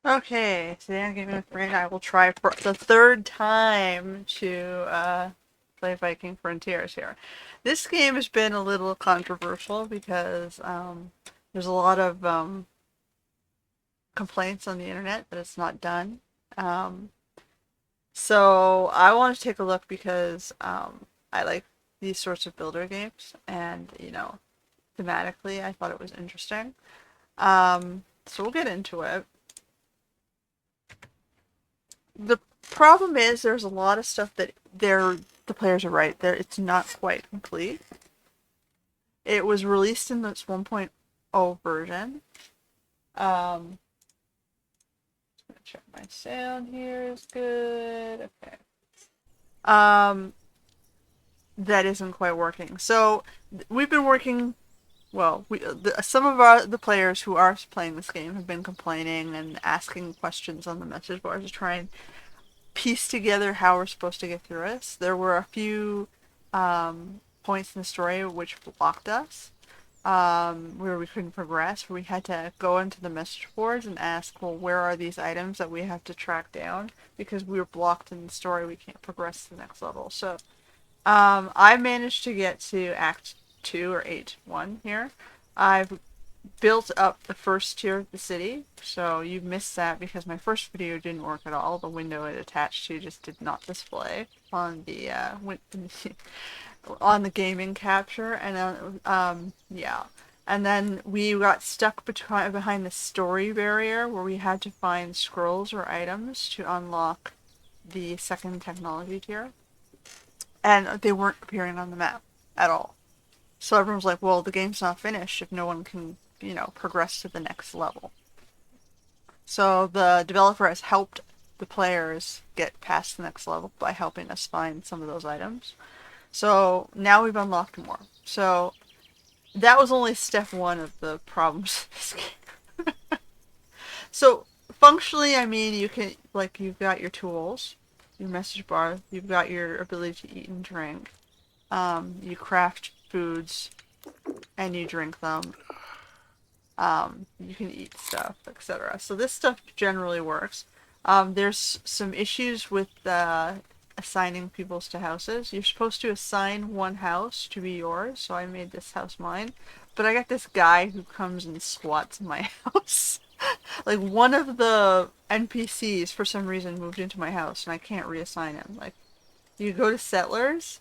Okay, today on Gaming with Brain, I will try for the third time to play Viking Frontiers here. This game has been a little controversial because there's a lot of complaints on the internet that it's not done. Um, so I want to take a look because I like these sorts of builder games, and thematically, I thought it was interesting. So we'll get into it. The problem is there's a lot of stuff that the players are right. It's not quite complete. It was released in this 1.0 version. Um, check my sound here is good. Okay. Um, that isn't quite working. So we've been working. Well, some of the players who are playing this game have been complaining and asking questions on the message boards to try and piece together how we're supposed to get through this. There were a few points in the story which blocked us, where we couldn't progress, where we had to go into the message boards and ask, well, where are these items that we have to track down? Because we were blocked in the story, we can't progress to the next level. So I managed to get to Act 2 or 8-1 here. I've built up the first tier of the city, so you missed that because my first video didn't work at all. The window it attached to just did not display on the on the gaming capture, and then yeah, and then we got stuck behind the story barrier where we had to find scrolls or items to unlock the second technology tier, and they weren't appearing on the map at all. So everyone's like, well, the game's not finished if no one can, progress to the next level. So the developer has helped the players get past the next level by helping us find some of those items. So now we've unlocked more. So that was only step one of the problems of this game. So functionally, I mean, you can, like, you've got your tools, your message bar, you've got your ability to eat and drink. You craft foods and you drink them. You can eat stuff, etc. So this stuff generally works. There's some issues with assigning peoples to houses. You're supposed to assign one house to be yours, so I made this house mine. But I got this guy who comes and squats in my house. Like, one of the NPCs for some reason moved into my house and I can't reassign him. Like, you go to settlers,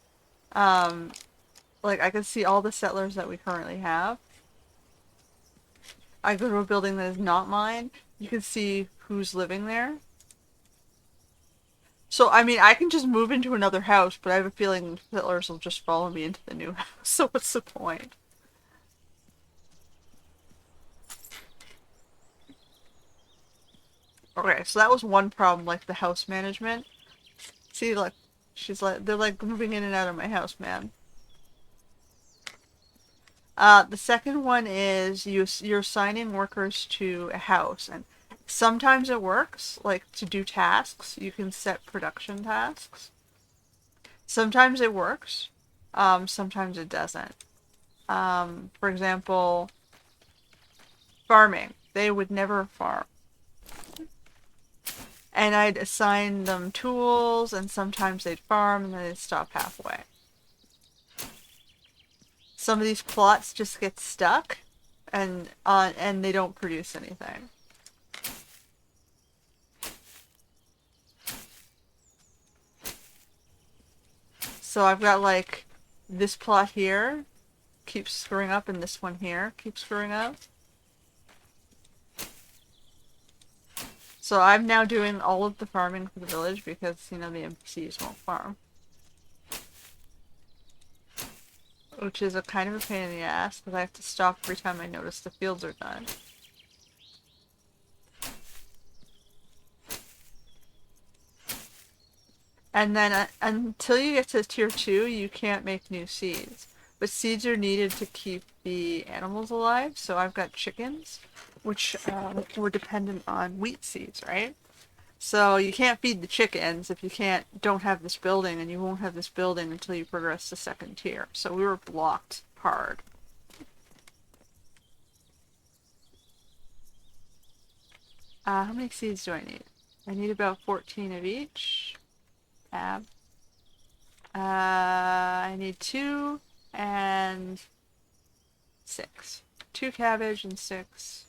um, like I can see all the settlers that we currently have. I go to a building that is not mine, you can see who's living there. So, I mean, I can just move into another house, but I have a feeling settlers will just follow me into the new house. So what's the point? Okay, so that was one problem, like the house management. See, like, they're like moving in and out of my house, man. The second one is you're assigning workers to a house, and sometimes it works, like to do tasks. You can set production tasks. Sometimes it works, sometimes it doesn't. For example, farming. They would never farm. And I'd assign them tools, and sometimes they'd farm, and then they'd stop halfway. Some of these plots just get stuck, and they don't produce anything. So I've got like this plot here keeps screwing up, and this one here keeps screwing up. So I'm now doing all of the farming for the village because, the NPCs won't farm. Which is a kind of a pain in the ass, because I have to stop every time I notice the fields are done. And then until you get to tier 2, you can't make new seeds. But seeds are needed to keep the animals alive, so I've got chickens, which were dependent on wheat seeds, right? So you can't feed the chickens if you don't have this building, and you won't have this building until you progress to second tier. So we were blocked hard. How many seeds do I need? I need about 14 of each. Tab. I need 2 and 6. 2 cabbage and 6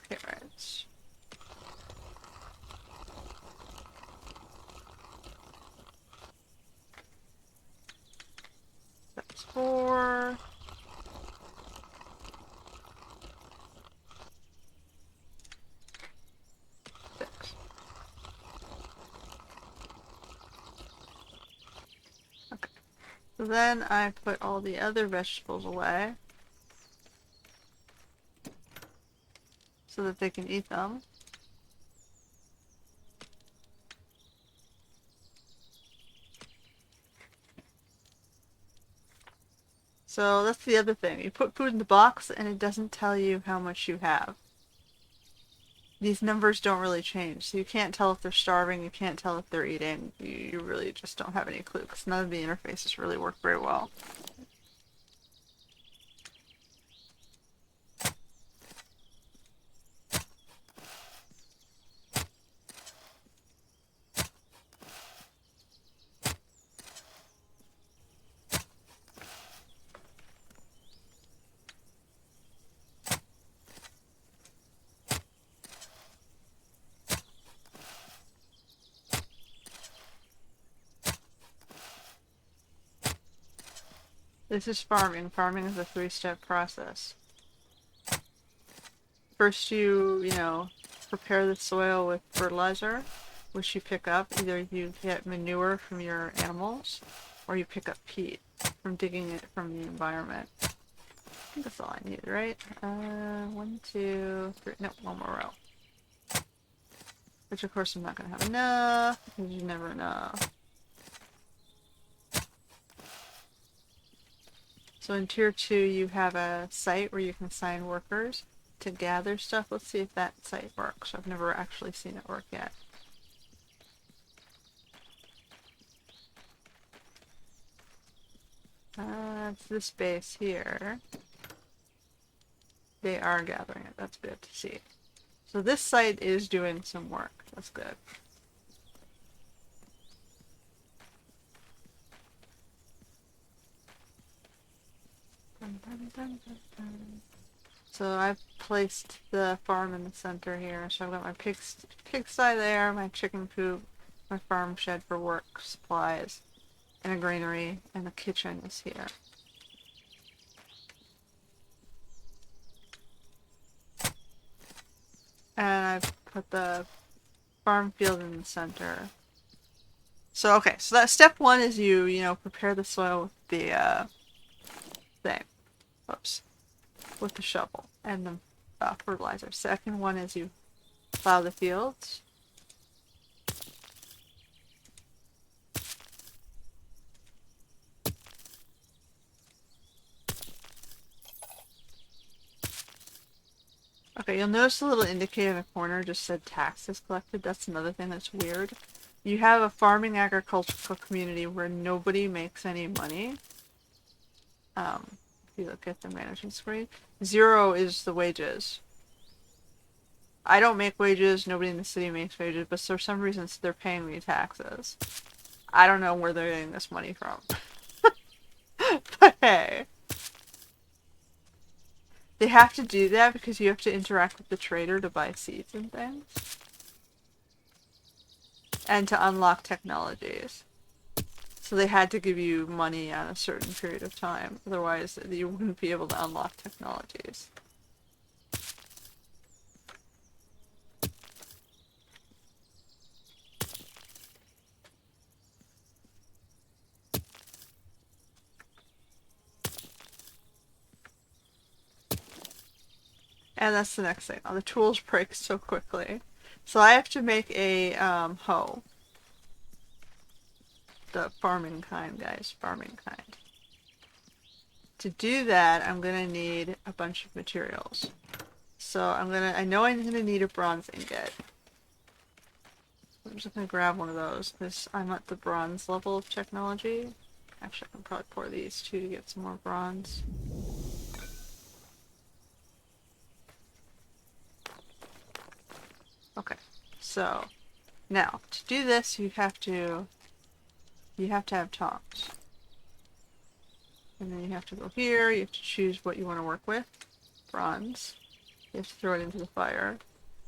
carrots. That's 4. 6. Okay. So then I put all the other vegetables away so that they can eat them. So that's the other thing. You put food in the box and it doesn't tell you how much you have. These numbers don't really change, so you can't tell if they're starving, you can't tell if they're eating. You really just don't have any clue because none of the interfaces really work very well. This is farming. Farming is a 3-step process. First you prepare the soil with fertilizer, which you pick up. Either you get manure from your animals, or you pick up peat from digging it from the environment. I think that's all I need, right? 1, 2, 3, no, one more row. Which of course I'm not going to have enough, because you never know. So in Tier 2 you have a site where you can assign workers to gather stuff. Let's see if that site works. I've never actually seen it work yet. It's this base here. They are gathering it. That's good to see. So this site is doing some work. That's good. Dun, dun, dun, dun, dun. So I've placed the farm in the center here. So I've got my pigsty there, my chicken coop, my farm shed for work supplies, and a granary, and the kitchen is here. And I've put the farm field in the center. So okay, so that step 1 is you prepare the soil with the thing. Whoops. With the shovel and the fertilizer. Second one is you plow the fields. Okay, you'll notice the little indicator in the corner just said taxes collected. That's another thing that's weird. You have a farming agricultural community where nobody makes any money. If you look at the management screen, 0 is the wages. I don't make wages, nobody in the city makes wages, but for some reason they're paying me taxes. I don't know where they're getting this money from. But hey. They have to do that because you have to interact with the trader to buy seeds and things. And to unlock technologies. So they had to give you money on a certain period of time. Otherwise, you wouldn't be able to unlock technologies. And that's the next thing. Oh, the tools break so quickly. So I have to make a hoe. The farming kind, guys. Farming kind. To do that, I'm gonna need a bunch of materials. So I know I'm gonna need a bronze ingot. I'm just gonna grab one of those because I'm at the bronze level of technology. Actually, I can probably pour these too to get some more bronze. So now to do this, you have to have tongs, and then you have to go here. You have to choose what you want to work with. Bronze. You have to throw it into the fire.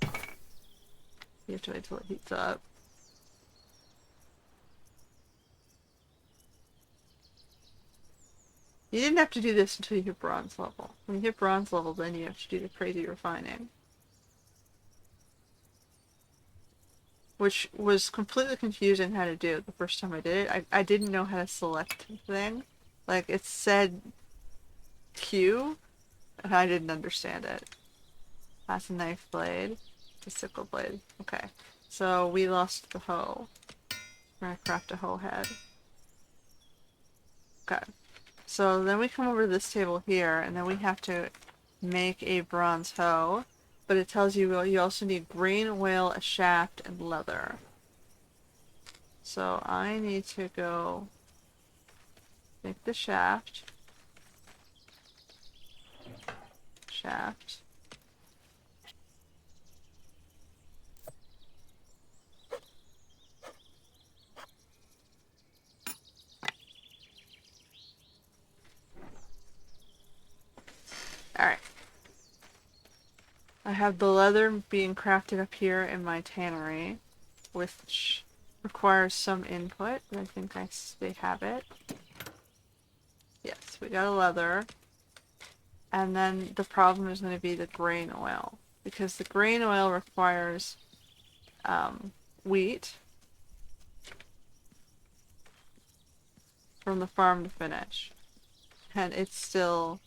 You have to wait till it heats up. You didn't have to do this until you hit bronze level. When you hit bronze level, then you have to do the crazy refining. Which was completely confusing how to do the first time I did it. I didn't know how to select the thing. Like, it said Q, and I didn't understand it. That's a knife blade. The sickle blade. Okay. So we lost the hoe. We're gonna craft a hoe head. Okay. So then we come over to this table here, and then we have to make a bronze hoe. But it tells you, well, you also need grain oil, a shaft, and leather. So I need to go make the shaft. Shaft. Alright. I have the leather being crafted up here in my tannery, which requires some input, but I think they have it. Yes, we got a leather. And then the problem is going to be the grain oil, because the grain oil requires wheat from the farm to finish. And it's still,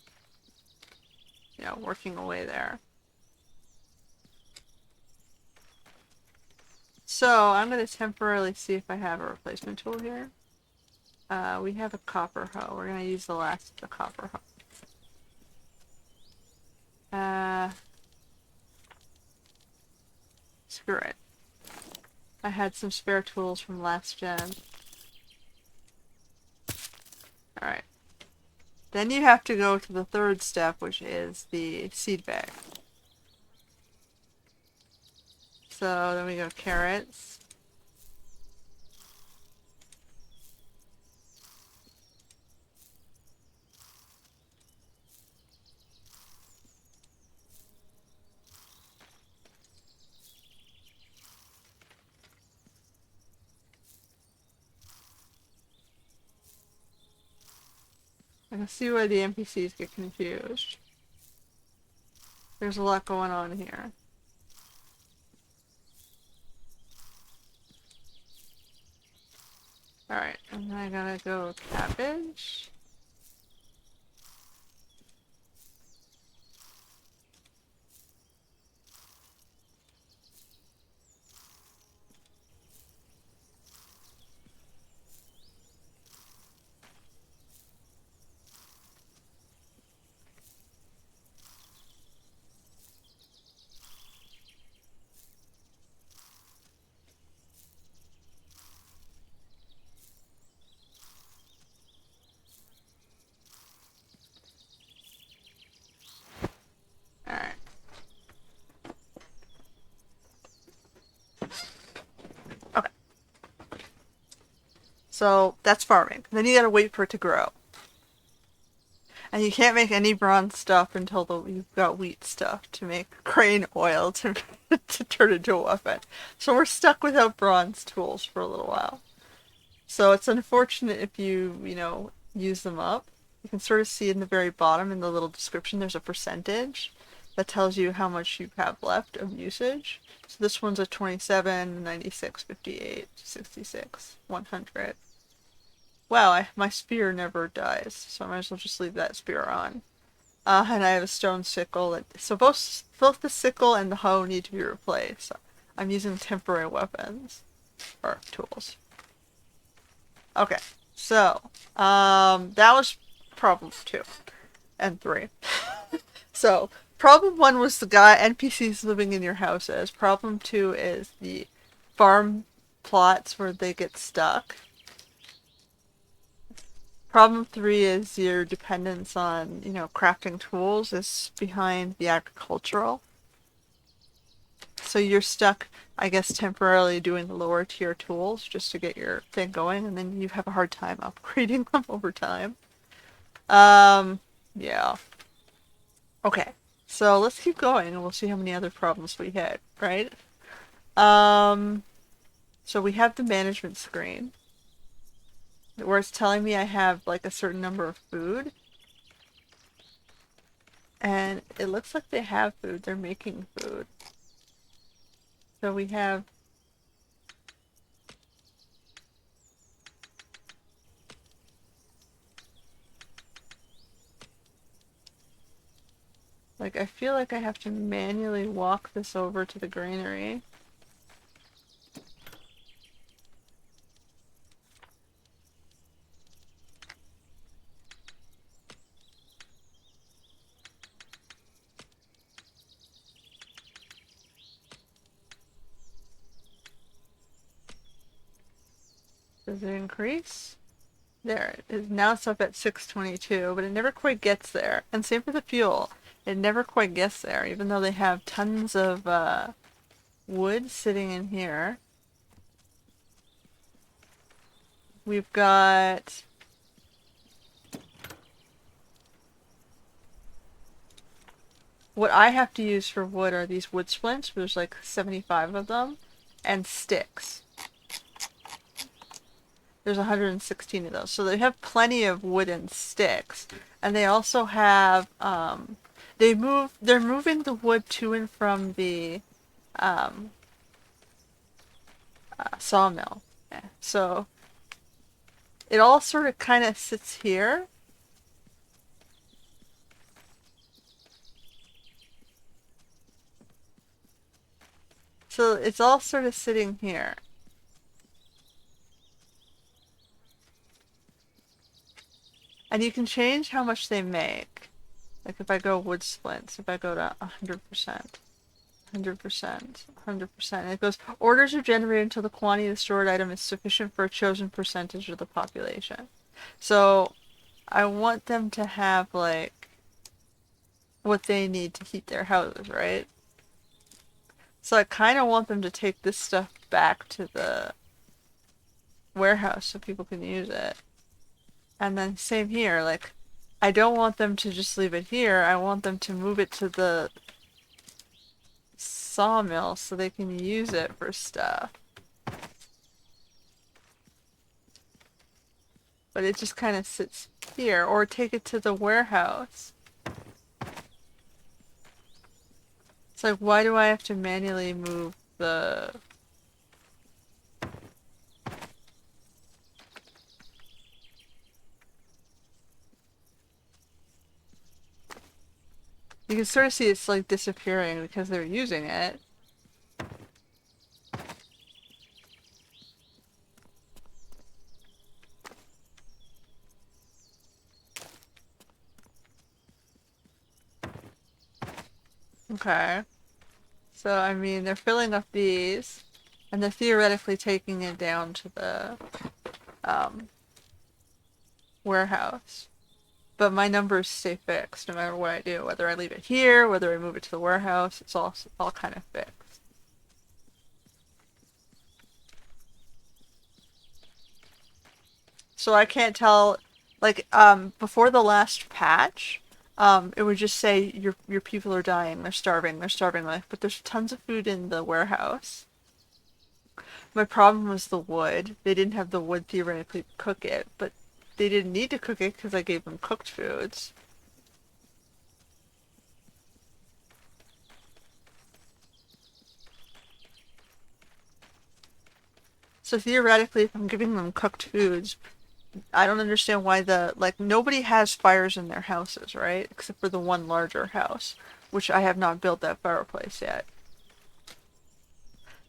working away there. So I'm going to temporarily see if I have a replacement tool here. We have a copper hoe. We're going to use the last of the copper hoe. Screw it. I had some spare tools from last gen. Alright. Then you have to go to the third step, which is the seed bag. So then we go carrots. I can see why the NPCs get confused. There's a lot going on here. Alright, and then I gotta go cabbage. Alright. Okay. So that's farming. Then you gotta wait for it to grow. And you can't make any bronze stuff until you've got wheat stuff to make grain oil to to turn into a weapon. So we're stuck without bronze tools for a little while. So it's unfortunate if you use them up. You can sort of see in the very bottom in the little description there's a percentage that tells you how much you have left of usage. So this one's a 27, 96, 58, 66, 100. Wow, my spear never dies, so I might as well just leave that spear on. And I have a stone sickle. So both the sickle and the hoe need to be replaced. So I'm using temporary weapons. Or tools. Okay, so, that was problem 2. And 3. So, problem 1 was the NPCs living in your houses. Problem 2 is the farm plots where they get stuck. Problem 3 is your dependence on, crafting tools is behind the agricultural. So you're stuck, I guess, temporarily doing the lower tier tools just to get your thing going, and then you have a hard time upgrading them over time. Um, yeah. Okay. So let's keep going and we'll see how many other problems we hit, right? Um, so we have the management screen where it's telling me I have like a certain number of food. And it looks like they have food. They're making food. So we have, like, I feel like I have to manually walk this over to the granary. Does it increase? There, now it's up at 622, but it never quite gets there. And same for the fuel. It never quite gets there, even though they have tons of wood sitting in here. We've got what I have to use for wood are these wood splints. There's like 75 of them, and sticks. There's 116 of those. So they have plenty of wooden sticks. And they also have they're moving the wood to and from the um, sawmill. Yeah. So it all sort of kind of sits here. So it's all sort of sitting here. And you can change how much they make. Like if I go wood splints, if I go to 100%. 100%, 100%. And it goes, orders are generated until the quantity of the stored item is sufficient for a chosen percentage of the population. So I want them to have, like, what they need to heat their houses, right? So I kind of want them to take this stuff back to the warehouse so people can use it. And then same here, like, I don't want them to just leave it here. I want them to move it to the sawmill so they can use it for stuff. But it just kind of sits here, or take it to the warehouse. It's like, why do I have to manually move the... You can sort of see it's like disappearing because they're using it. Okay. So, I mean, they're filling up these, and they're theoretically taking it down to the um, warehouse. But my numbers stay fixed no matter what I do. Whether I leave it here, whether I move it to the warehouse, it's all kind of fixed. So I can't tell, like, before the last patch, it would just say your people are dying, they're starving, like, but there's tons of food in the warehouse. My problem was the wood. They didn't have the wood theoretically to cook it, but they didn't need to cook it because I gave them cooked foods. So theoretically, if I'm giving them cooked foods, I don't understand why like, nobody has fires in their houses, right? Except for the one larger house, which I have not built that fireplace yet.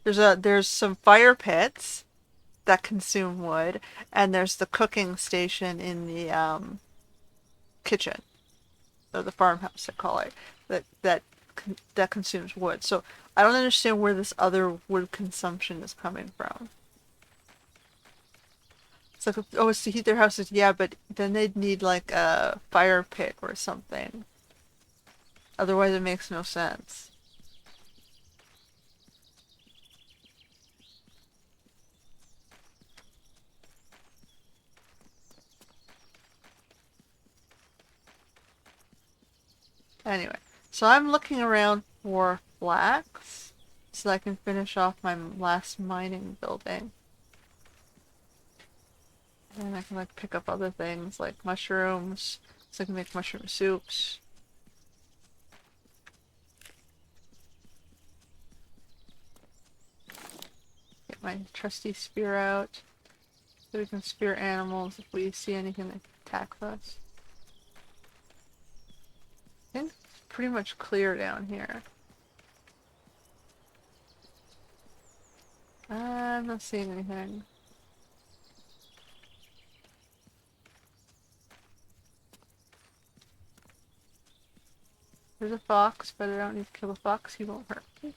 There's some fire pits that consume wood, and there's the cooking station in the kitchen, or the farmhouse, I call it, that consumes wood. So I don't understand where this other wood consumption is coming from. It's like, oh, it's to heat their houses. Yeah, but then they'd need like a fire pit or something. Otherwise, it makes no sense. Anyway, so I'm looking around for flax so I can finish off my last mining building. And I can like pick up other things like mushrooms, so I can make mushroom soups. Get my trusty spear out so we can spear animals if we see anything that attacks us. I think it's pretty much clear down here. I'm not seeing anything. There's a fox, but I don't need to kill the fox. He won't hurt me.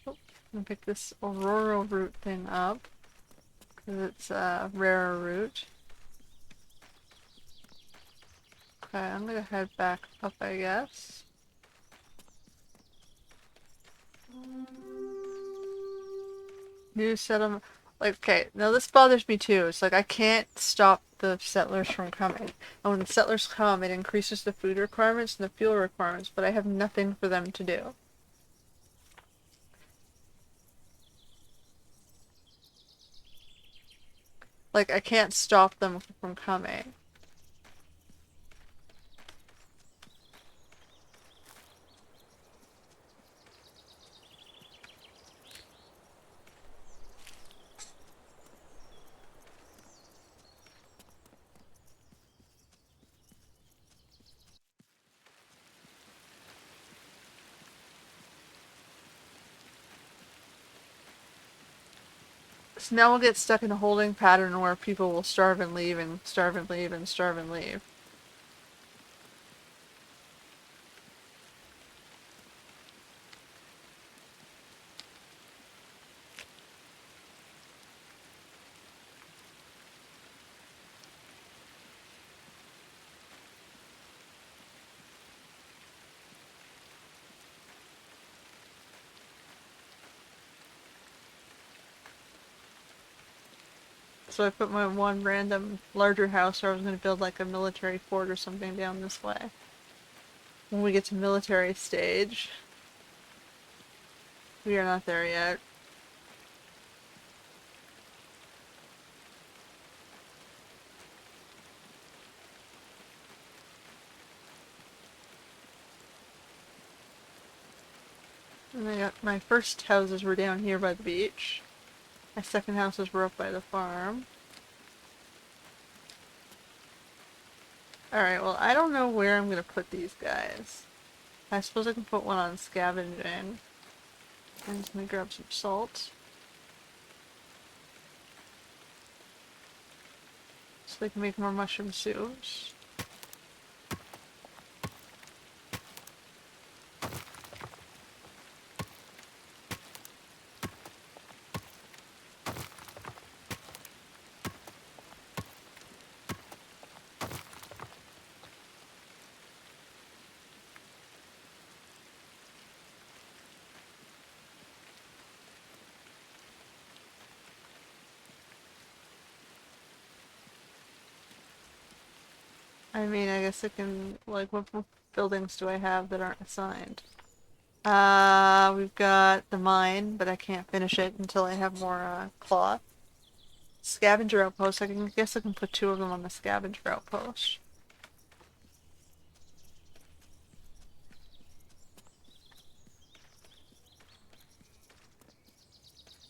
Oh, I'm gonna pick this aurora root thing up because it's a rarer root. Okay, I'm gonna head back up, I guess. New settlement. Like, okay, now this bothers me too. It's like I can't stop the settlers from coming. And when the settlers come, it increases the food requirements and the fuel requirements, but I have nothing for them to do. Like, I can't stop them from coming. So now we'll get stuck in a holding pattern where people will starve and leave and starve and leave and starve and leave. So I put my one random larger house where I was going to build like a military fort or something down this way. When we get to military stage, we are not there yet. And I got my first houses were down here by the beach. My second houses were up by the farm. Alright, well, I don't know where I'm gonna put these guys. I suppose I can put one on scavenging. I'm just gonna grab some salt. So they can make more mushroom soups. I mean, I guess I can, like, what buildings do I have that aren't assigned? We've got the mine, but I can't finish it until I have more, cloth. Scavenger outpost, guess I can put two of them on the scavenger outpost.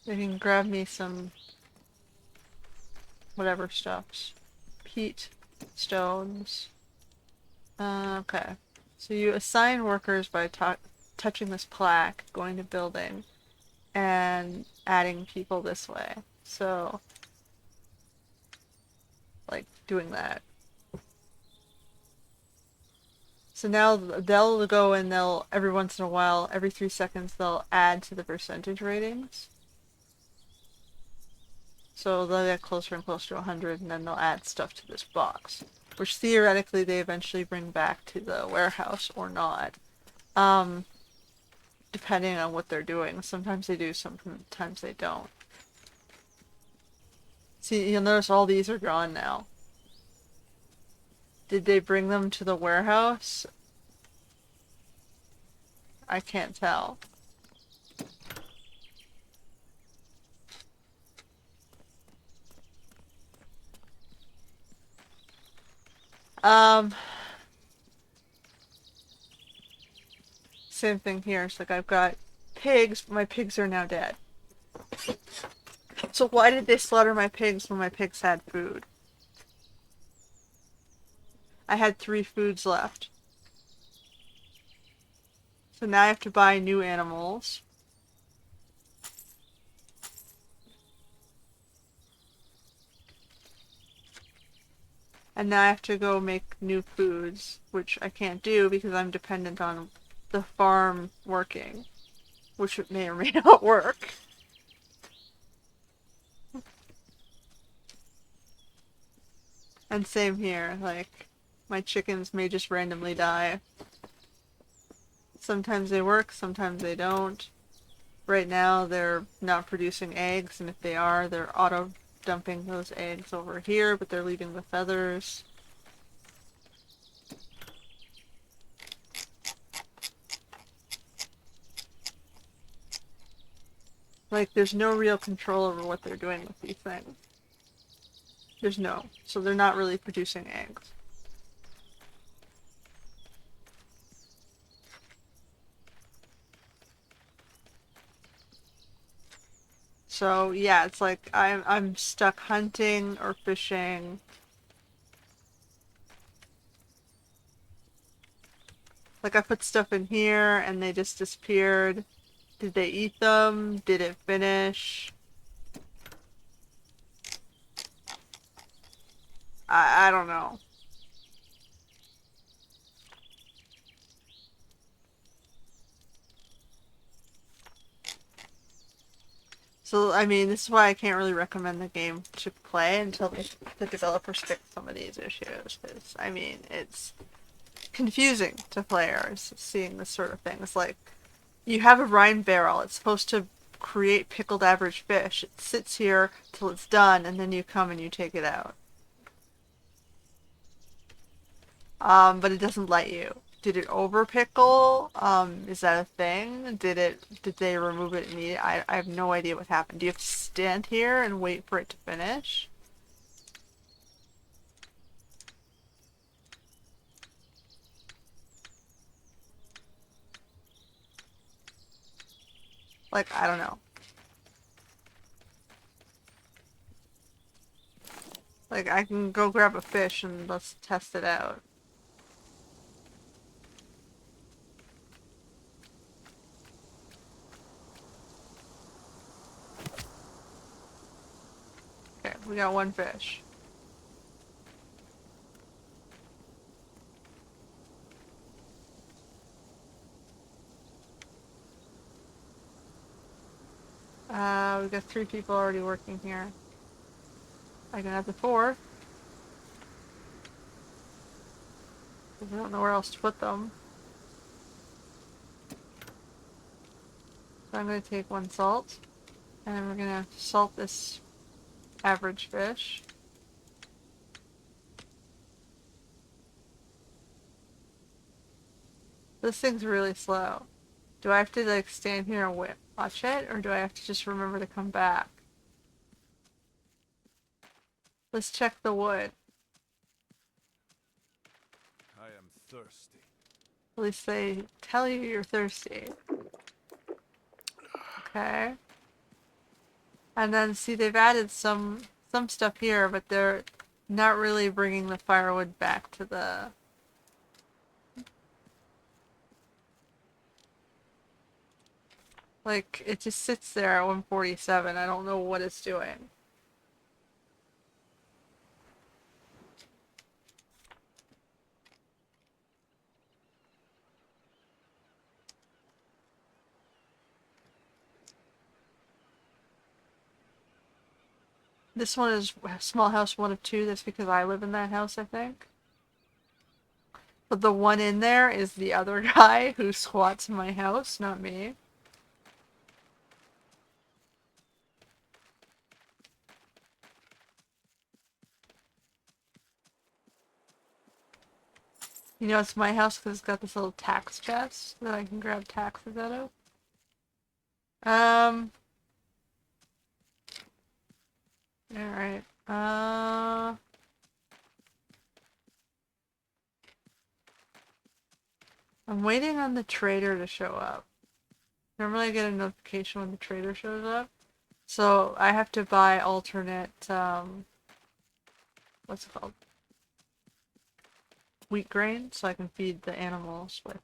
They can grab me some whatever stuffs. Peat, stones. Okay. So you assign workers by touching this plaque, going to building, and adding people this way. So, like, doing that. So now they'll go and they'll, every once in a while, every 3 seconds, they'll add to the percentage ratings. So they'll get closer and closer to 100, and then they'll add stuff to this box, which theoretically they eventually bring back to the warehouse or not, depending on what they're doing. Sometimes they do, sometimes they don't. See, you'll notice all these are gone now. Did they bring them to the warehouse? I can't tell. Um, Same thing here. It's like I've got pigs, but my pigs are now dead. So why did they slaughter my pigs when my pigs had food? I had 3 foods left. So now I have to buy new animals. And now I have to go make new foods, which I can't do because I'm dependent on the farm working, which may or may not work. And same here, like, my chickens may just randomly die. Sometimes they work, sometimes they don't. Right now, they're not producing eggs, and if they are, they're auto dumping those eggs over here, but they're leaving the feathers. Like, there's no real control over what they're doing with these things. There's no. So they're not really producing eggs. So yeah, it's like I'm stuck hunting or fishing. Like I put stuff in here and they just disappeared. Did they eat them? Did it finish? I don't know. So I mean, this is why I can't really recommend the game to play until the developers fix some of these issues. Because I mean, it's confusing to players seeing this sort of thing. It's like you have a brine barrel. It's supposed to create pickled average fish. It sits here till it's done, and then you come and you take it out. But it doesn't let you. Did it over pickle? Is that a thing? Did they remove it immediately? I have no idea what happened. Do you have to stand here and wait for it to finish? Like, I don't know. Like, I can go grab a fish and let's test it out. Okay, we got one fish. We got 3 people already working here. I can add the 4th. I don't know where else to put them. So I'm going to take 1 salt. And we're going to salt this average fish. This thing's really slow. Do I have to like stand here and watch it, or do I have to just remember to come back? Let's check the wood. I am thirsty. At least they tell you you're thirsty. Okay. And then see they've added some stuff here, but they're not really bringing the firewood back to the. Like it just sits there at 147. I don't know what it's doing. This one is small house 1 of 2. That's because I live in that house, I think. But the one in there is the other guy who squats in my house, not me. You know, it's my house because it's got this little tax chest that I can grab taxes out of. Um, alright. I'm waiting on the trader to show up. Normally I get a notification when the trader shows up. So I have to buy alternate, what's it called? Wheat grain so I can feed the animals with.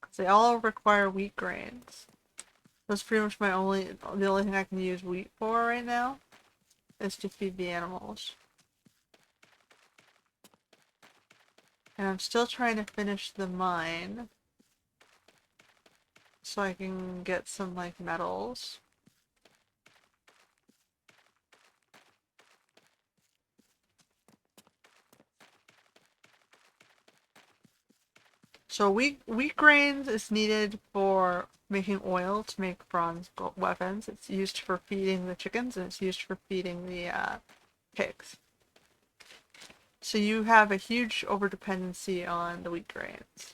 Because they all require wheat grains. That's pretty much the only thing I can use wheat for right now is to feed the animals. And I'm still trying to finish the mine so I can get some like metals. So wheat grains is needed for making oil to make bronze weapons. It's used for feeding the chickens and it's used for feeding the pigs. So you have a huge overdependency on the wheat grains.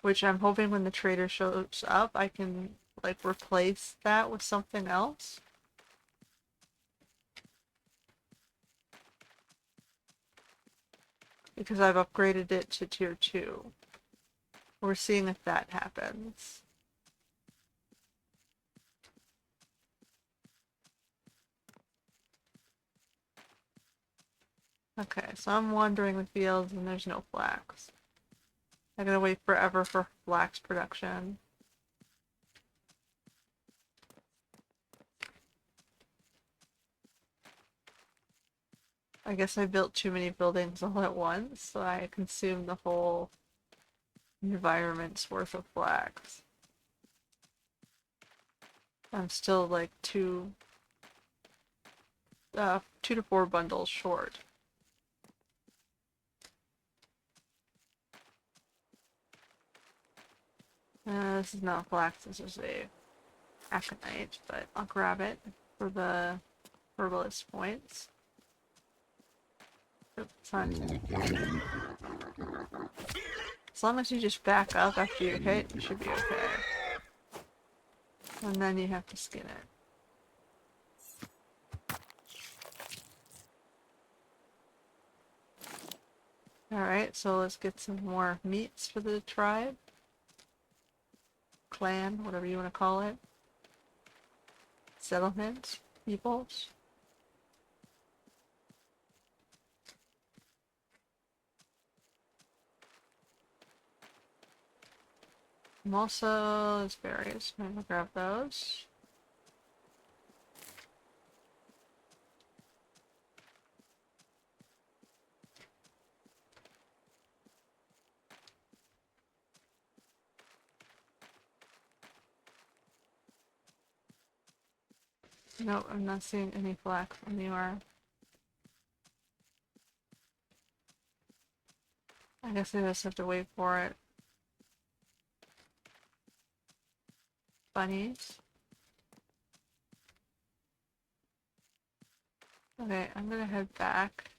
Which I'm hoping when the trader shows up, I can like replace that with something else. Because I've upgraded it to tier 2. We're seeing if that happens. Okay, so I'm wandering the fields and there's no flax. I gotta wait forever for flax production. I guess I built too many buildings all at once, so I consumed the whole environment's worth of flax. I'm still like 2 to 4 bundles short. This is not flax, this is a aconite, but I'll grab it for the herbalist points. Oops, as long as you just back up after you hit, you should be okay. And then you have to skin it. Alright, so let's get some more meats for the tribe. Clan, whatever you want to call it. Settlement, peoples. I'm also, there's berries. I'm gonna grab those. Nope, I'm not seeing any flax anywhere. I guess I just have to wait for it. Bunnies. Okay, I'm gonna head back.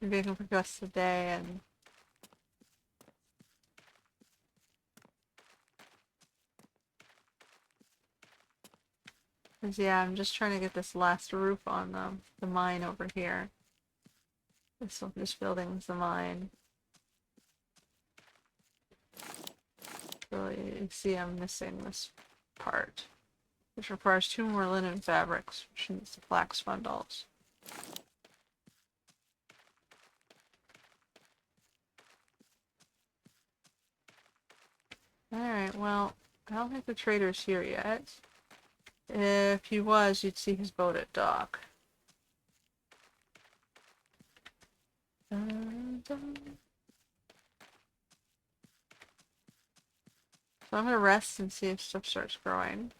Maybe I can progress the day and... Cause yeah, I'm just trying to get this last roof on the mine over here. This building's the mine. So you see I'm missing this part. Which requires 2 more linen fabrics, which needs the flax bundles. Alright, well, I don't think the trader's here yet. If he was, you'd see his boat at dock. Dun, dun. So I'm gonna rest and see if stuff starts growing.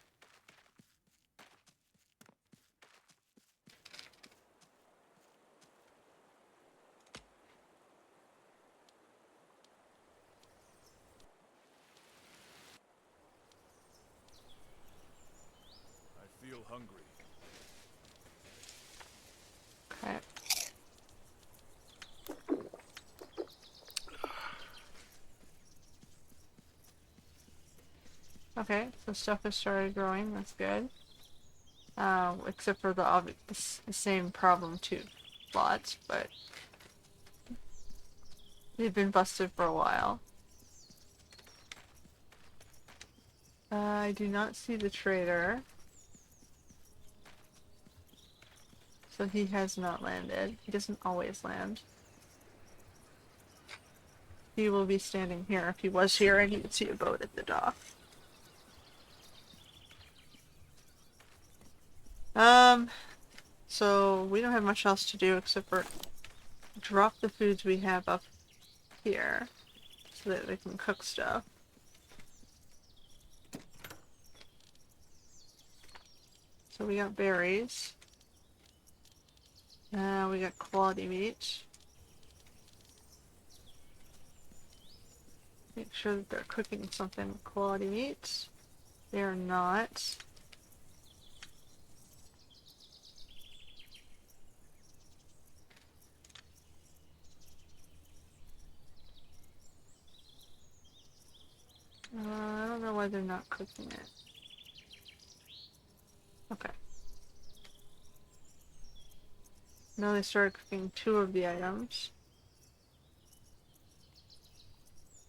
I feel Okay, so stuff has started growing. That's good. Except for the same problem too. Lots, but they've been busted for a while. I do not see the trader. So he has not landed. He doesn't always land. He will be standing here. If he was here, and you would see a boat at the dock. Um, so we don't have much else to do except for drop the foods we have up here so that they can cook stuff. So we got berries. We got quality meat. Make sure that they're cooking something with quality meat. They are not. I don't know why they're not cooking it. Okay. Now they started cooking two of the items.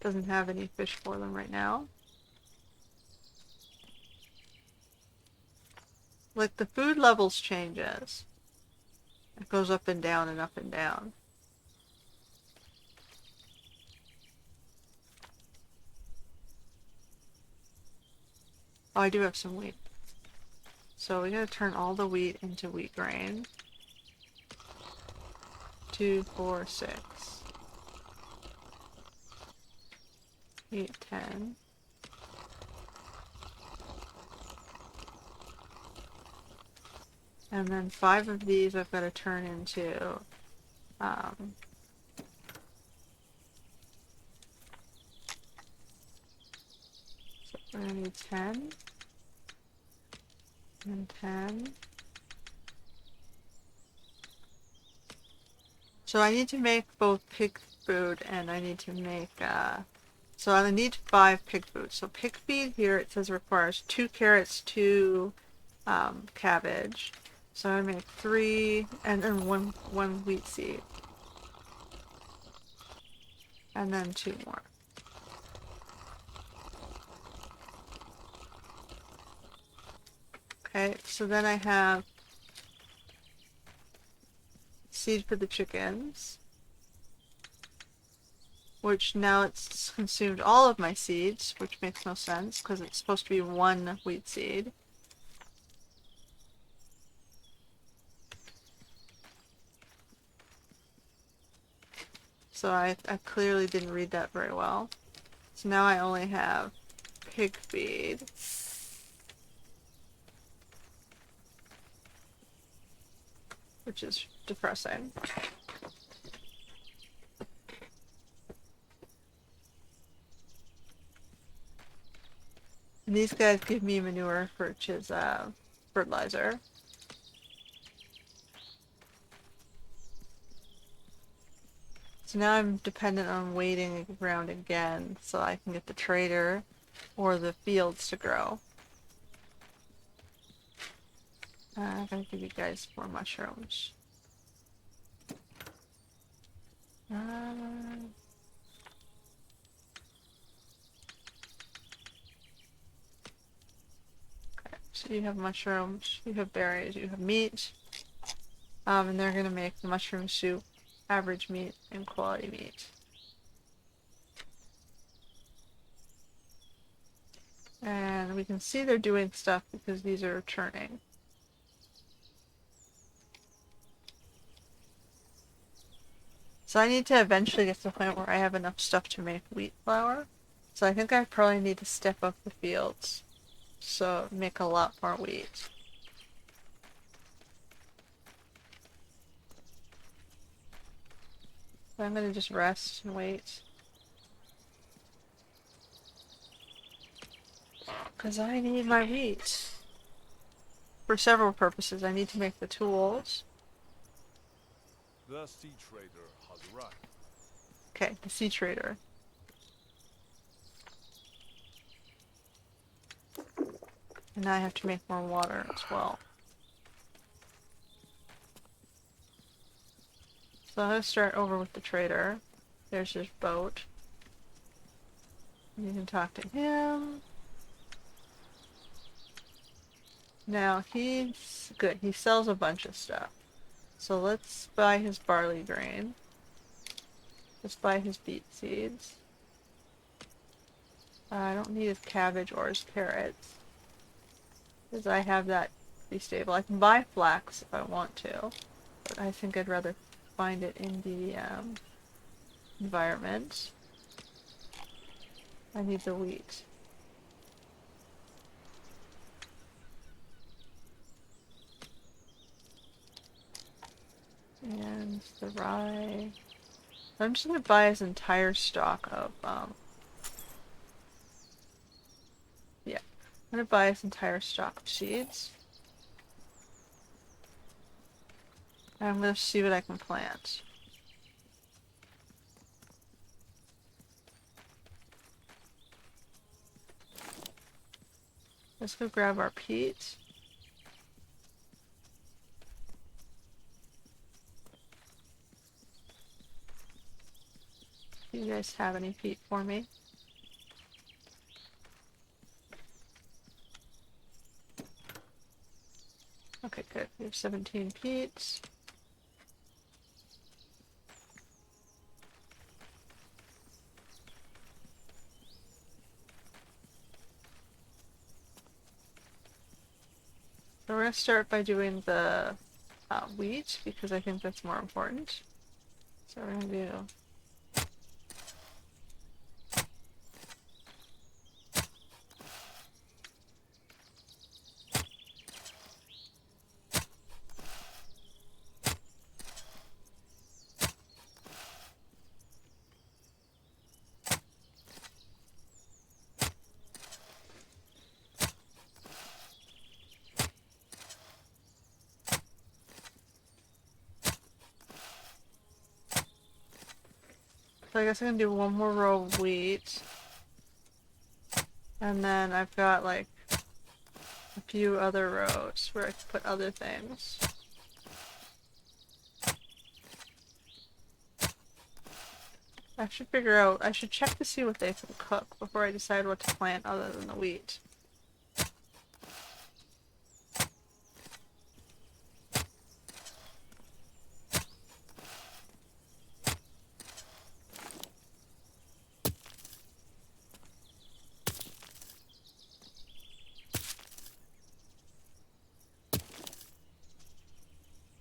Doesn't have any fish for them right now. Like the food levels changes. It goes up and down and up and down. Oh, I do have some wheat. So we gotta turn all the wheat into wheat grain. 2, 4, 6, 8, 10. And then 5 of these I've got to turn into so we're gonna need 10 and 10. So I need to make both pig food and I need to make so I need 5 pig food. So pig feed here it says requires 2 carrots, 2 cabbage. So I make 3 and then one wheat seed. And then 2 more. Okay, so then I have seed for the chickens, which now it's consumed all of my seeds, which makes no sense because it's supposed to be 1 wheat seed. So I clearly didn't read that very well. So now I only have pig feed. Which is depressing. And these guys give me manure, which is fertilizer. So now I'm dependent on waiting around again so I can get the trader or the fields to grow. I'm gonna give you guys more mushrooms. Okay, so you have mushrooms, you have berries, you have meat. And they're gonna make the mushroom soup, average meat, and quality meat. And we can see they're doing stuff because these are churning. So I need to eventually get to the point where I have enough stuff to make wheat flour. So I think I probably need to step up the fields. So make a lot more wheat. So I'm gonna just rest and wait. Because I need my wheat. For several purposes. I need to make the tools. The sea trader has arrived. Okay, the sea trader. And now I have to make more water as well. So I'm going to start over with the trader. There's his boat. You can talk to him. Now he's good. He sells a bunch of stuff. So let's buy his barley grain. Let's buy his beet seeds. I don't need his cabbage or his carrots, because I have that pretty stable. I can buy flax if I want to, but I think I'd rather find it in the environment. I need the wheat. And the rye. I'm just gonna buy his entire stock of, yeah. I'm gonna buy his entire stock of seeds. And I'm gonna see what I can plant. Let's go grab our peat. Do you guys have any peat for me? Okay, good. We have 17 peat. So we're going to start by doing the wheat, because I think that's more important. So we're going to do... So I guess I'm going to do one more row of wheat. And then I've got like a few other rows where I can put other things. I should figure out, I should check to see what they can cook before I decide what to plant other than the wheat.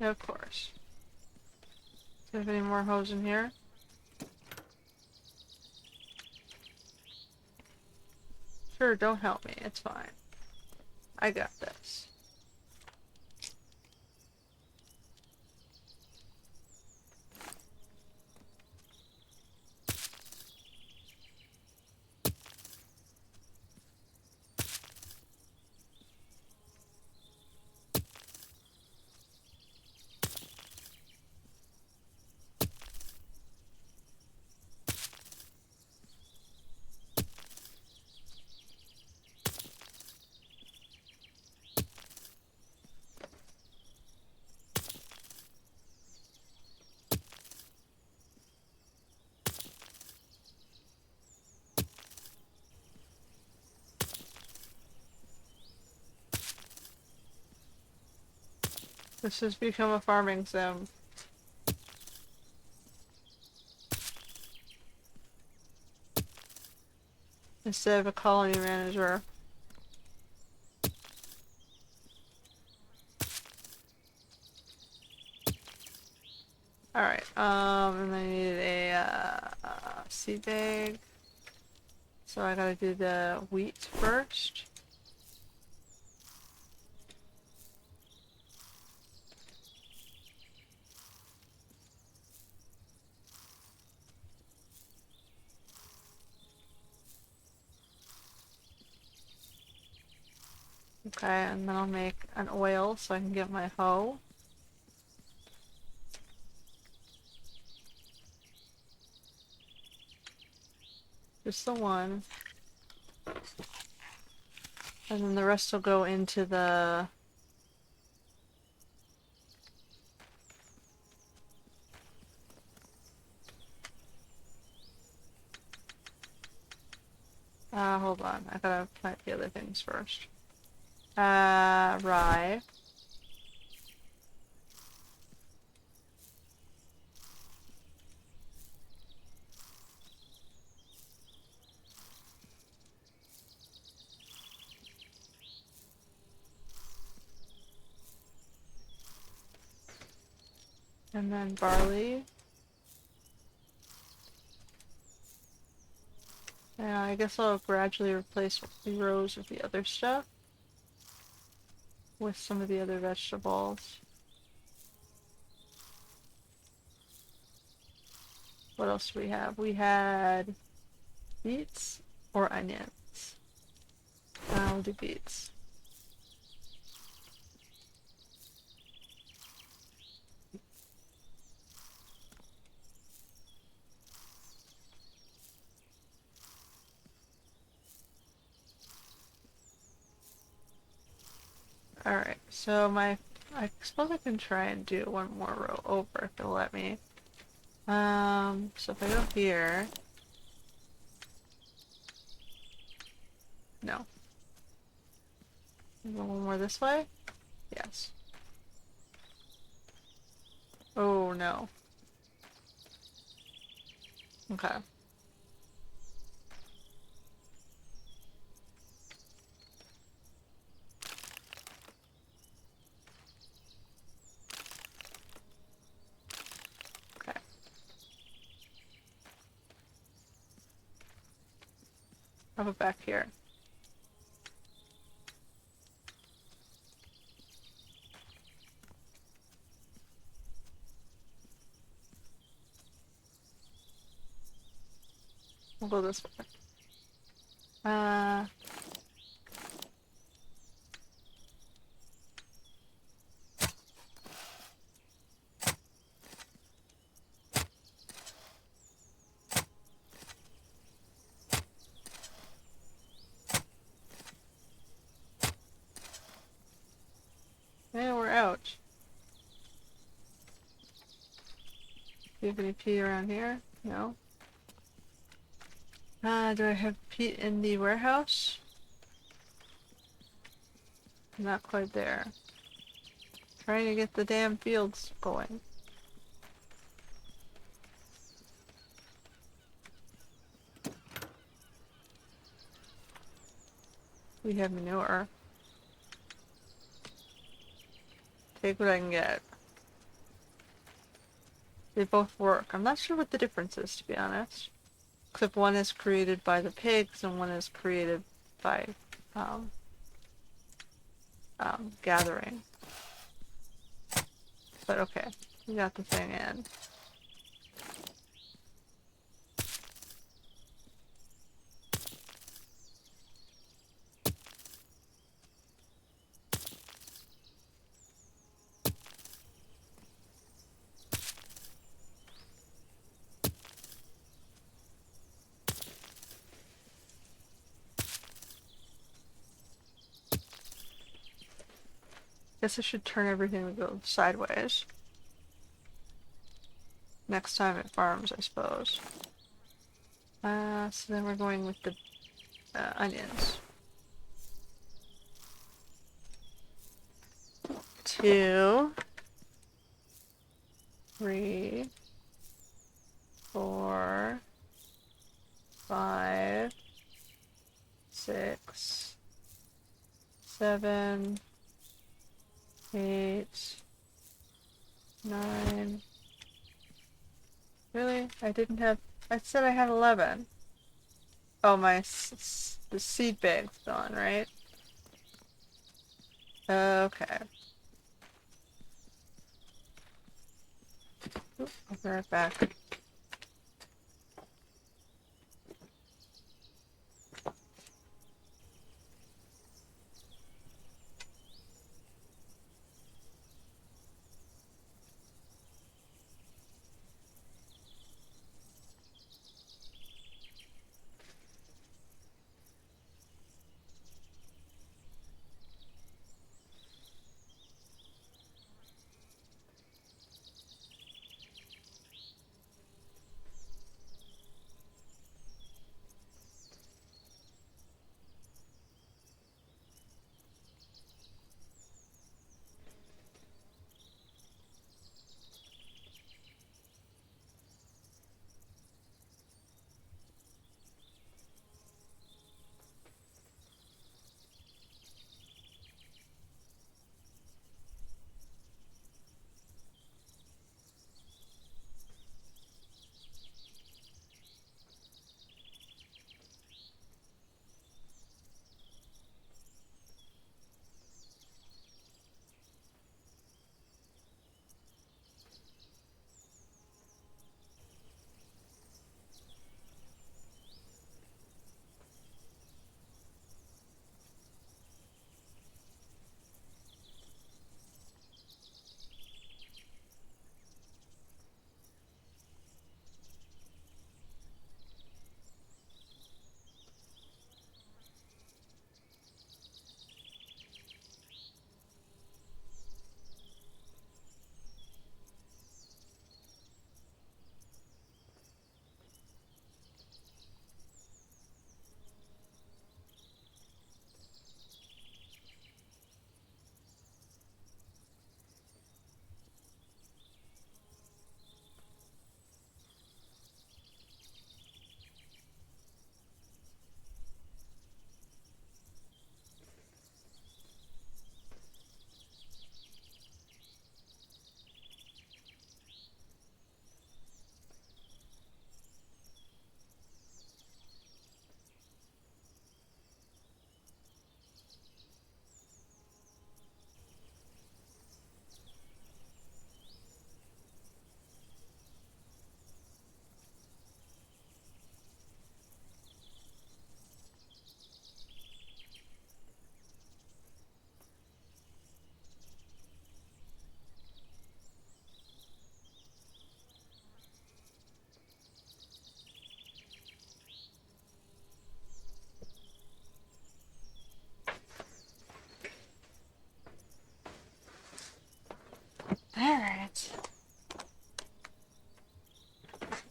Yeah, of course. Do you have any more hoes in here? Sure, don't help me. It's fine. I got this. This has become a farming sim instead of a colony manager. Alright, and I needed a seed bag. So I gotta do the wheat first. Okay, and then I'll make an oil so I can get my hoe. Just the one. And then the rest will go into the... hold on. I gotta plant the other things first. Rye. And then barley. Yeah, I guess I'll gradually replace the rows of the other stuff with some of the other vegetables. What else do we have? We had beets or onions. We'll do beets. Alright, so I suppose I can try and do one more row over if it'll let me. So if I go here... No. Go one more this way? Yes. Oh no. Okay. Okay. How about back here? We'll go this way. Uh, yeah, we're out. Do you have any peat around here? No. Do I have peat in the warehouse? Not quite there. Trying to get the damn fields going. We have manure. Take what I can get. They both work. I'm not sure what the difference is, to be honest. Except one is created by the pigs and one is created by um, gathering. But okay, we got the thing in. Guess I should turn everything to go sideways. Next time it farms, I suppose. So then we're going with the onions. 2, 3, 4, 5, 6, 7, 8, 9. Really? I didn't have... I said I had 11. Oh, the seed bag's gone, right? Okay. Oop, I'll be right back.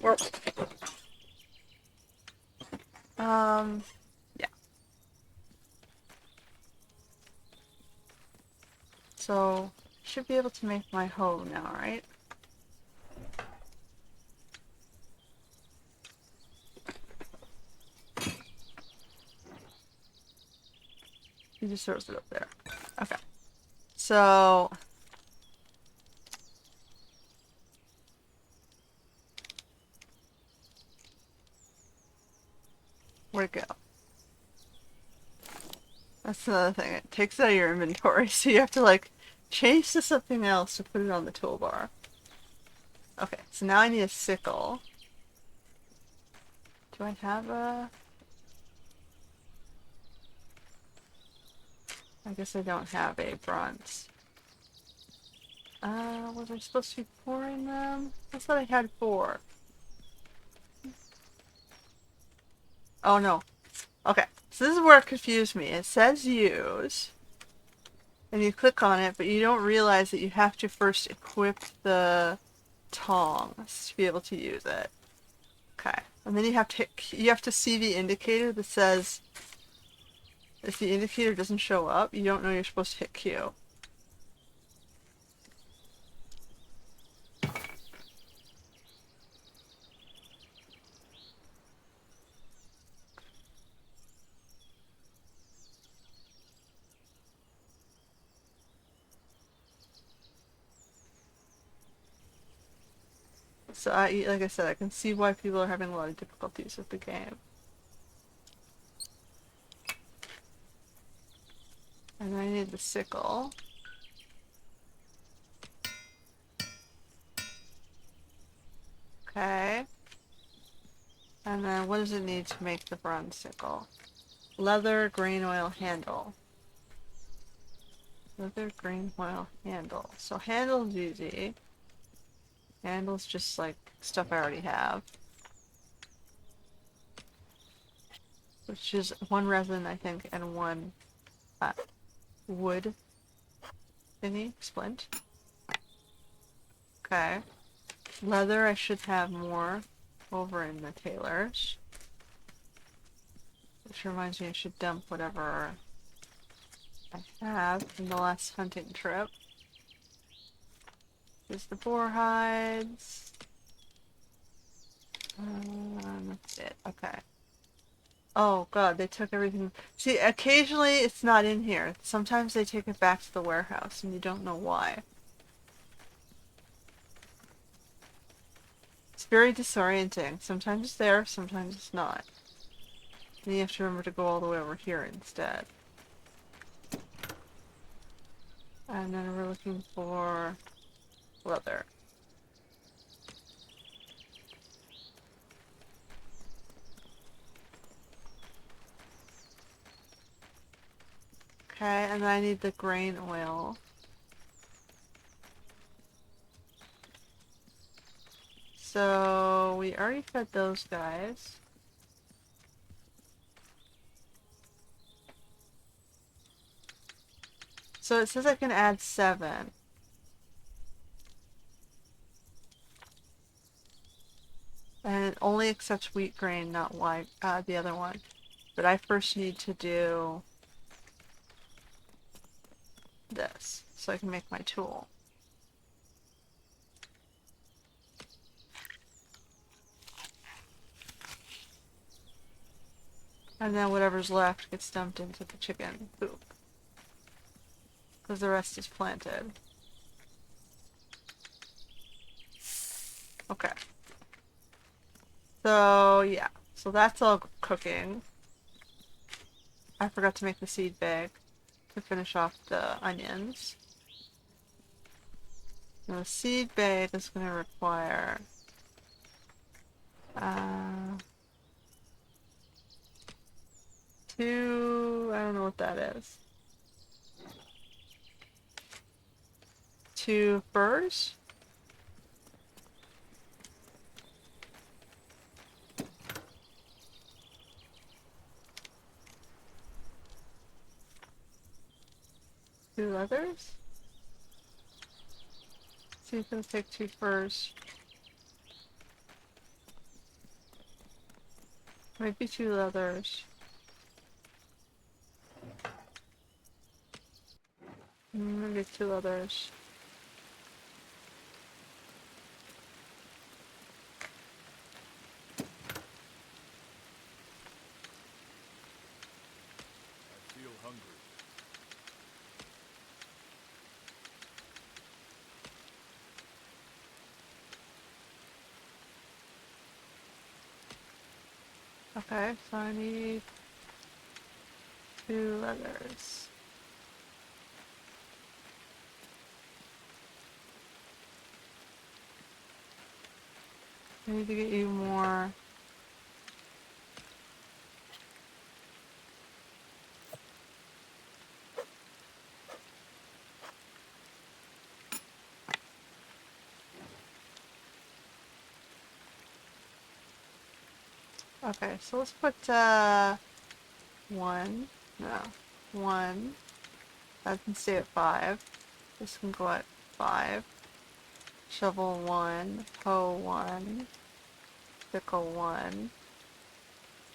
Well, yeah. So, should be able to make my hoe now, right? He just throws it up there. Okay. So, where'd it go? That's another thing. It takes it out of your inventory, so you have to like change to something else to put it on the toolbar. Okay, so now I need a sickle. Do I have a... I guess I don't have a bronze. Was I supposed to be pouring them? I thought I had 4. Oh no. Okay, so this is where it confused me. It says use, and you click on it, but you don't realize that you have to first equip the tongs to be able to use it. Okay, and then you have to see the indicator that says, if the indicator doesn't show up, you don't know you're supposed to hit Q. So like I said, I can see why people are having a lot of difficulties with the game. And I need the sickle. Okay. And then what does it need to make the bronze sickle? Leather grain oil handle. Leather grain oil handle. So handle's easy. Handle's just like stuff I already have. Which is 1 resin, I think, and 1 wood thingy, splint. Okay. Leather, I should have more over in the tailor's. Which reminds me I should dump whatever I have from the last hunting trip. There's the boar hides. That's it. Okay. Oh god, they took everything. See, occasionally it's not in here. Sometimes they take it back to the warehouse and you don't know why. It's very disorienting. Sometimes it's there, sometimes it's not. Then you have to remember to go all the way over here instead. And then we're looking for leather. Okay, and then I need the grain oil. So we already fed those guys. So it says I can add 7. And it only accepts wheat grain, not white, the other one. But I first need to do this so I can make my tool. And then whatever's left gets dumped into the chicken poop. Because the rest is planted. Okay. So, yeah. So that's all cooking. I forgot to make the seed bag to finish off the onions. Now the seed bag is going to require... I don't know what that is. 2 furs? Two leathers? See if it'll take 2 furs. Maybe 2 leathers. Maybe 2 leathers. I feel hungry. Okay, so I need 2 leathers. I need to get you more. Okay, so let's put, one. No. One. That can stay at 5. This can go at 5. Shovel 1. Hoe 1. Pickle 1.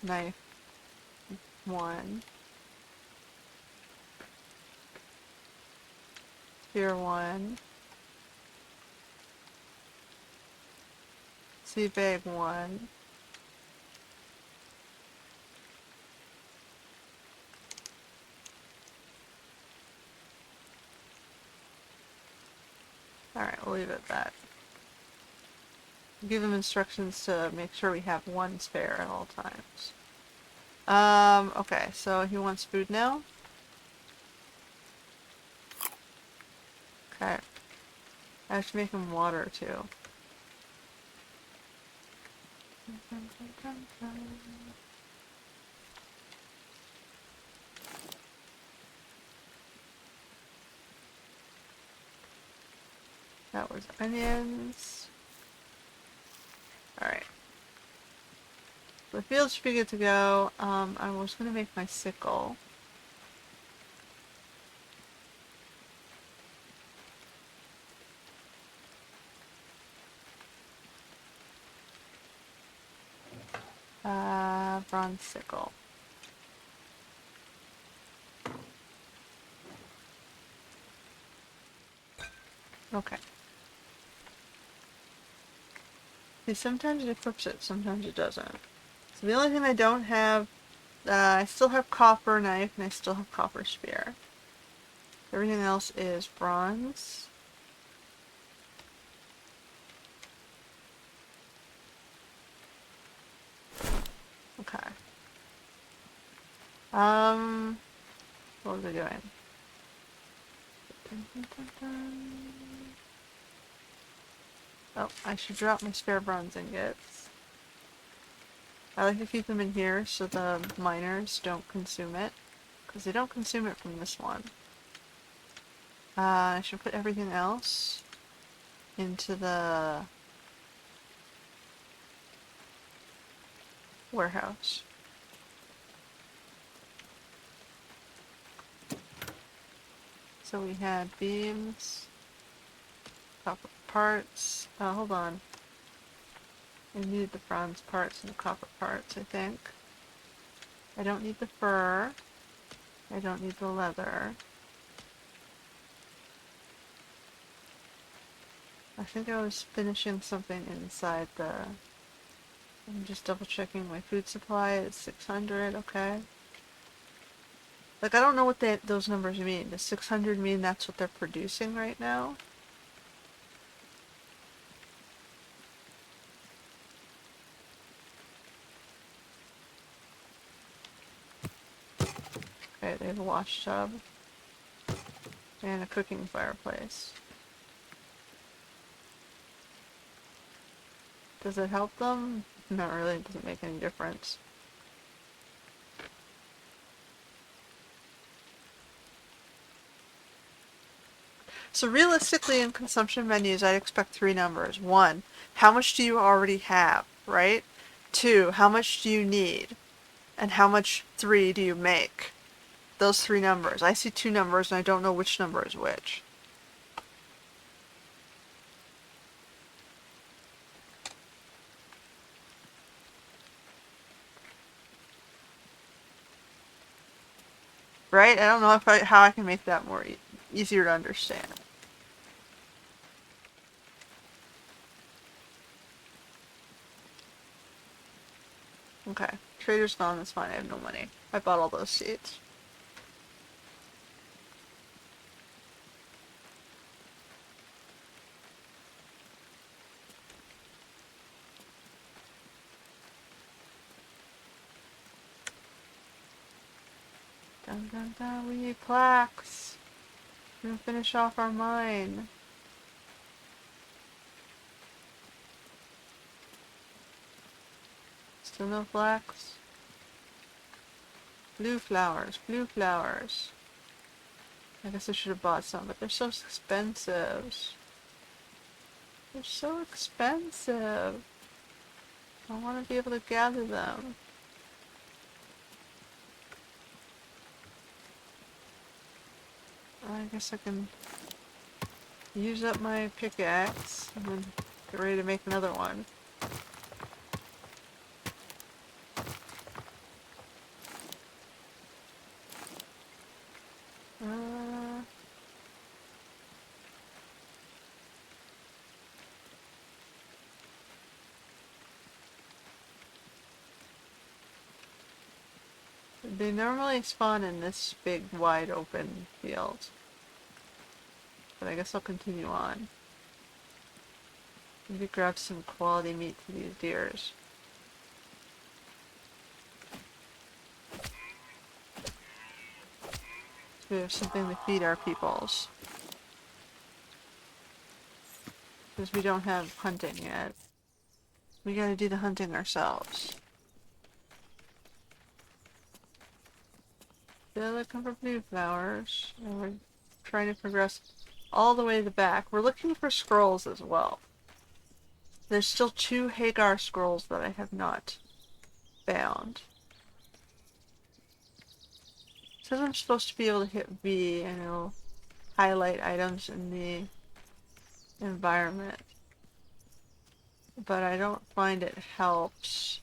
Knife 1. Spear 1. Sea bag 1. Alright, we'll leave it at that. Give them instructions to make sure we have 1 spare at all times. Okay, so he wants food now? Okay. I have to make him water too. That was onions. Alright. The field should be good to go. I was gonna make my sickle. Bronze sickle. Okay. See, sometimes it equips it, sometimes it doesn't. So the only thing I don't have, I still have copper knife and I still have copper spear. Everything else is bronze. Okay. What was I doing? Oh, I should drop my spare bronze ingots. I like to keep them in here so the miners don't consume it, because they don't consume it from this one. I should put everything else into the warehouse. So we had beams, copper parts. Hold on. I need the bronze parts and the copper parts, I think. I don't need the fur. I don't need the leather. I think I was finishing something inside the... I'm just double checking my food supply. It's 600, okay. Like, I don't know what those numbers mean. Does 600 mean that's what they're producing right now? Okay, they have a wash tub. And a cooking fireplace. Does it help them? Not really, it doesn't make any difference. So realistically in consumption menus, I'd expect 3 numbers. 1, how much do you already have, right? 2, how much do you need? And how much 3 do you make? Those 3 numbers. I see 2 numbers and I don't know which number is which. Right? I don't know if how I can make that more easier to understand. Okay. Trader's gone, that's fine. I have no money. I bought all those seeds. Dun dun dun, we need plaques. We're gonna finish off our mine. Still no plaques? Blue flowers, blue flowers. I guess I should have bought some, but they're so expensive. They're so expensive. I want to be able to gather them. I guess I can use up my pickaxe and then get ready to make another one. Uh, they normally spawn in this big, wide open field. But I guess I'll continue on. Maybe grab some quality meat to these deers. So we have something to feed our peoples. Because we don't have hunting yet. We gotta do the hunting ourselves. Still looking for blue flowers. And we're trying to progress all the way to the back. We're looking for scrolls as well. There's still 2 Hagar scrolls that I have not found. It says I'm supposed to be able to hit V and it'll highlight items in the environment. But I don't find it helps.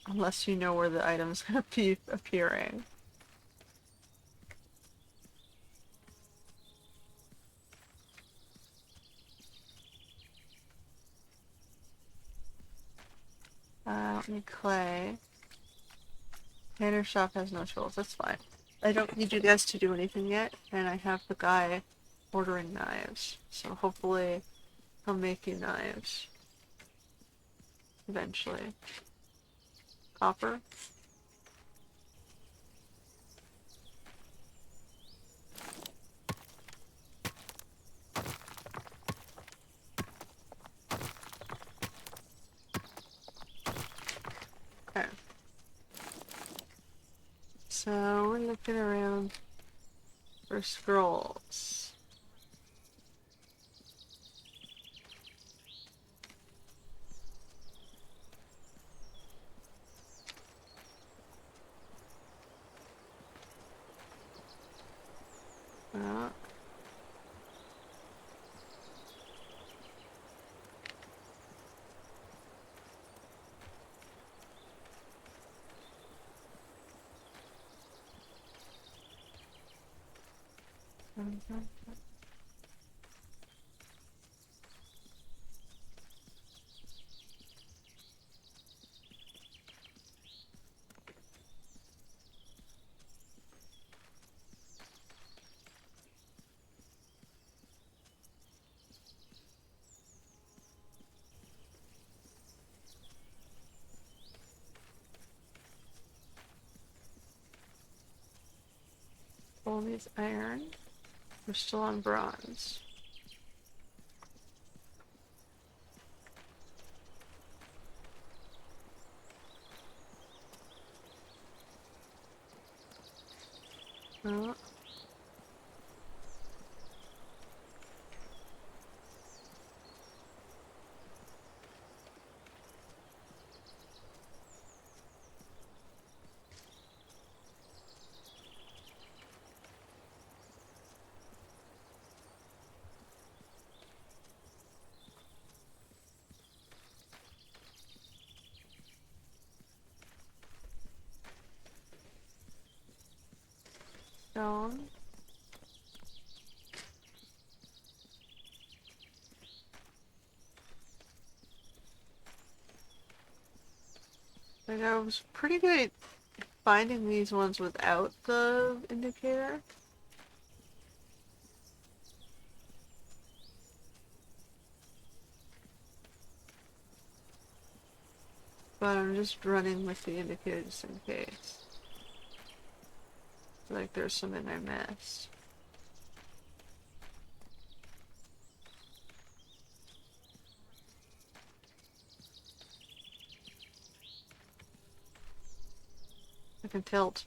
Unless you know where the item's gonna be appearing. I don't need clay. Tanner shop has no tools, that's fine. I don't need you guys to do anything yet, and I have the guy ordering knives. So hopefully he'll make you knives. Eventually. Copper? Okay. So we're looking around for scrolls. Uh, all these iron. We're still on bronze. Uh, Like I was pretty good at finding these ones without the indicator. But I'm just running with the indicator just in case. Like there's something I missed. I can tilt.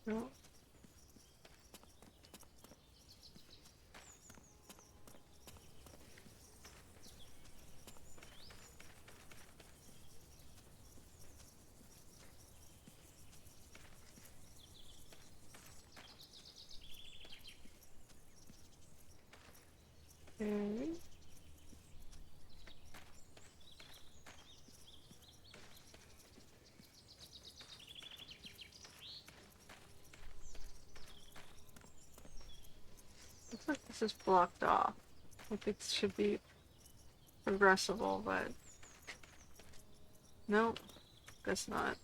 No. Okay. Looks like this is blocked off. I think it should be progressible, but nope, guess not.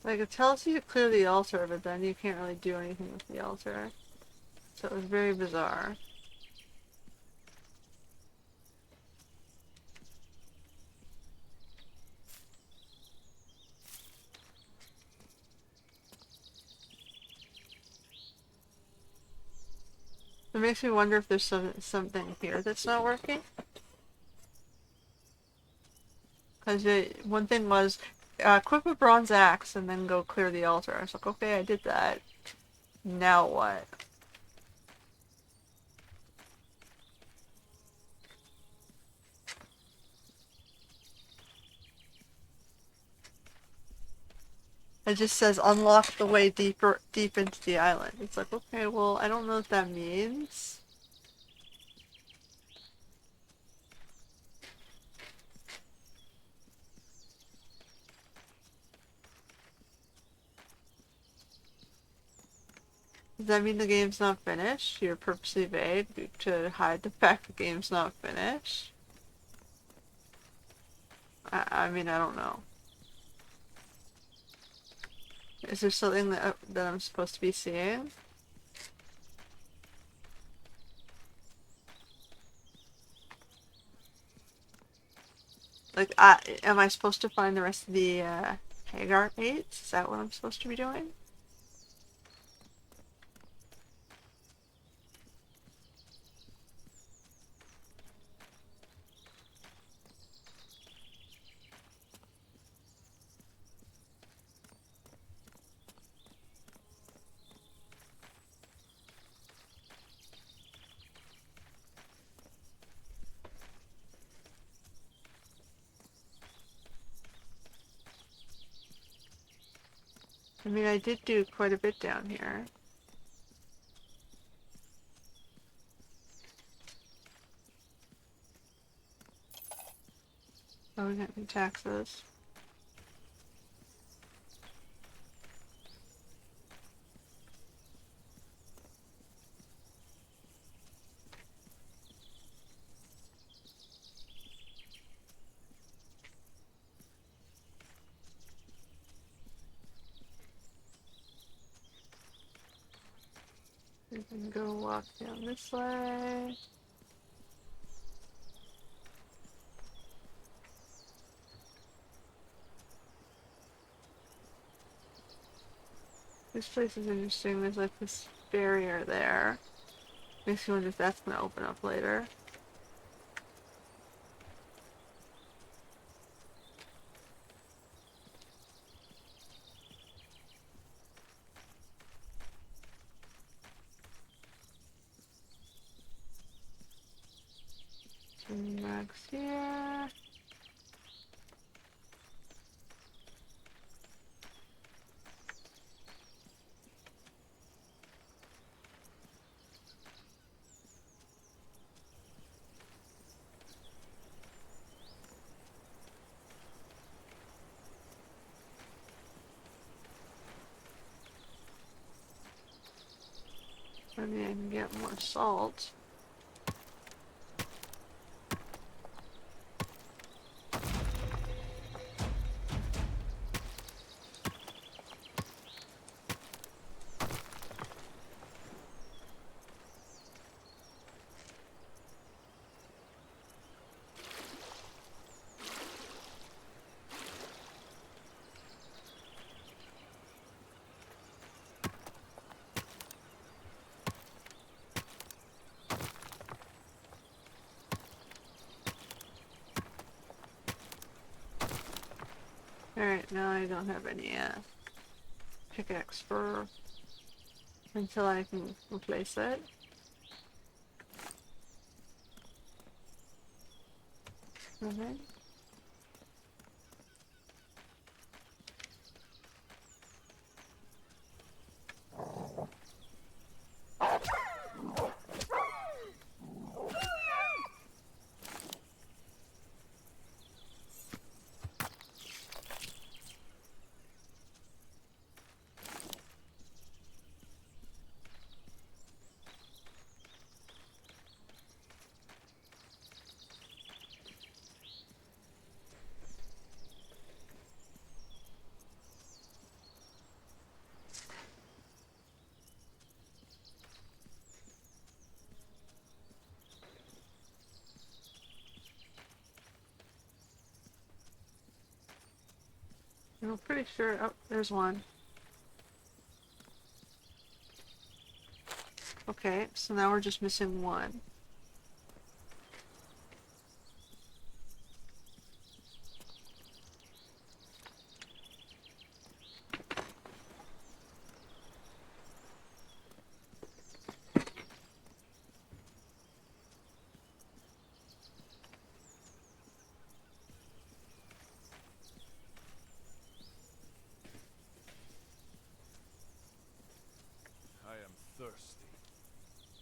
Like it tells you to clear the altar, but then you can't really do anything with the altar. So it was very bizarre. It makes me wonder if there's something here that's not working. Because one thing was, equip a bronze axe and then go clear the altar. I was like, okay, I did that. Now what? It just says unlock the way deep into the island. It's like, okay, well, I don't know what that means. Does that mean the game's not finished? You're purposely vague to hide the fact the game's not finished? I mean, I don't know. Is there something that I'm supposed to be seeing? Like, am I supposed to find the rest of the Hagar 8s? Is that what I'm supposed to be doing? I mean, I did do quite a bit down here. Oh, we got new taxes. Go walk down this way. This place is interesting. There's like this barrier there. Makes me wonder if that's gonna open up later. Some rugs here. Maybe I can get more salt. Alright, now I don't have any pickaxe for until I can replace it. Okay. I'm pretty sure. Oh, there's one. Okay, so now we're just missing one. I am thirsty.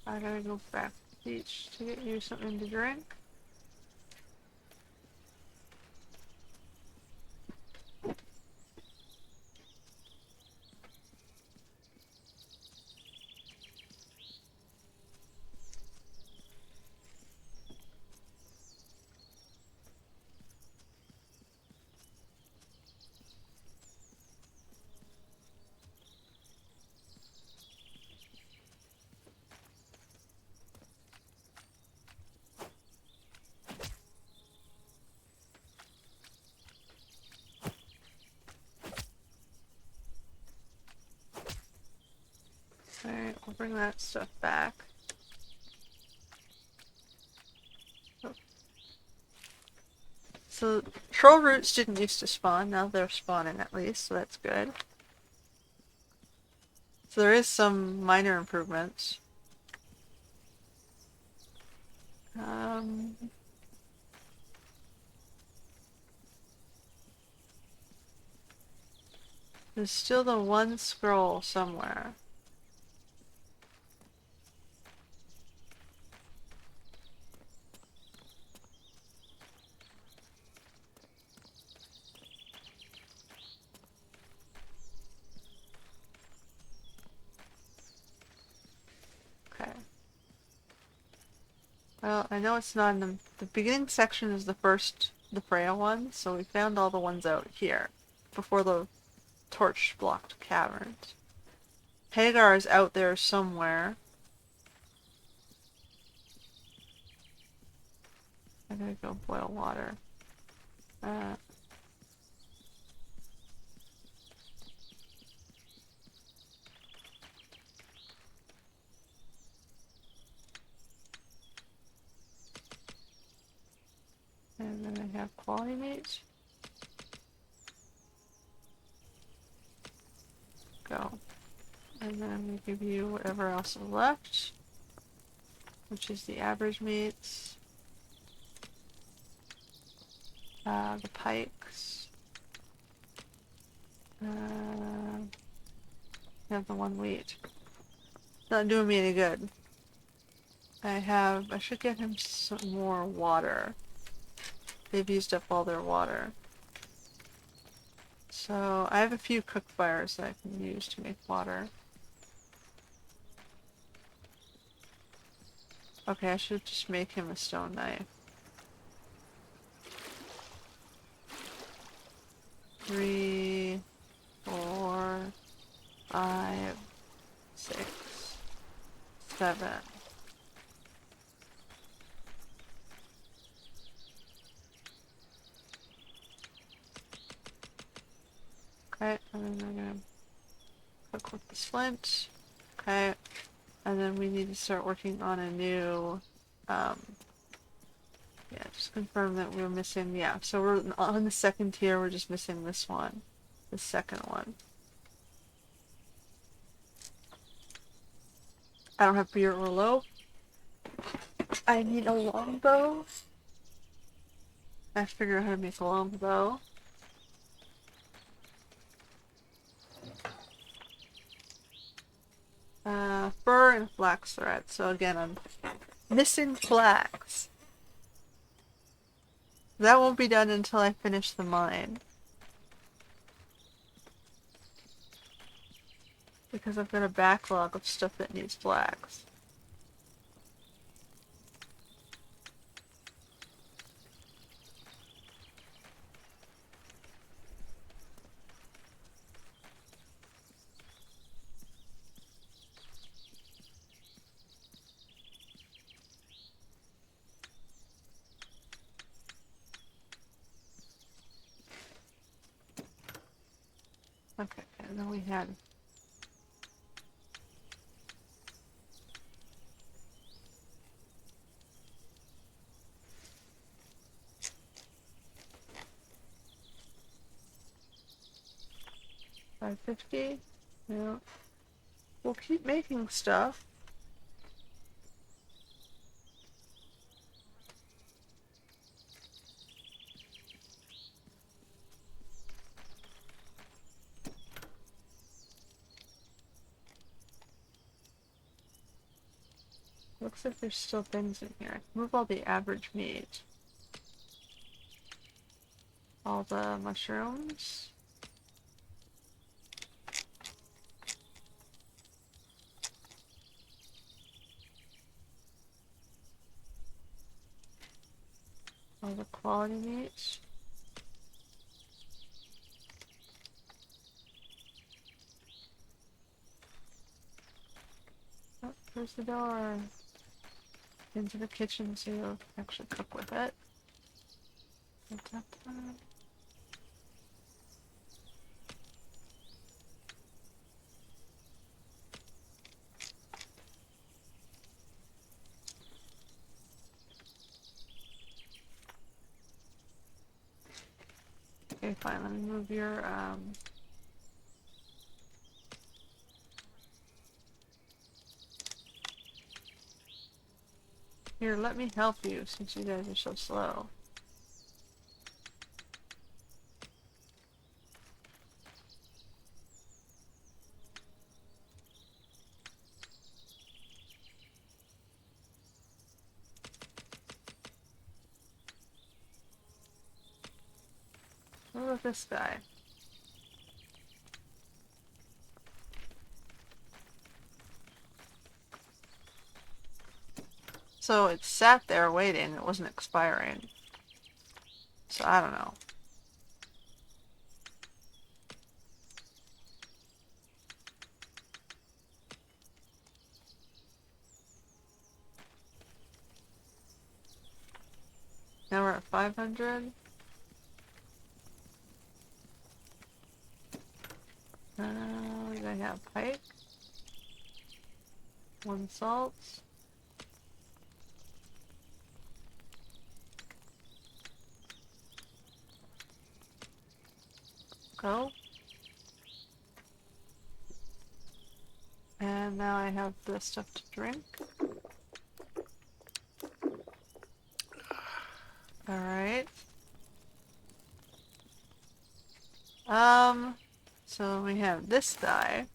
I gotta go back to the beach to get you something to drink. Alright, I'll bring that stuff back. Oh. So, troll roots didn't used to spawn, now they're spawning at least, so that's good. So there is some minor improvements. Um, there's still the one scroll somewhere. Okay. Well, I know it's not in the beginning section is the Freya one, so we found all the ones out here before the torch blocked caverns. Hagar is out there somewhere. I gotta go boil water. Uh, and then I have quality meat. Go. And then I'm gonna give you whatever else is left, which is the average meats, the pikes, have the one wheat. Not doing me any good. I should get him some more water. They've used up all their water. So I have a few cook fires that I can use to make water. Okay, I should just make him a stone knife. 3, 4, 5, 6, 7. Okay, and then I'm gonna cook with the flint. Okay, and then we need to start working on a new, yeah, just confirm that we're missing, yeah, so we're on the second tier, we're just missing this one, the second one. I don't have beer or loaf. I need a longbow. I have to figure out how to make a longbow. Fur and flax thread. So again, I'm missing flax. That won't be done until I finish the mine. Because I've got a backlog of stuff that needs flax. Okay, and then we had 550. Yeah. We'll keep making stuff. Looks like there's still things in here. I can move all the average meat. All the mushrooms. All the quality meat. Oh, there's the door. Into the kitchen to actually cook with it. Okay, fine. Let me move your Here, let me help you since you guys are so slow. What about this guy? So it sat there waiting, it wasn't expiring. So I don't know. more? 500? What do I have? Pike? 1 salt. Go. And now I have the stuff to drink. Alright. So we have this die.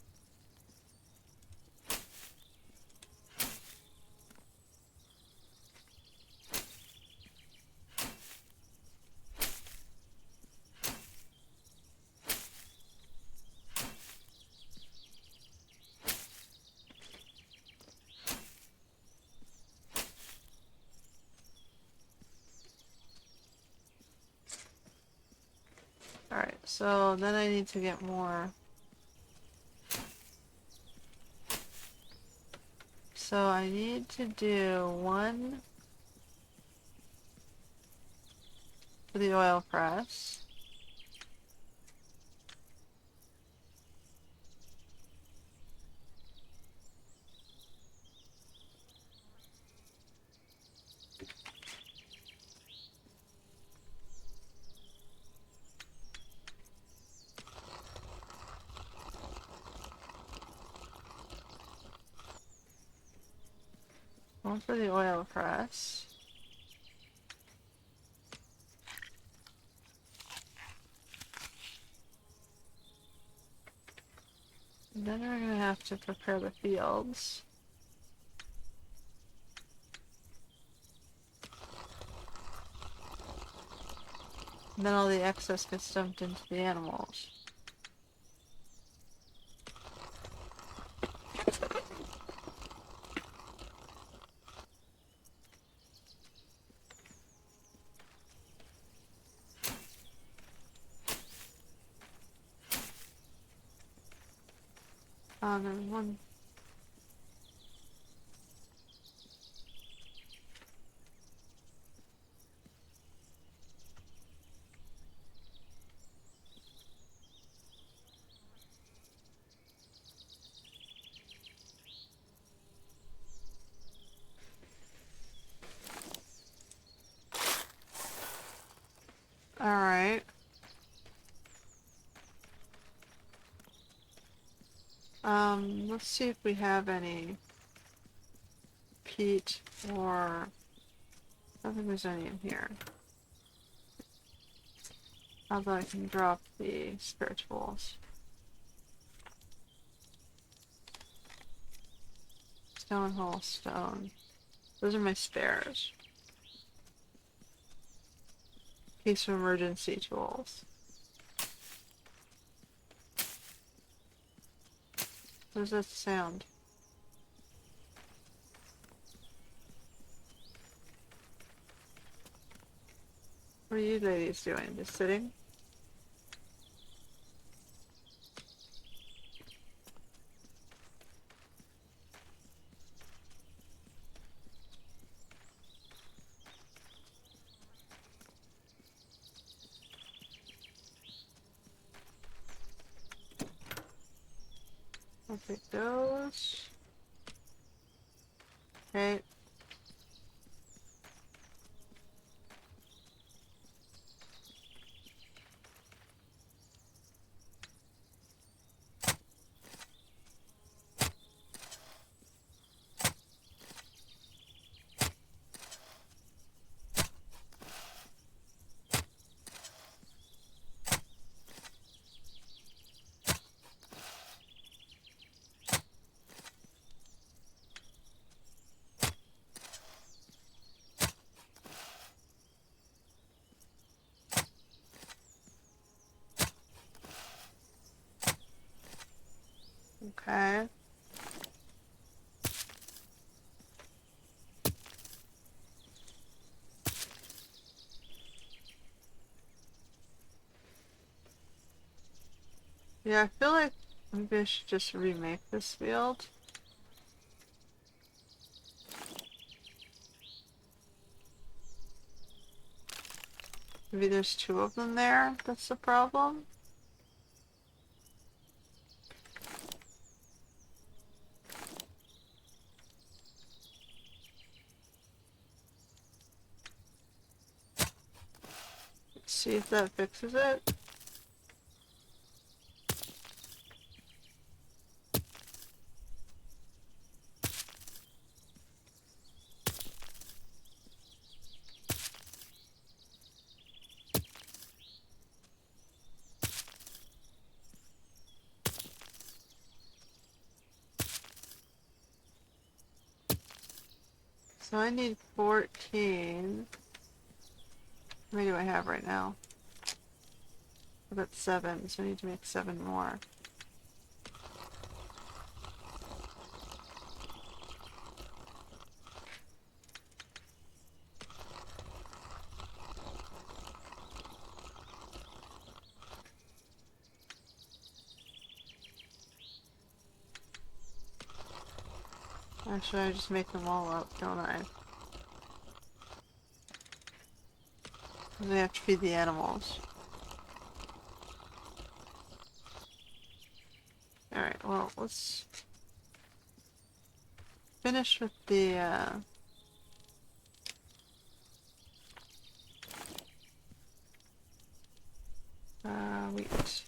Alright, so then I need to get more. So I need to do 1 for the oil press. One for the oil press. And then we're gonna have to prepare the fields. And then all the excess gets dumped into the animals. There's one. Alright. Let's see if we have any peat or... I don't think there's any in here. Although I can drop the spirituals. Stone hole, stone. Those are my spares. Case of emergency tools. What does that sound? What are you ladies doing? Just sitting? I'll take those. Okay. Okay. Yeah, I feel like maybe I should just remake this field. Maybe there's two of them there. That's the problem. Let's see if that fixes it. So I need 14. How many do I have right now? I've got 7, so I need to make 7 more. Actually, I just make them all up, don't I? Because I have to feed the animals. Alright, well, let's finish with the, wheat.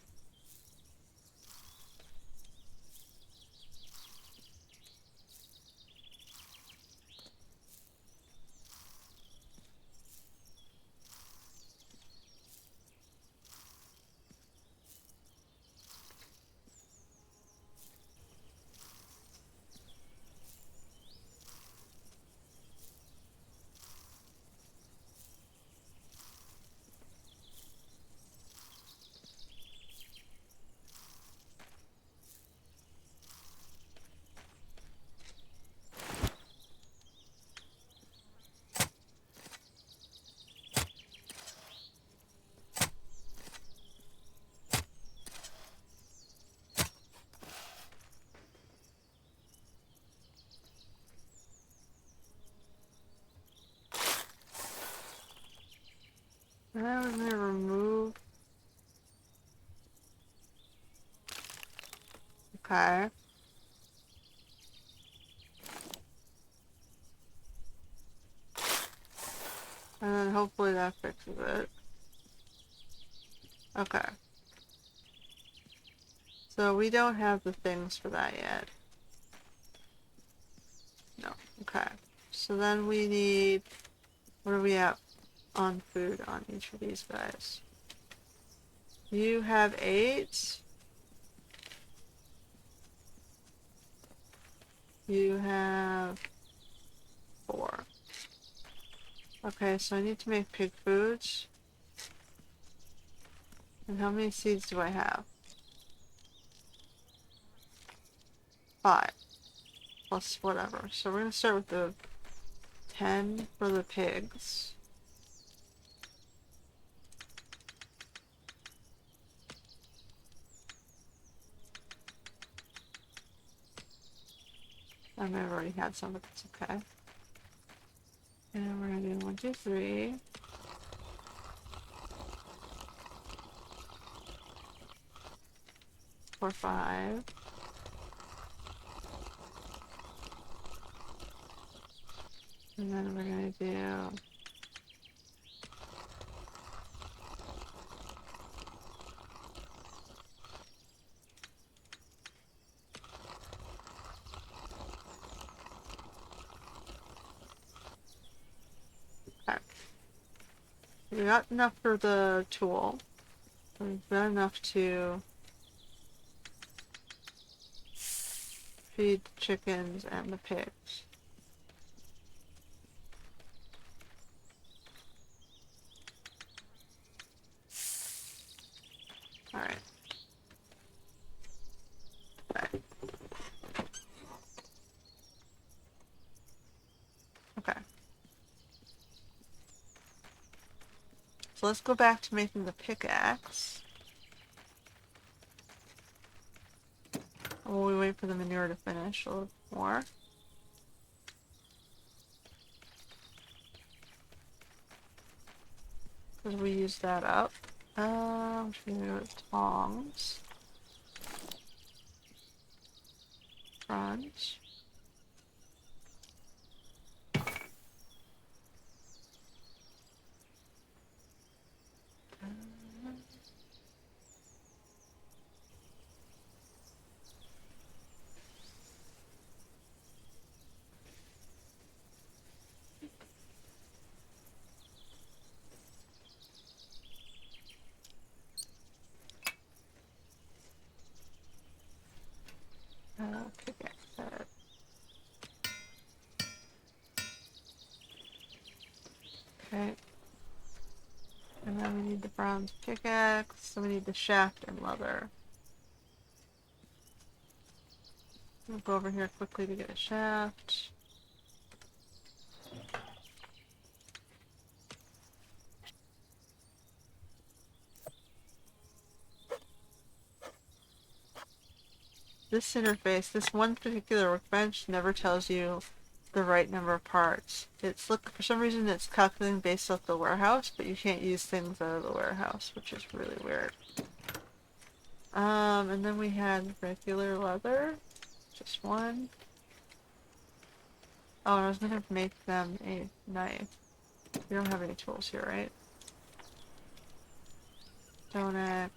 And then we're gonna remove. Okay. And then hopefully that fixes it. Okay. So we don't have the things for that yet. No. Okay. So then we need. What are we at on food on each of these guys? You have 8. You have 4. Okay, so I need to make pig foods. And how many seeds do I have? 5. Plus whatever. So we're gonna start with the 10 for the pigs. I might have already had some, but that's okay. And we're gonna do 1, 2, 3. 4, 5. And then we're gonna do okay. We got enough for the tool. We've got enough to feed the chickens and the pigs. Alright. Okay. Okay. So let's go back to making the pickaxe. While we wait for the manure to finish a little more. because we used that up. Tongs. Front. Pickaxe. Okay. And then we need the bronze pickaxe. So we need the shaft and leather. We'll go over here quickly to get a shaft. This interface, this one particular workbench never tells you the right number of parts. For some reason it's calculating based off the warehouse, but you can't use things out of the warehouse, which is really weird. And then we had regular leather, just one. Oh, and I was gonna make them a knife. We don't have any tools here, right? Stone axe.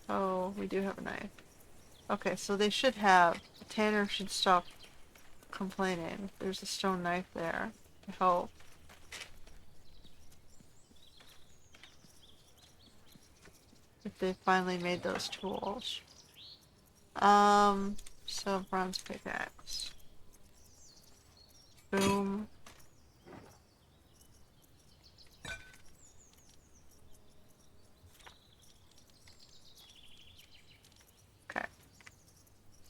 Oh, we do have a knife. Okay, so they should have. Tanner should stop complaining. There's a stone knife there. I hope. If they finally made those tools. So bronze pickaxe. Boom. Okay.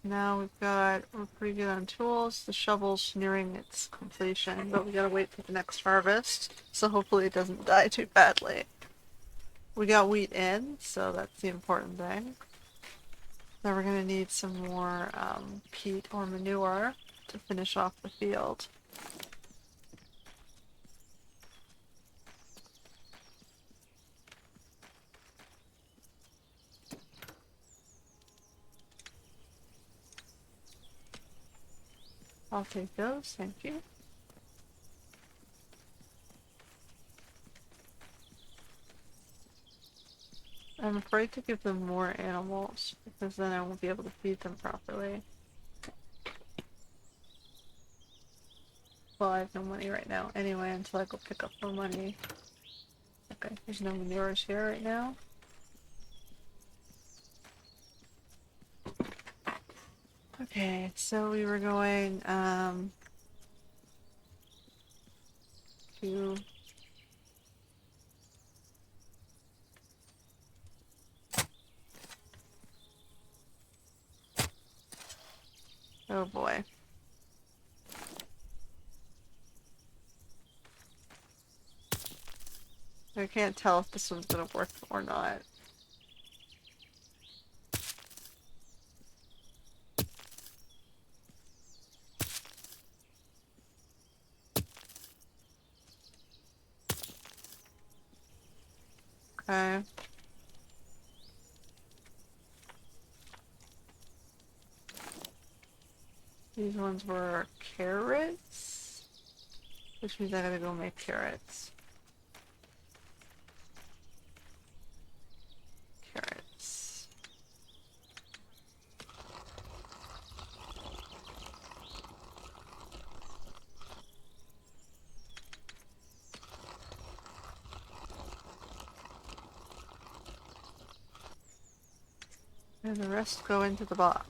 Now we're pretty good on tools. The shovel's nearing its completion, but we gotta wait for the next harvest. So hopefully it doesn't die too badly. We got wheat in, so that's the important thing. Then we're gonna need some more peat or manure to finish off the field. I'll take those, thank you. I'm afraid to give them more animals, because then I won't be able to feed them properly. Well, I have no money right now. Anyway, until I go pick up more money. Okay, there's no manures here right now. Okay, so we were going, to... Oh boy. I can't tell if this one's gonna work or not. Okay. These ones were carrots, which means I gotta go make carrots. Carrots. And the rest go into the box.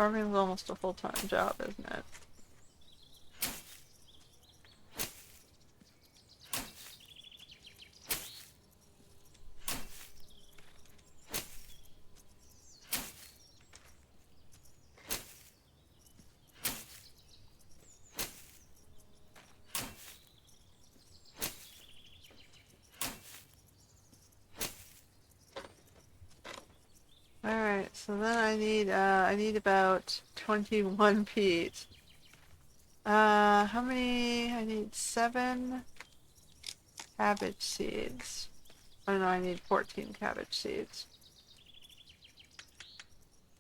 farming is almost a full-time job, isn't it? Alright, so then I need about 21 peat. How many? I need 7 cabbage seeds. Oh no, I need 14 cabbage seeds.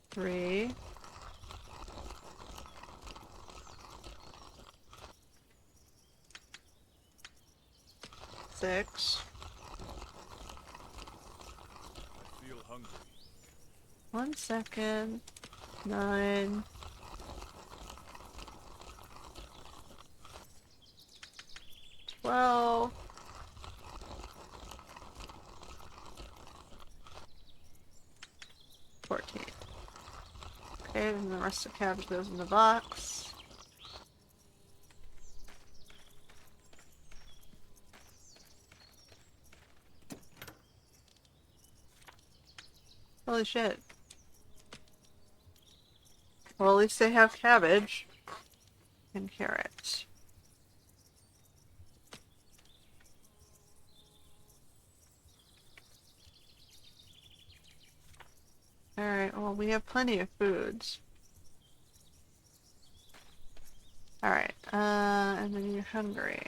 3. 6. I feel hungry. 1 second. 9. 12. 14. Okay, and the rest of the cabbage goes in the box. Holy shit. Well, at least they have cabbage and carrots. Alright, well, we have plenty of foods. Alright, and then you're hungry.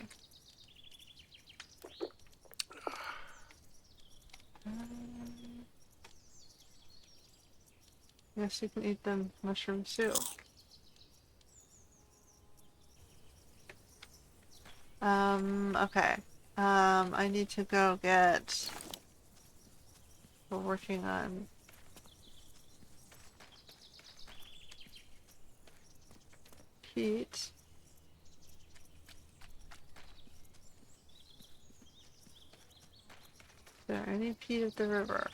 Yes, you can eat the mushroom soup. Okay. I need to go get... We're working on peat. Is there any peat at the river?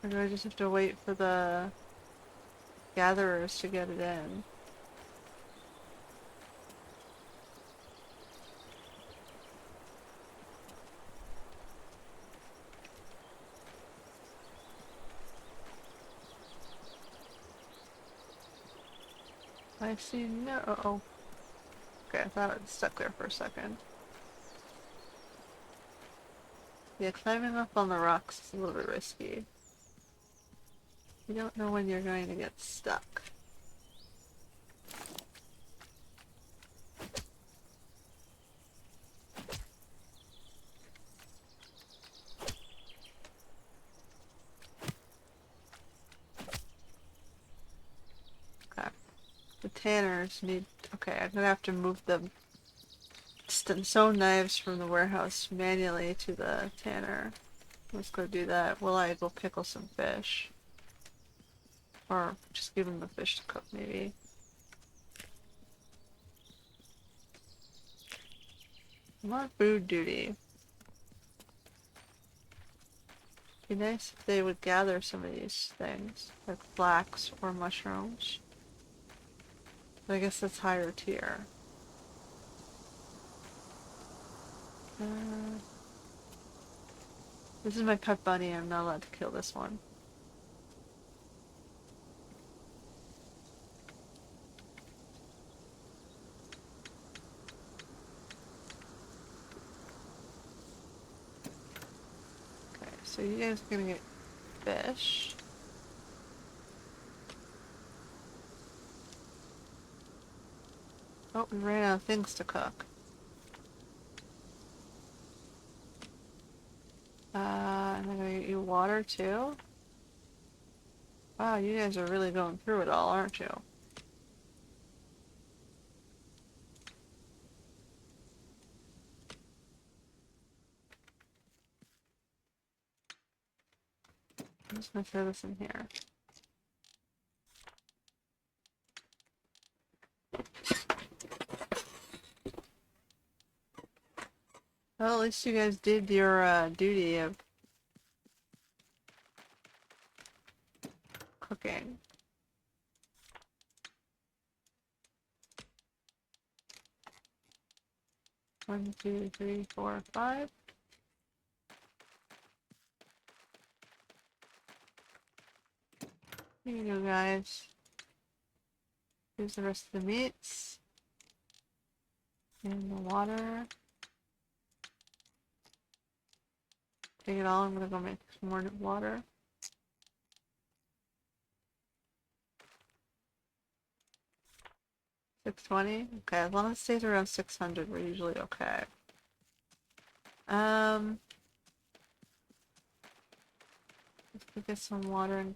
Or do I just have to wait for the gatherers to get it in? I see no... Oh. Okay, I thought it stuck there for a second. Yeah, climbing up on the rocks is a little bit risky. You don't know when you're going to get stuck. Okay. The tanners need... Okay, I'm gonna have to move the sewn knives from the warehouse manually to the tanner. Let's go do that. Will I go pickle some fish? Or just give him the fish to cook, maybe. I'm on food duty. Be nice if they would gather some of these things, like flax or mushrooms. But I guess that's higher tier. Uh, this is my pet bunny. I'm not allowed to kill this one. Okay, so you guys are gonna get fish. Oh, we ran out of things to cook. And I'm gonna get you water too. Wow, you guys are really going through it all, aren't you? I'm just gonna throw this in here. Well, at least you guys did your duty of cooking. One, two, three, four, five. Here you go, guys. Here's the rest of the meats. And the water. Take it all. I'm gonna go make some more water. 620? Okay, as long as it stays around 600, we're usually okay. Let's get some water and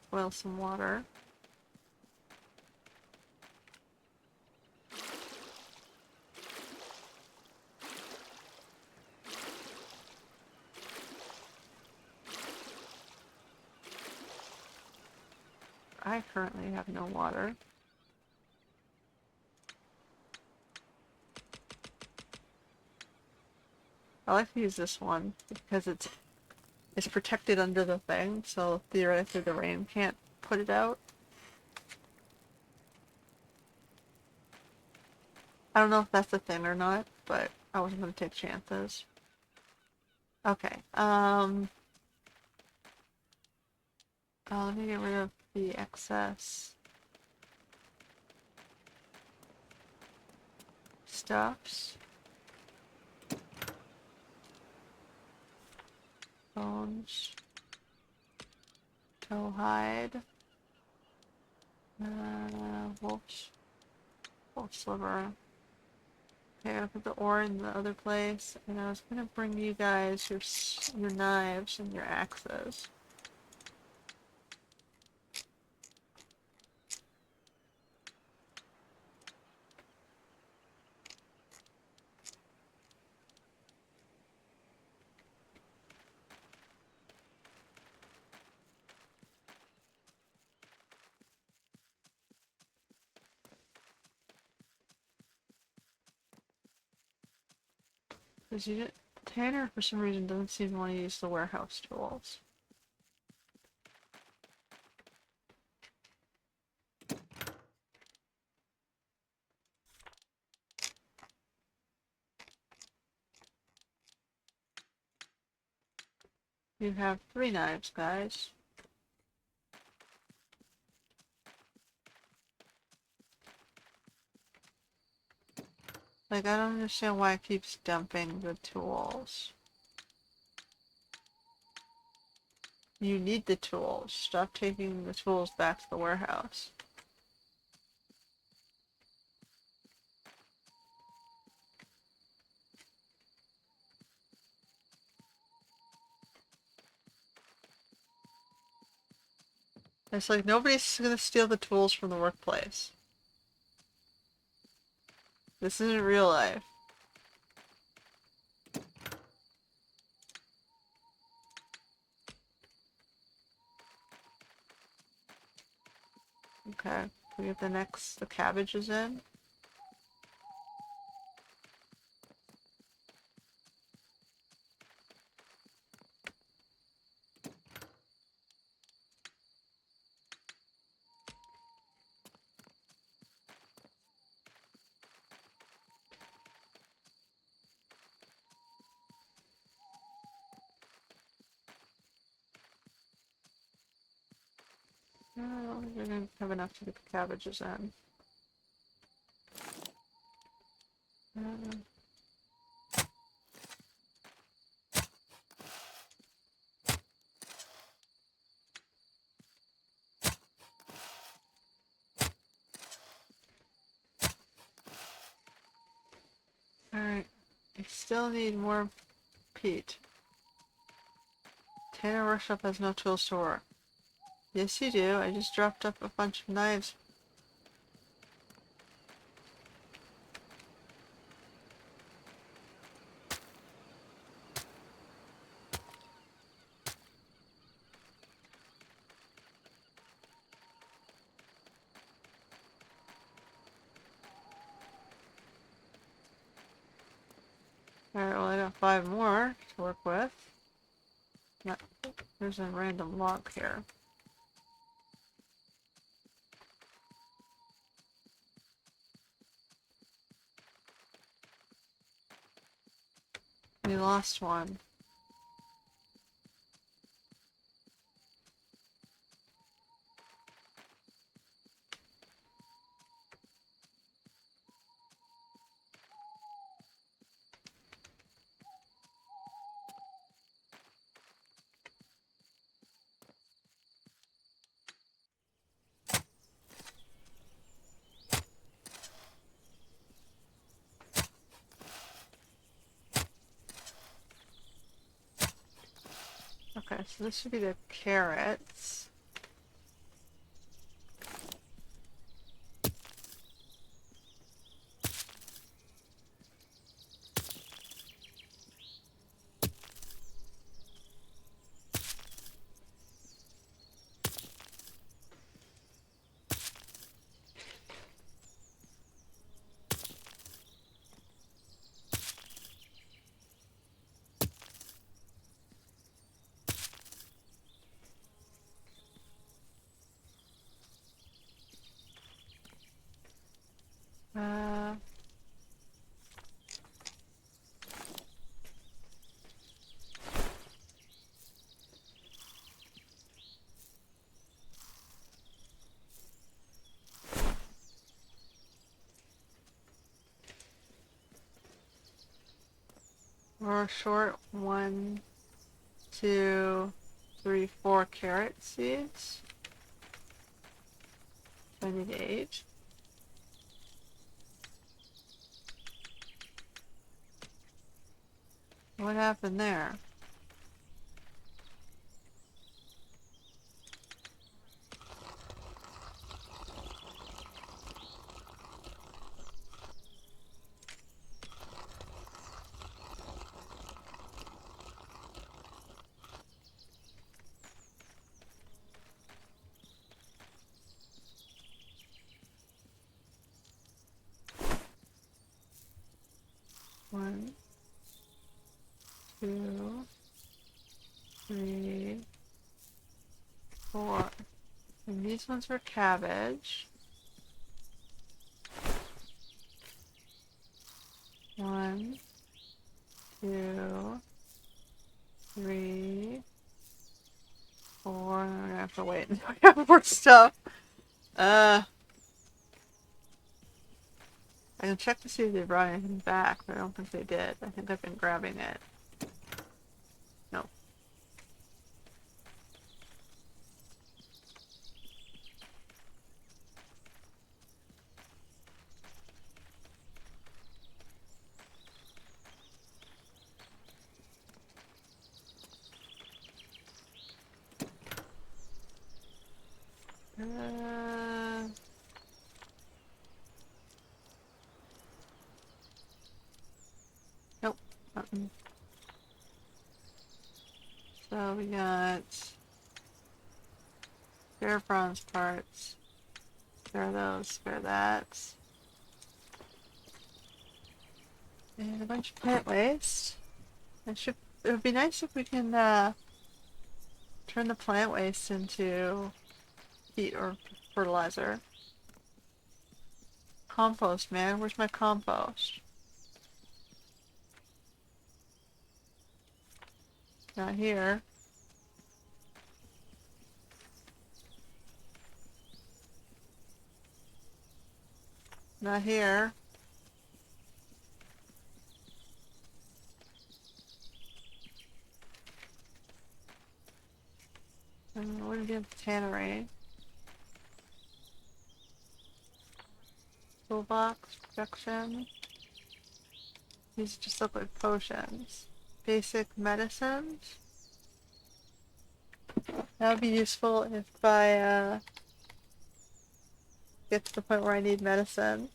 boil some water. I currently have no water. I like to use this one because it's protected under the thing, so theoretically the rain can't put it out. I don't know if that's a thing or not, but I wasn't gonna take chances. Okay, let me get rid of the excess stuffs. Bones. Toe hide. Wolf sliver. Okay, I put the ore in the other place, and I was gonna bring you guys your knives and your axes. Because Tanner, for some reason, doesn't seem to want to use the warehouse tools. You have 3 knives, guys. Like, I don't understand why it keeps dumping the tools. You need the tools. Stop taking the tools back to the warehouse. It's like nobody's gonna steal the tools from the workplace. This isn't real life. Okay, we get the cabbages in. Oh, we're gonna have enough to get the cabbages in. Uh, Alright, I still need more peat. Tanner Workshop has no tools to work. Yes, you do. I just dropped up a bunch of knives. Alright, well I got 5 more to work with. Not, there's a random log here. We lost one. Okay, so this should be the carrots. Uh, we're short 1, 2, 3, 4 carrot seeds. So I need 8. What happened there? One, two, three, 4. And these ones were cabbage. 1, 2, 3, 4. I'm gonna have to wait until I have more stuff. I can check to see if they brought anything back, but I don't think they did. I think I've been grabbing it. No. Uh, nope. Nothing. So we got spare bronze parts. Spare those, spare that. And a bunch of plant waste. It would be nice if we can turn the plant waste into heat or fertilizer. Compost, man. Where's my compost? Not here. Not here. What did you have? Tannery. Toolbox. Production. These just look like potions. Basic medicines. That would be useful if I get to the point where I need medicines.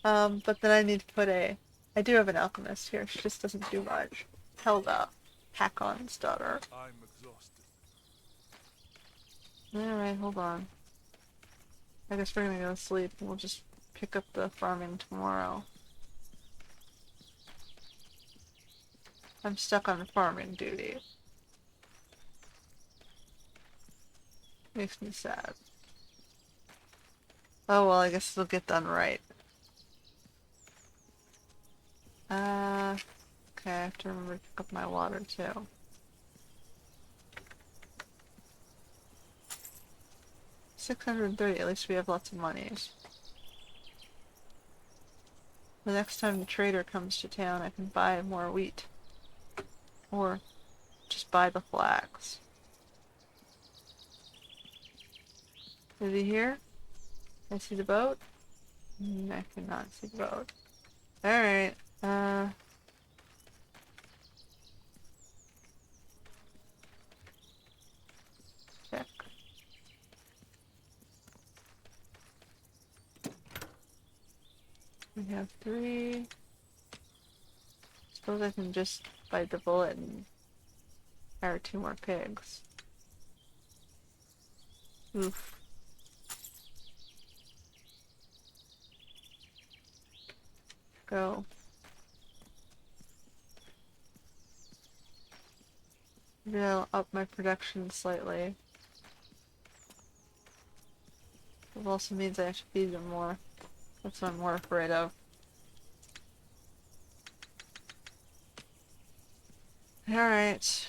But then I need to put I do have an alchemist here. She just doesn't do much. Helga. Hakon's daughter. I'm exhausted. Alright, hold on. I guess we're gonna go to sleep and we'll just pick up the farming tomorrow. I'm stuck on farming duty. Makes me sad. Oh well, I guess it'll get done right. Uh, okay, I have to remember to pick up my water too. 630, at least we have lots of monies. The next time the trader comes to town, I can buy more wheat. Or just buy the flax. Is he here? I see the boat? I cannot see the boat. Alright, check. We have 3. Suppose I can just bite the bullet and hire 2 more pigs. Oof. Go. Maybe I'll up my production slightly. It also means I have to feed them more. That's what I'm more afraid of. Alright.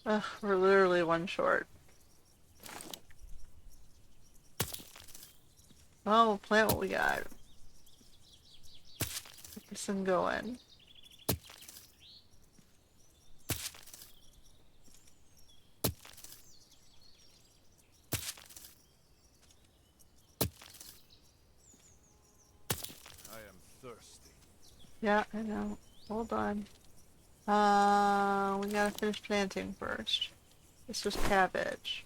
Ugh, we're literally 1 short. Well, we'll plant what we got. Get this thing going. I am thirsty. Yeah, I know. Hold on. We gotta finish planting first. This was cabbage.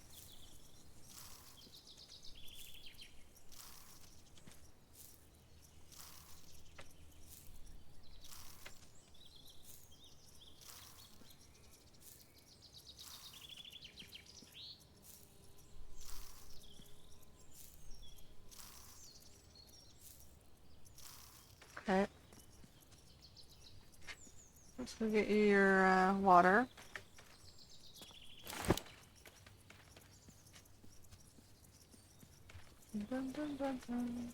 Okay. Let's go get you your water. Dun, dun, dun, dun.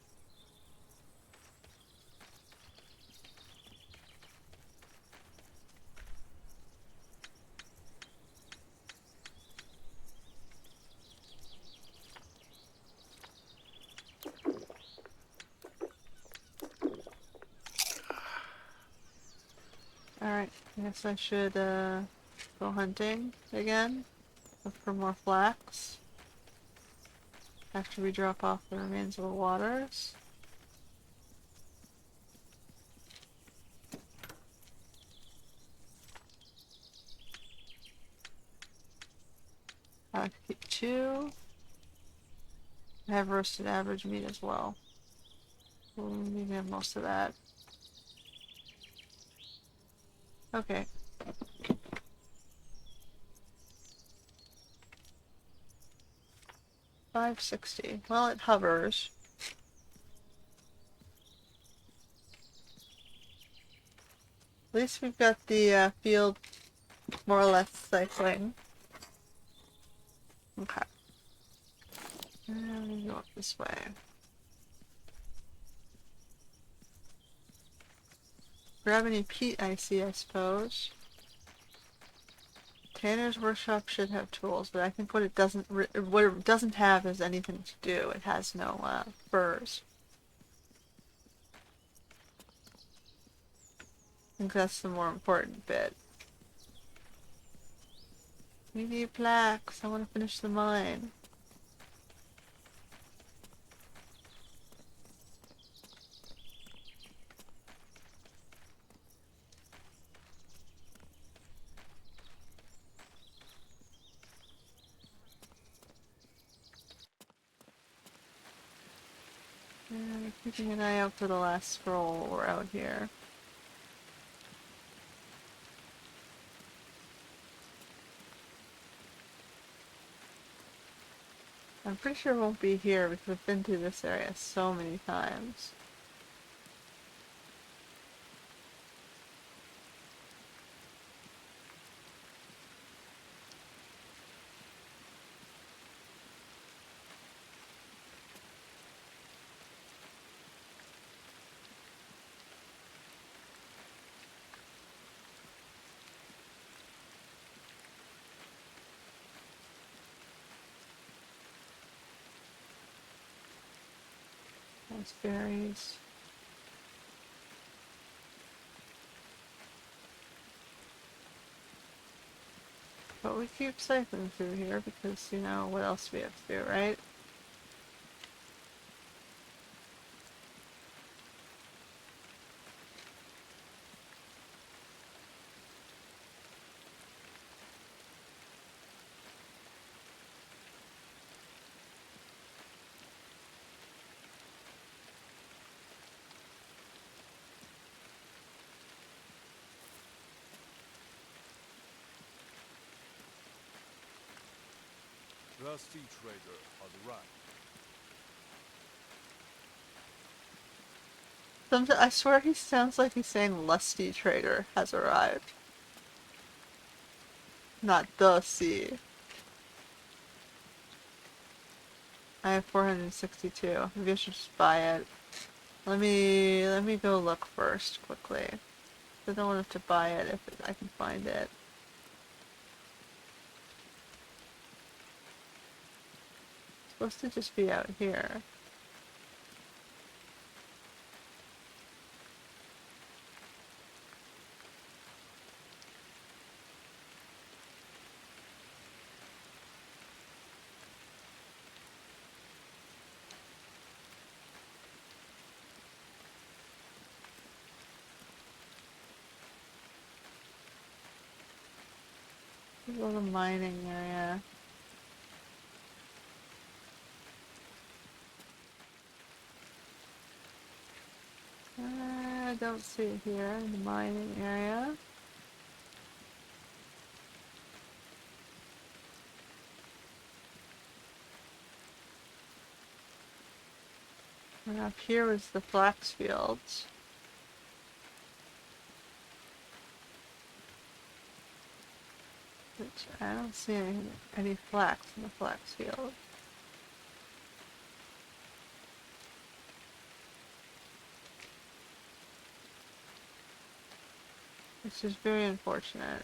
Alright, I guess I should go hunting again. Look for more flax. After we drop off the remains of the waters. I keep 2. I have roasted average meat as well. We'll maybe have most of that. Okay. 560. Well, it hovers. At least we've got the field more or less cycling. Okay. And we go up this way. Grab any peat I see, I suppose. Tanner's workshop should have tools, but I think what it doesn't have is anything to do. It has no furs. I think that's the more important bit. We need plaques. I want to finish the mine. Keeping an eye out for the last scroll while we're out here. I'm pretty sure it won't be here because we've been through this area so many times. There's berries. But we keep cycling through here because, you know, what else do we have to do, right? Rusty trader has arrived. I swear he sounds like he's saying Lusty Trader has arrived. Not the sea. I have 462. Maybe I should just buy it. Let me go look first quickly. I don't want to buy it if I can find it. It's supposed to just be out here. This is a little mining area. I don't see it here in the mining area. And up here was the flax fields. Which I don't see any flax in the flax field. Which is very unfortunate.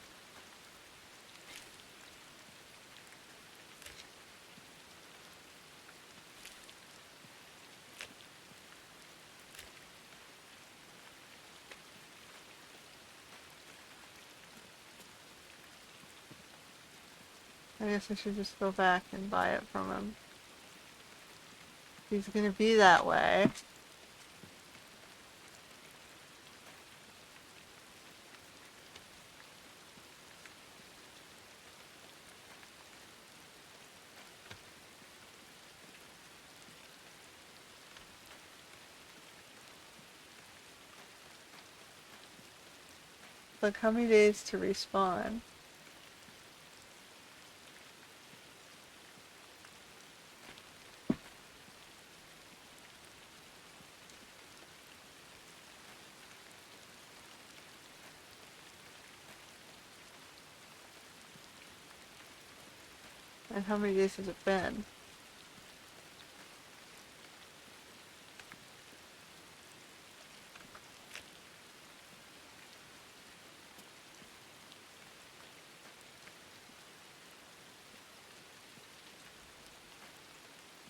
I guess I should just go back and buy it from him. He's gonna be that way. Like how many days to respawn? And how many days has it been?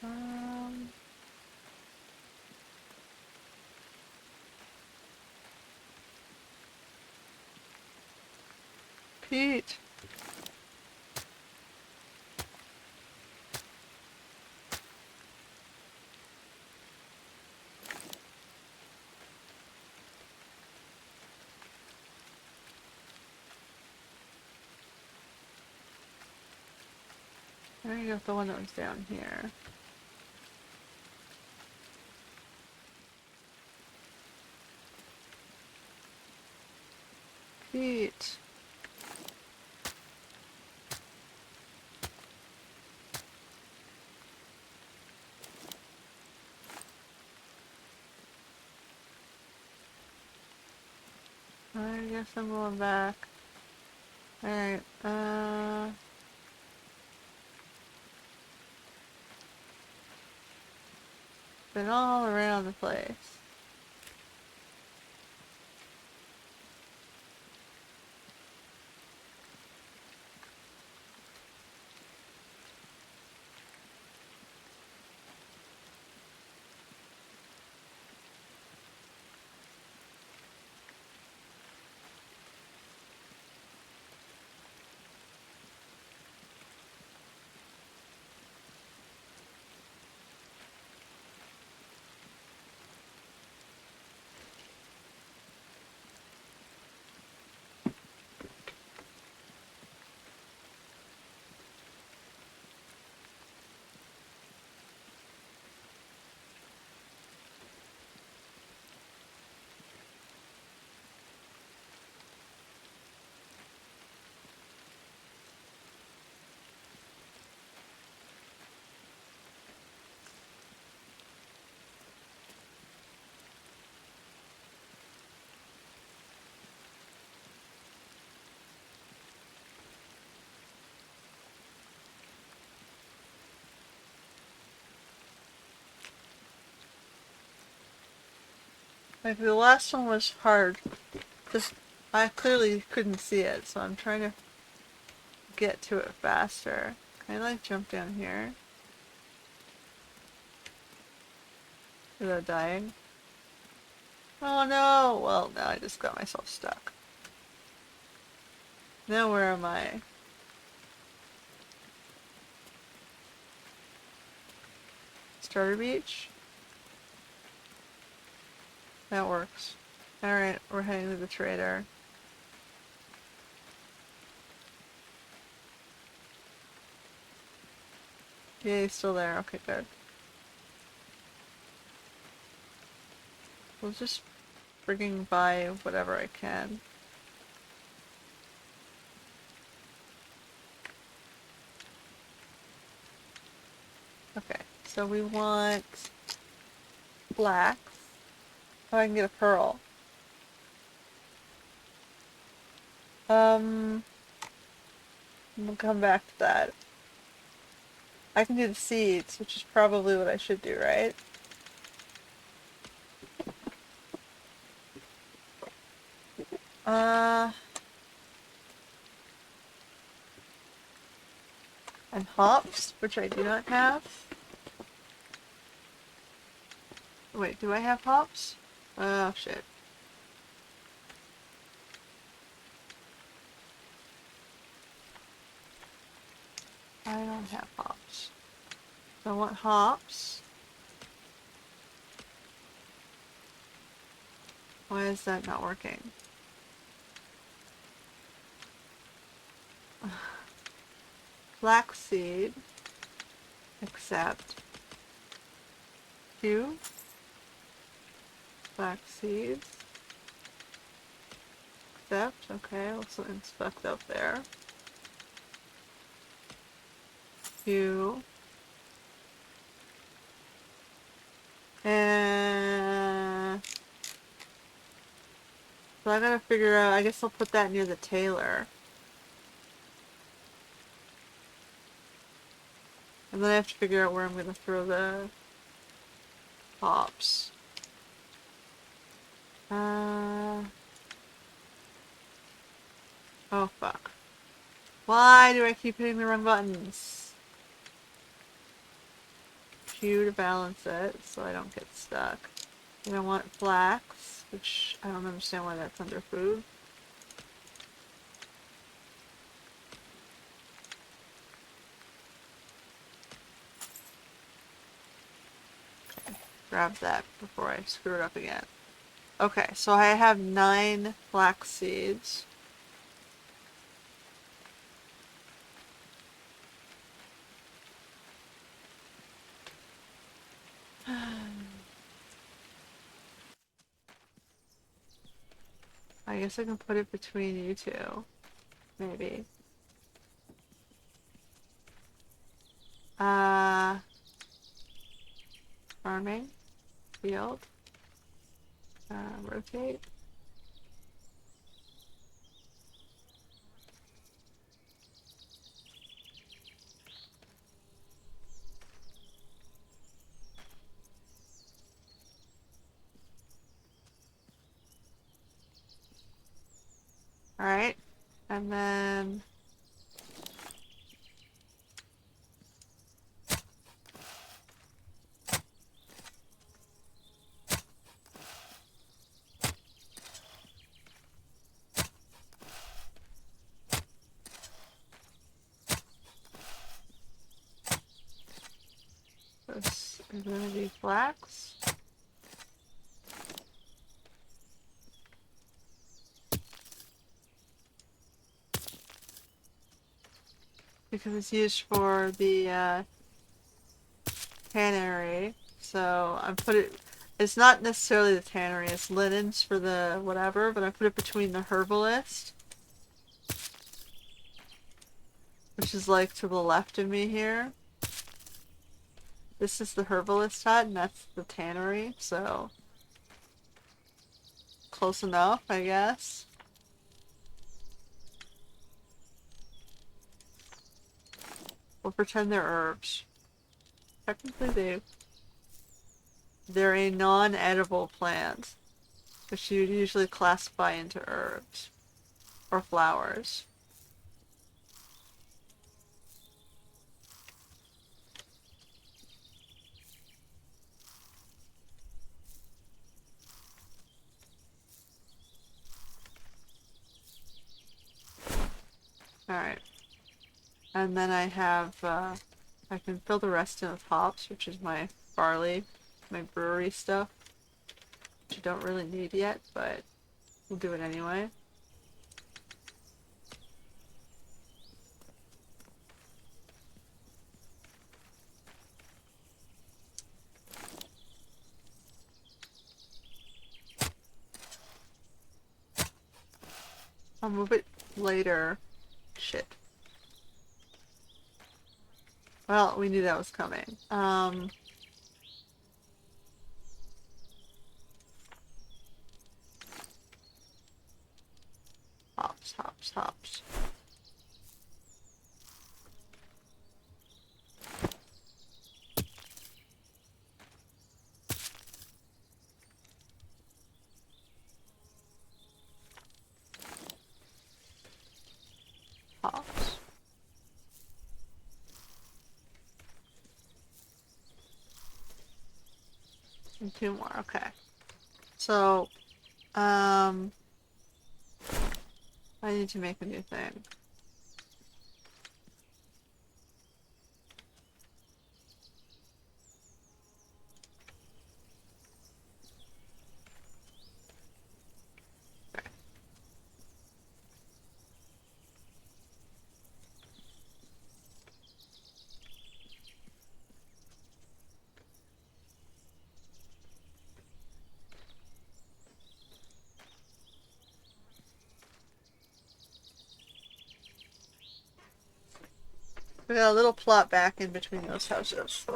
Um, Pete. There you go, the one that was down here. feet. I guess I'm going back. Alright, been all around the place. Like the last one was hard. Just I clearly couldn't see it, so I'm trying to get to it faster. Can I like jump down here without dying? Oh no! Well, now I just got myself stuck. Now where am I? Starter Beach? That works. Alright, we're heading to the trader. Yeah, he's still there. Okay, good. We'll just frigging buy whatever I can. Okay, so we want flax. Oh, I can get a pearl. We'll come back to that. I can do the seeds, which is probably what I should do, right? Uh, and hops, which I do not have. Wait, do I have hops? Oh, shit. I don't have hops. So I want hops. Why is that not working? Flaxseed. Accept. Q. Flax seeds. Accept. Okay, let's inspect up there. Q. And so I gotta figure out, I guess I'll put that near the tailor. And then I have to figure out where I'm gonna throw the hops. Oh fuck. Why do I keep hitting the wrong buttons? Q to balance it so I don't get stuck. And I want flax, which I don't understand why that's under food. Grab that before I screw it up again. Okay, so I have 9 flax seeds. I guess I can put it between you two, maybe. Uh, farming, field, rotate. Alright, and then this is going to be flax. Because it's used for the tannery. So I put it, it's not necessarily the tannery, it's linens for the whatever, but I put it between the herbalist, which is like to the left of me here. This is the herbalist hut, and that's the tannery, so close enough, I guess. We'll pretend they're herbs. Technically, they're a non-edible plant, which you'd usually classify into herbs or flowers. Alright. And then I have, I can fill the rest in with hops, which is my barley, my brewery stuff, which I don't really need yet, but we'll do it anyway. I'll move it later. Shit. Well, we knew that was coming. Hops, hops, hops. Hops. And two more, okay. So, I need to make a new thing. We got a little plot back in between those houses.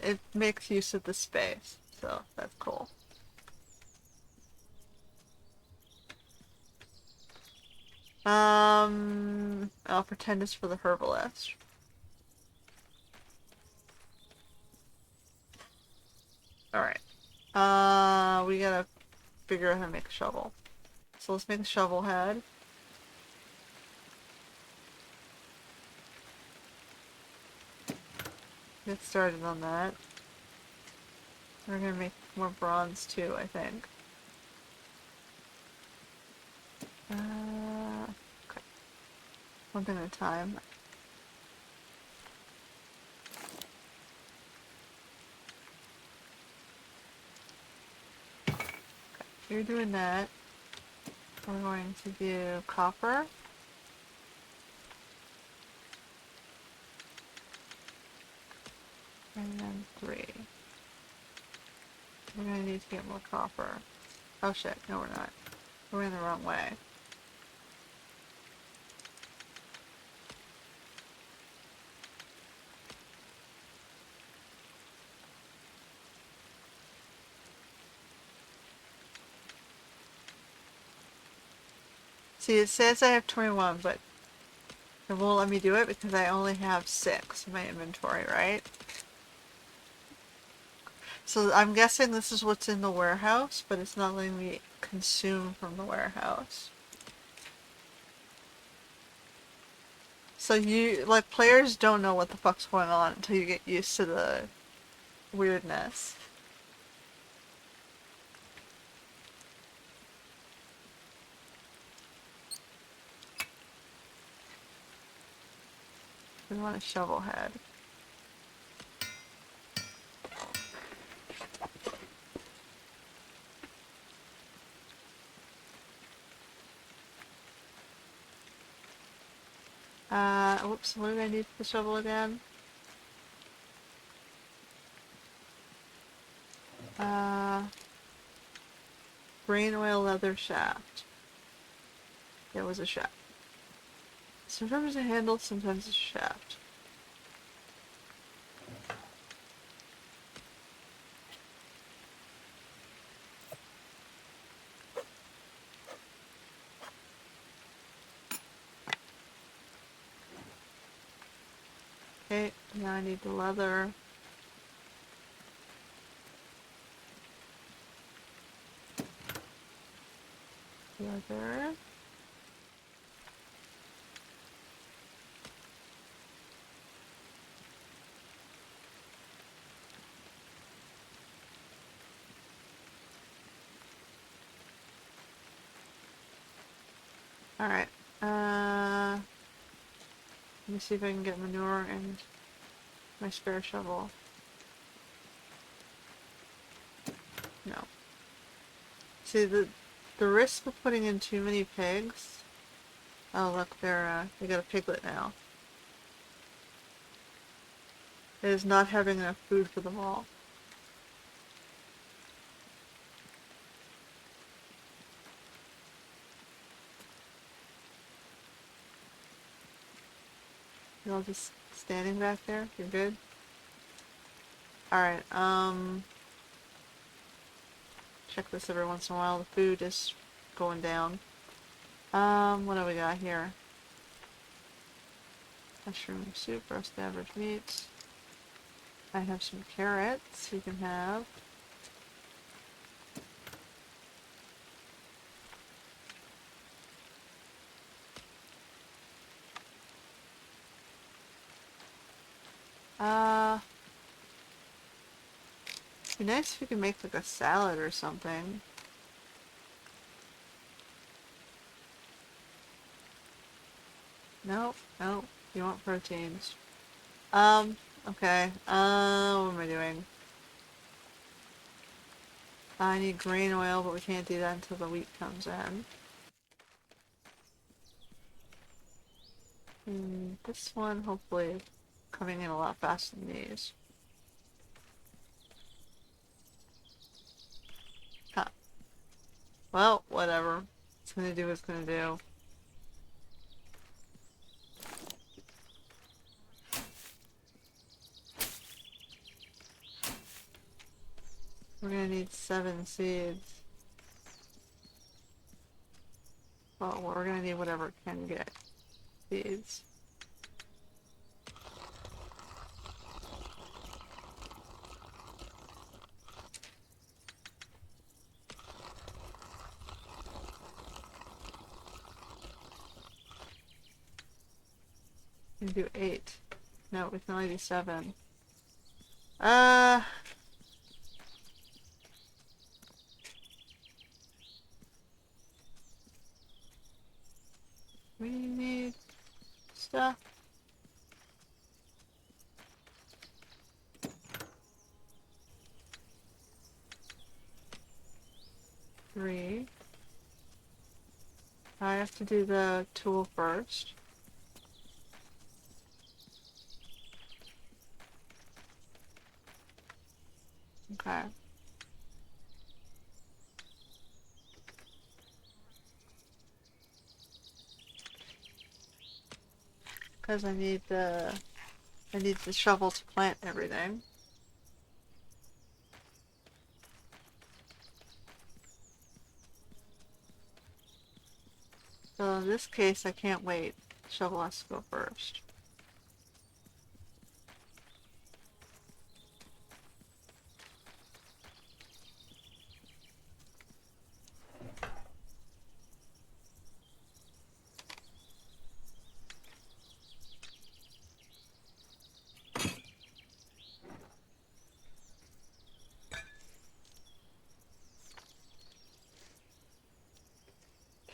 It makes use of the space, so that's cool. I'll pretend it's for the herbalist. Alright. We gotta figure out how to make a shovel. So let's make a shovel head. Get started on that. We're gonna make more bronze too, I think. Okay. One thing at a time. You're doing that. We're going to do copper. And then 3. We're gonna need to get more copper. Oh shit, no we're not. Going the wrong way. See, it says I have 21, but it won't let me do it because I only have 6 in my inventory, right? So I'm guessing this is what's in the warehouse, but it's not letting me consume from the warehouse. So you, like, players don't know what the fuck's going on until you get used to the weirdness. We want a shovel head. Whoops, what did I need for the shovel again? Uh, Grain oil leather shaft. There was a shaft. Sometimes a handle, sometimes a shaft. Okay, now I need the leather. Leather. Alright. Let me see if I can get manure and my spare shovel. No. See, the risk of putting in too many pigs. Oh, look, they got a piglet now. It is not having enough food for them all. You're all just standing back there? You're good? Alright, check this every once in a while. The food is going down. What do we got here? Mushroom soup, roast average meat. I have some carrots you can have. Uh, it'd be nice if you could make like a salad or something. Nope, nope. You want proteins. Okay. What am I doing? I need grain oil, but we can't do that until the wheat comes in. This one, hopefully, coming in a lot faster than these. Huh. Well, whatever. It's gonna do what it's gonna do. We're gonna need 7 seeds. Well, we're gonna need whatever it can get. Seeds. We can do 8. No, we can only do 7. Uh, we need stuff. 3. I have to do the tool first. Okay. because I need the shovel to plant everything. So in this case, I can't wait. The shovel has to go first.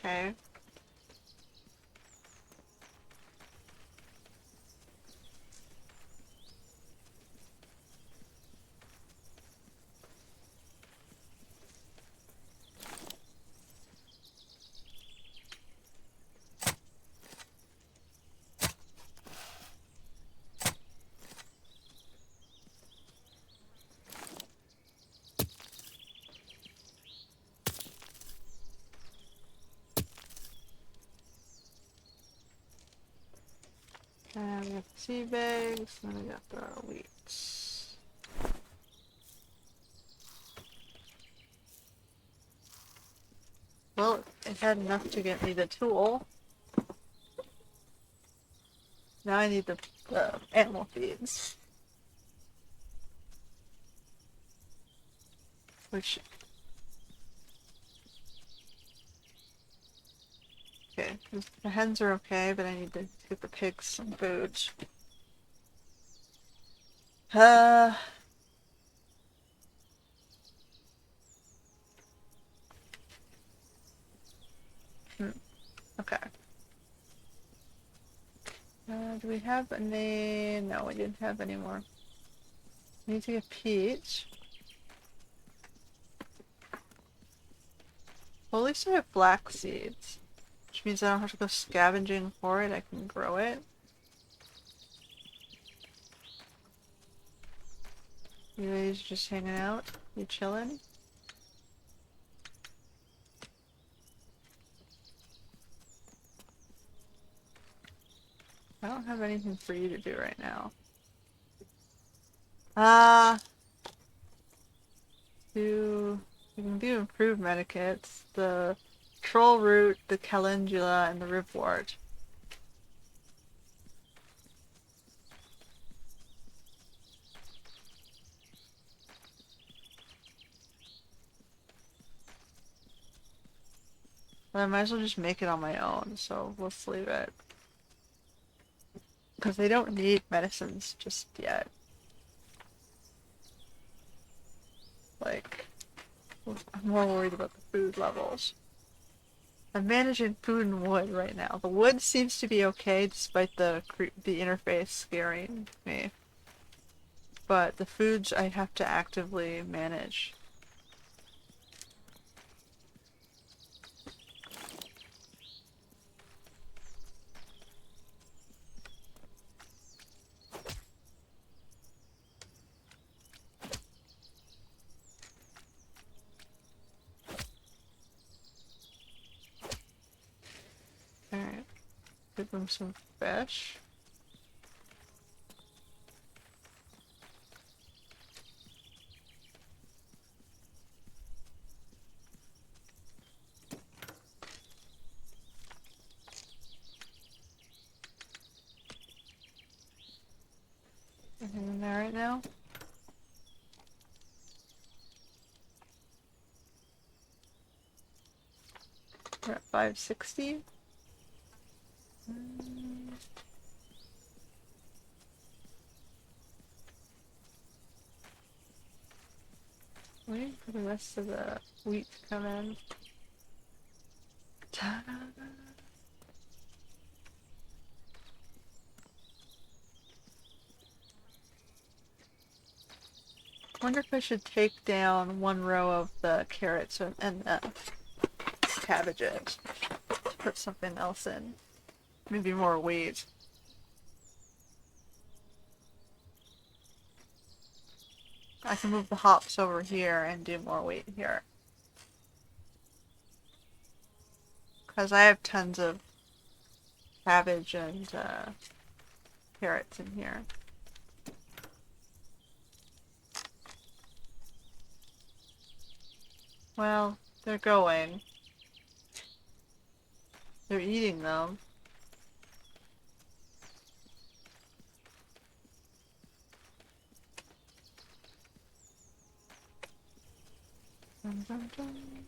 Okay. And we have the sea bags, and we got the wheat. Well, it had enough to get me the tool. Now I need the animal feeds. Which, okay, the hens are okay, but I need to get the pigs some food. Uh, hmm, okay. Do we have any? No, we didn't have any more. We need to get peach. Well, at least I have black seeds. Which means I don't have to go scavenging for it, I can grow it. You guys just hanging out? You chilling? I don't have anything for you to do right now. Ah, do you can do improved medikits. The troll root, the calendula, and the ripwort. But I might as well just make it on my own, so let's leave it. Because they don't need medicines just yet. Like, I'm more worried about the food levels. I'm managing food and wood right now. The wood seems to be okay despite the interface scaring me. But the foods I have to actively manage. Alright, give them some fish. Anything in there right now? We're at 560. Waiting for the rest of the wheat to come in. Ta-da! Wonder if I should take down one row of the carrots and the cabbages to put something else in. Maybe more wheat. I can move the hops over here and do more wheat here. Because I have tons of cabbage and carrots in here. Well, they're going. They're eating them. Dun, dun, dun.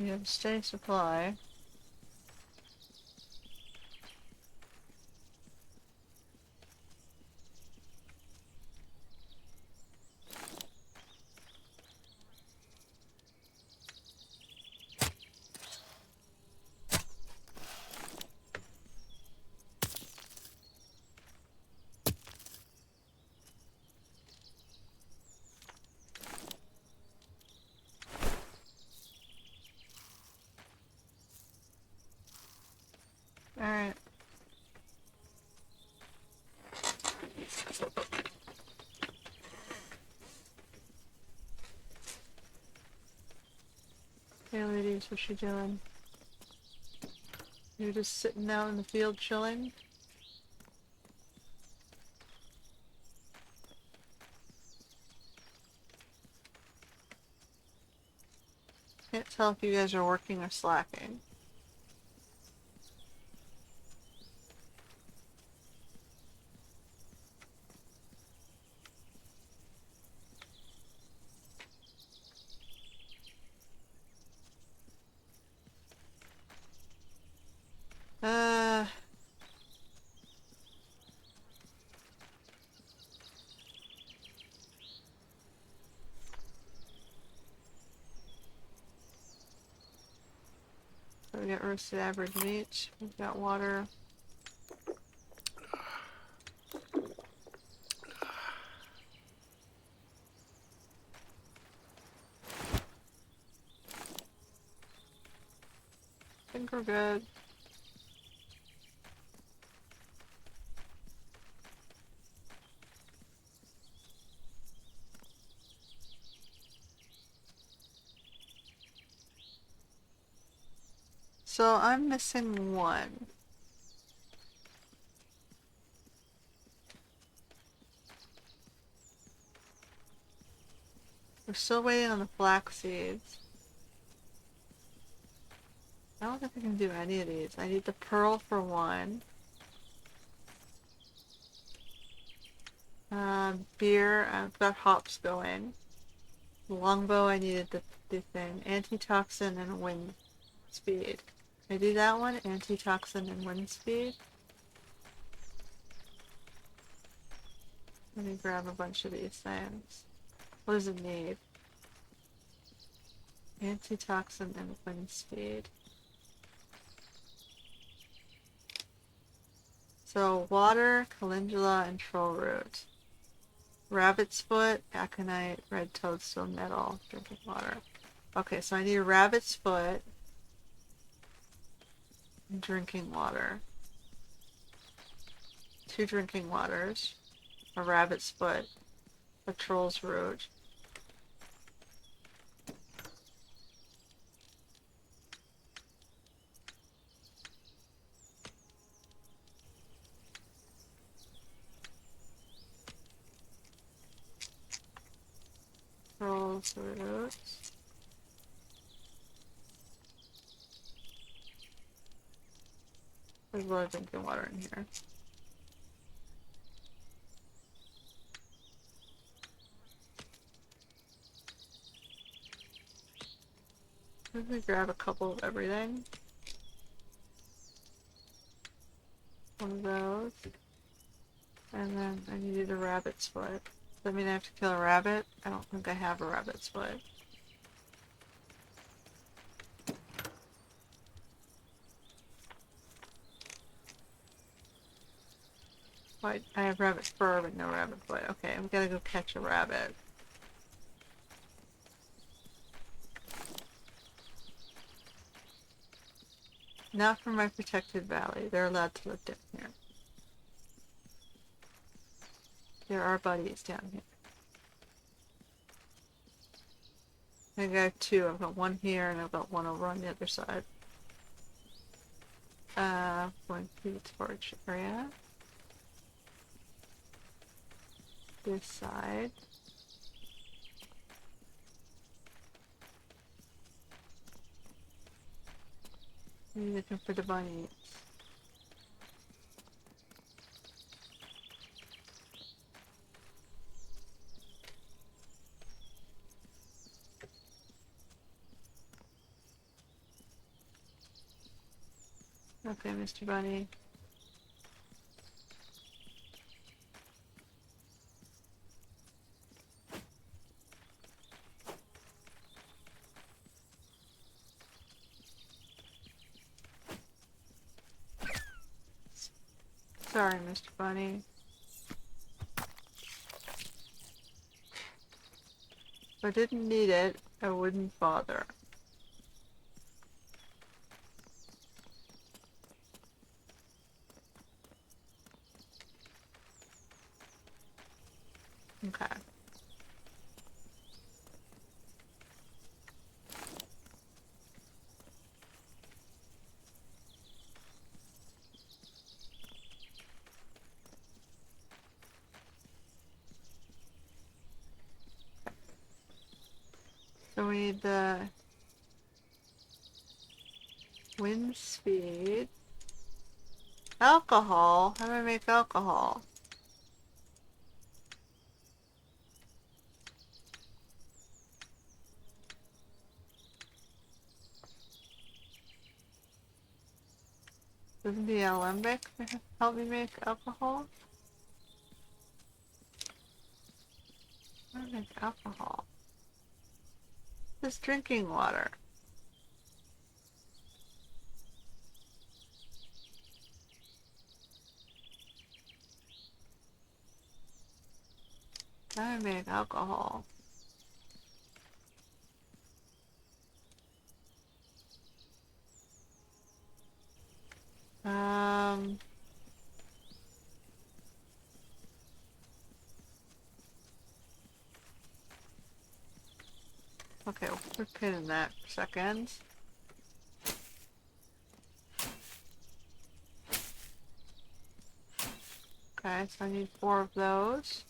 We have steady supply. Alright. Hey ladies, what you doing? You're just sitting out in the field chilling? Can't tell if you guys are working or slacking. Uh, so we got roasted average meat. We've got water. I think we're good. So I'm missing one. We're still waiting on the flax seeds. I don't think I can do any of these. I need the pearl for one. Beer, I've got hops going. Longbow, I needed the thing. Antitoxin and wind speed. Can I do that one? Antitoxin and wind speed? Let me grab a bunch of these things. What does it need? Antitoxin and wind speed. So water, calendula, and troll root. Rabbit's foot, aconite, red toadstool, nettle, drinking water. Okay, so I need a rabbit's foot and drinking water. 2 drinking waters, a rabbit's foot, a troll's root. Troll's root. There's a lot of drinking water in here. Let me grab a couple of everything. One of those. And then I needed a rabbit's foot. Does that mean I have to kill a rabbit? I don't think I have a rabbit's foot. Why? I have rabbit fur but no rabbit foot. Okay, we gotta go catch a rabbit. Not from my protected valley. They're allowed to live down here. There are buddies down here. I got 2. I've got one here and I've got one over on the other side. Going through the torch area. This side. Maybe looking for the bunnies. Okay, Mr. Bunny. Sorry, Mr. Bunny. If I didn't need it, I wouldn't bother. Okay. So we need the wind speed. Alcohol? How do I make alcohol? Doesn't the alembic help me make alcohol? How do I make alcohol? This drinking water. How do I make alcohol? Um, okay, we'll put a pin in that for a second. Okay, so I need 4 of those.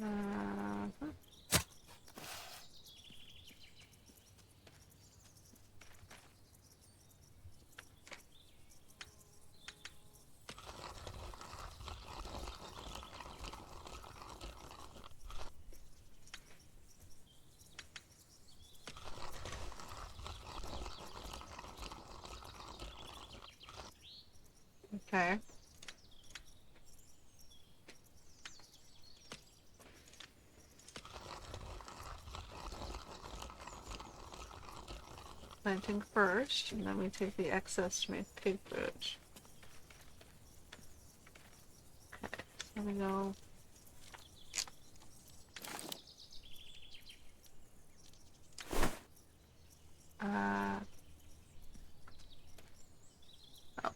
Uh, okay. Planting first, and then we take the excess to make pig food. Okay, so we go. Uh, oh,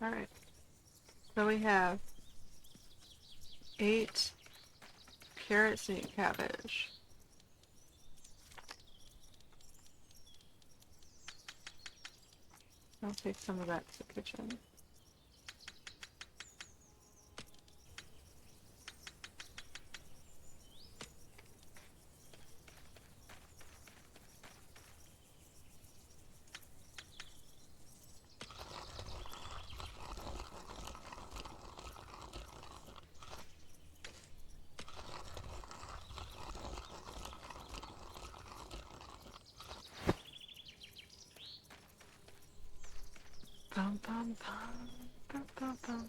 alright. So we have 8 carrots and 8 cabbage. I'll take some of that to the kitchen. Bum bum bum. Bum, bum.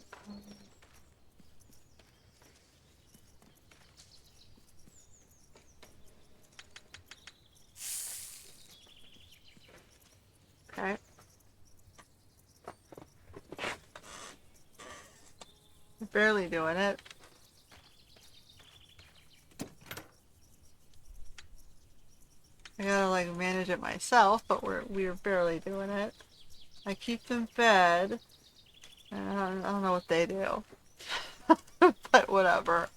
Okay. We're barely doing it. I gotta like manage it myself, but we're barely doing it. I keep them fed, and I don't know what they do, but whatever.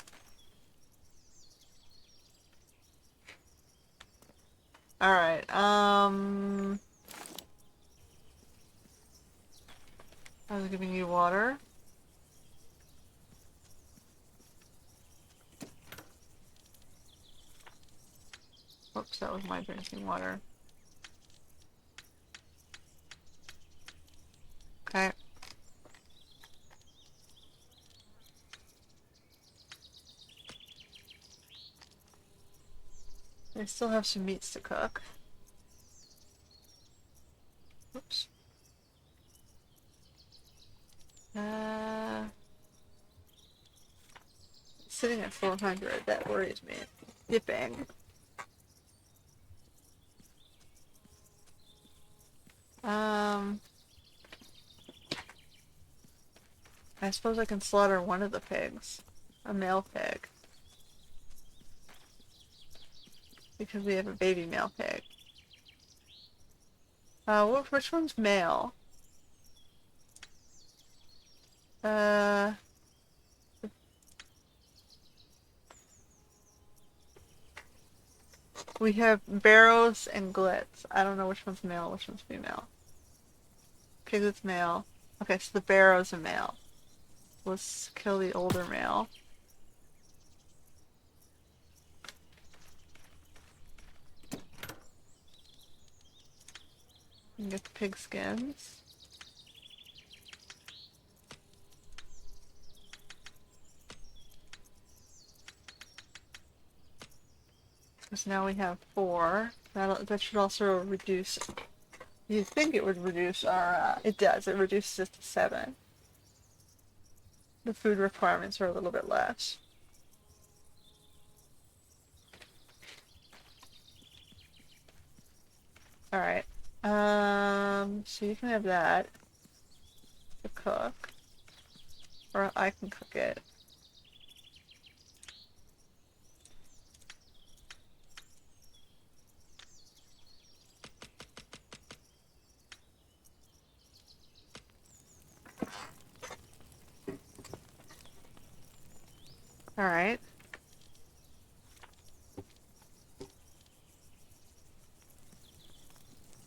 All right. I was giving you water. Whoops, that was my drinking water. Okay. I still have some meats to cook. Oops. Uh, Sitting at 400. That worries me. Dipping. Um, I suppose I can slaughter one of the pigs. A male pig. Because we have a baby male pig. Which one's male? Uh, we have barrows and glitz. I don't know which one's male, which one's female. Piglet's male. Okay, so the barrow's a male. Let's kill the older male. And get the pig skins. Because now we have 4. That should also reduce. You'd think it would reduce our. It does. It reduces it to 7. The food requirements are a little bit less. All right. So you can have that to cook, or I can cook it. All right.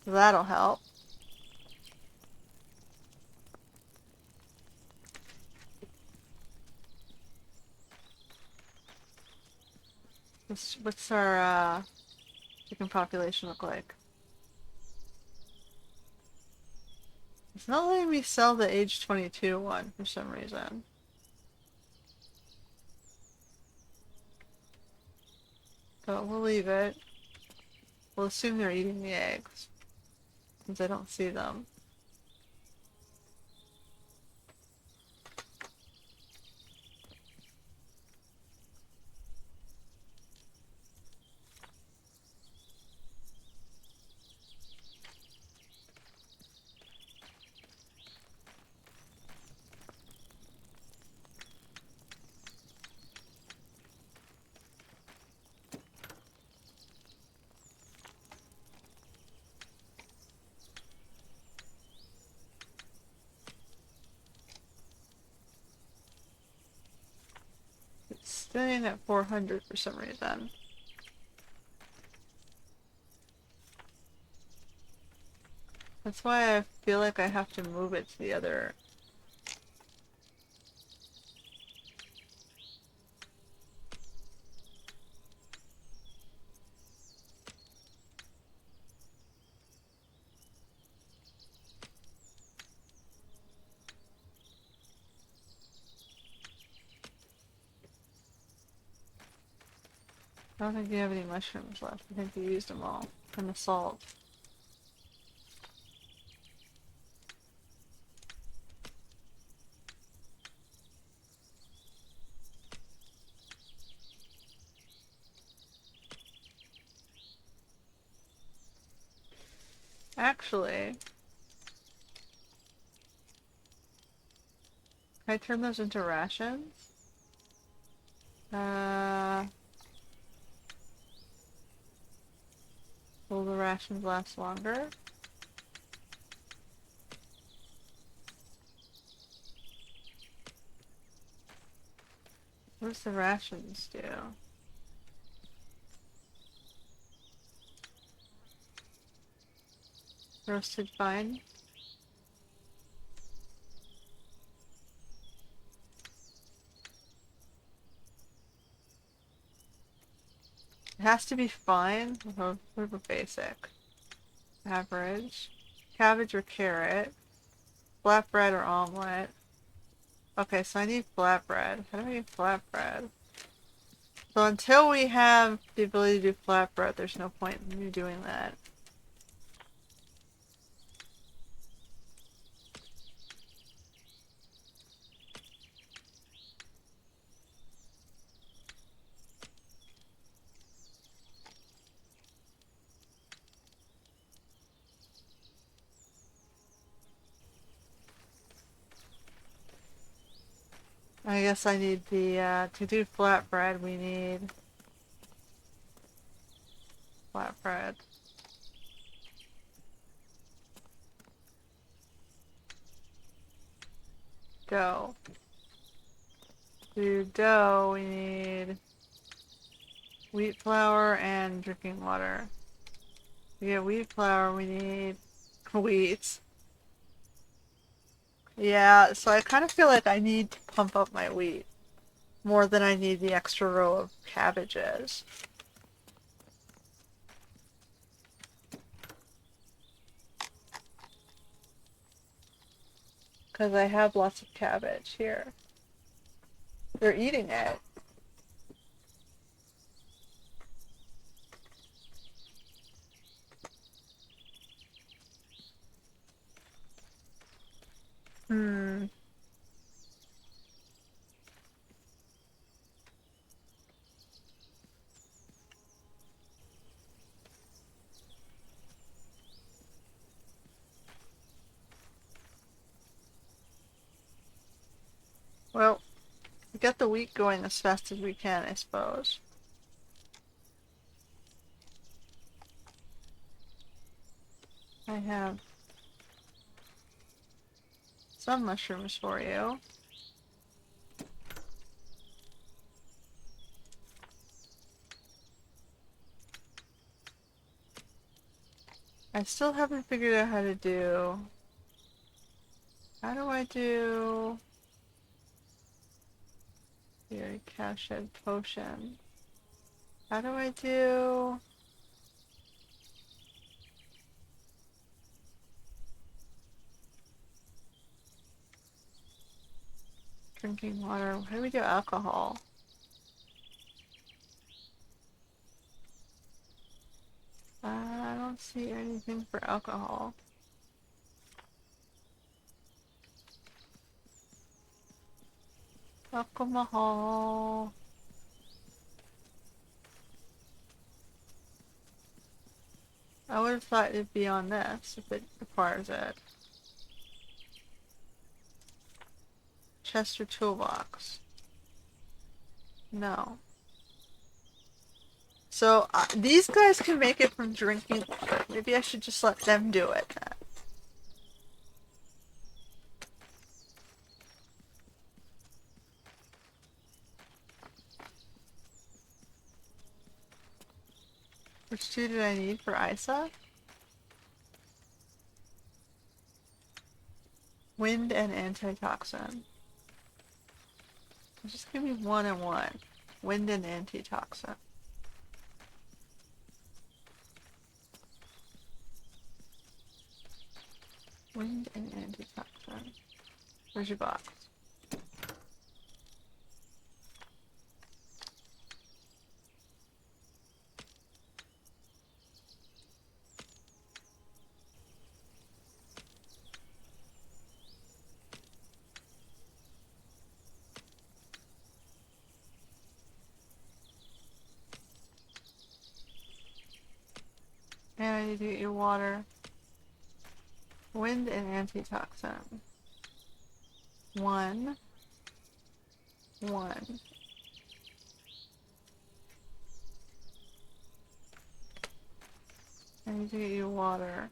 So that'll help. What's our chicken population look like? It's not letting me sell the age 22 one for some reason. But we'll leave it. We'll assume they're eating the eggs, since I don't see them. It's staying at 400 for some reason. That's why I feel like I have to move it to the other. I don't think you have any mushrooms left. I think you used them all. And the salt. Actually, can I turn those into rations? Uh, will the rations last longer? What does the rations do? Roasted vine? It has to be fine. What about basic? Average. Cabbage or carrot. Flatbread or omelet. Okay, so I need flatbread. How do I get flatbread? So until we have the ability to do flatbread, there's no point in me doing that. I guess I need to do flatbread, we need flatbread. Dough. To do dough, we need wheat flour and drinking water. To get wheat flour, we need wheat. Yeah, so I kind of feel like I need to pump up my wheat more than I need the extra row of cabbages. Because I have lots of cabbage here. They're eating it. Hmm. Well, we get the wheat going as fast as we can, I suppose. I have some mushrooms for you. I still haven't figured out how to do... How do I do... Here, cowshed potion. How do I do... Drinking water? How do we do alcohol? I don't see anything for alcohol. Alcohol. I would have thought it'd be on this if it requires it. Chest or toolbox. No. So these guys can make it from drinking water. Maybe I should just let them do it. Which two did I need for Isa? Wind and antitoxin. Just give me one and one. Wind and antitoxin. Wind and antitoxin. Where's your box? And I need to get your water. Wind and antitoxin. One. One. I need to get you water.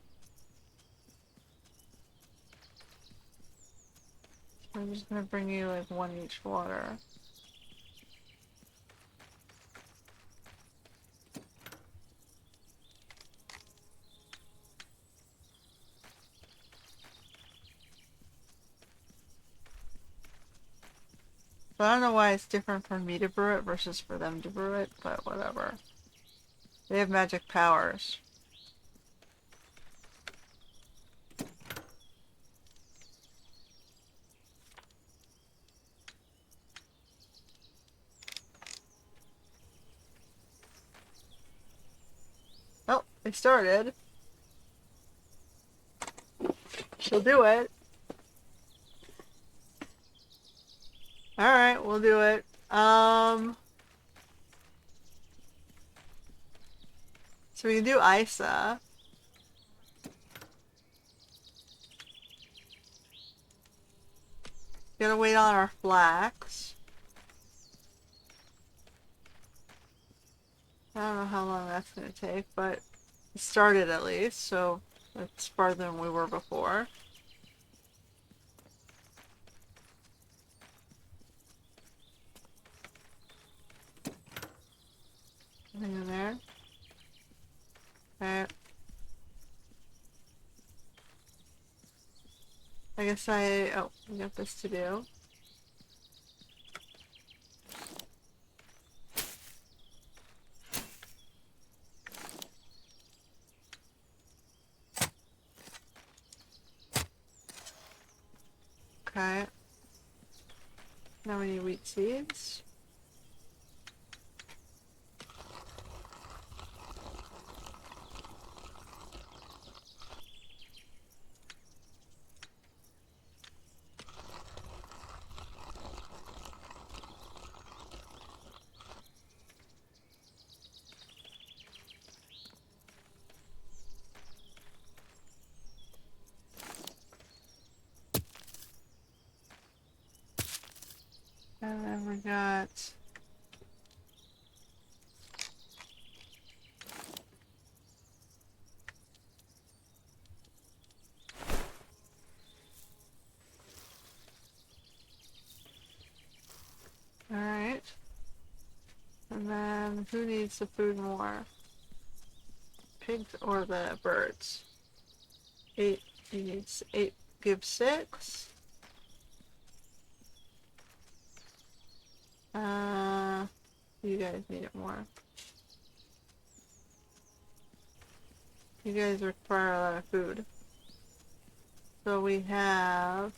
So I'm just gonna bring you like one each water. So I don't know why it's different for me to brew it versus for them to brew it, but whatever. They have magic powers. Oh, they started. She'll do it. Alright, we'll do it. So we can do Isa. Gotta wait on our flax. I don't know how long that's gonna take, but it started at least, so it's farther than we were before. Anything in there? Alright. I guess oh, we got this to do. Okay. Now we need wheat seeds. And then we got alright. And then who needs the food more? Pigs or the birds? 8 needs 8 give 6. You guys need it more. You guys require a lot of food. So we have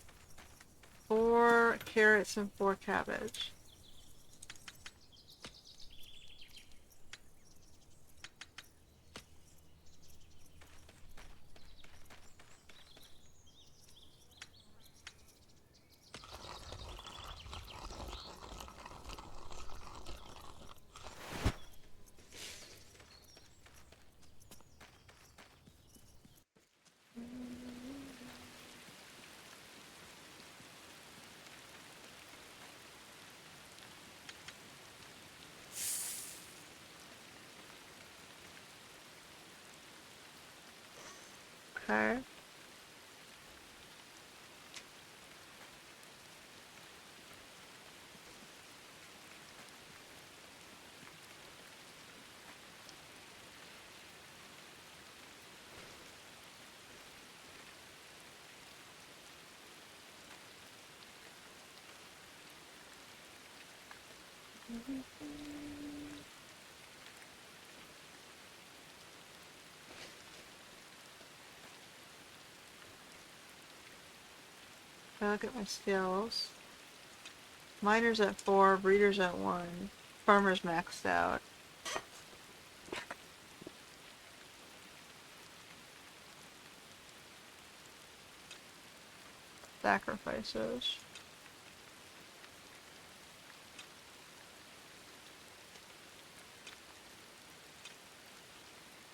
4 carrots and 4 cabbage. Okay. I look at my skills. Miner's at 4, breeder's at 1, farmer's maxed out. Sacrifices.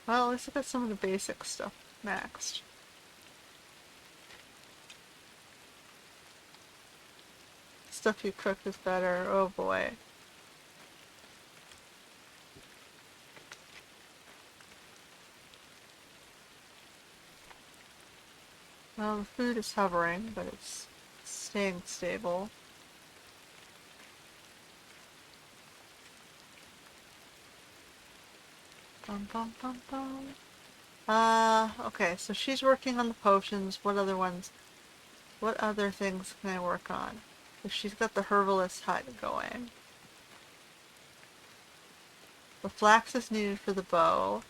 Well, at least I got some of the basic stuff maxed. stuff you cook is better. Oh boy. Well, the food is hovering, but it's staying stable. Bum bum bum bum. Okay, so she's working on the potions. What other ones? What other things can I work on? If she's got the herbalist hut going. The flax is needed for the bow,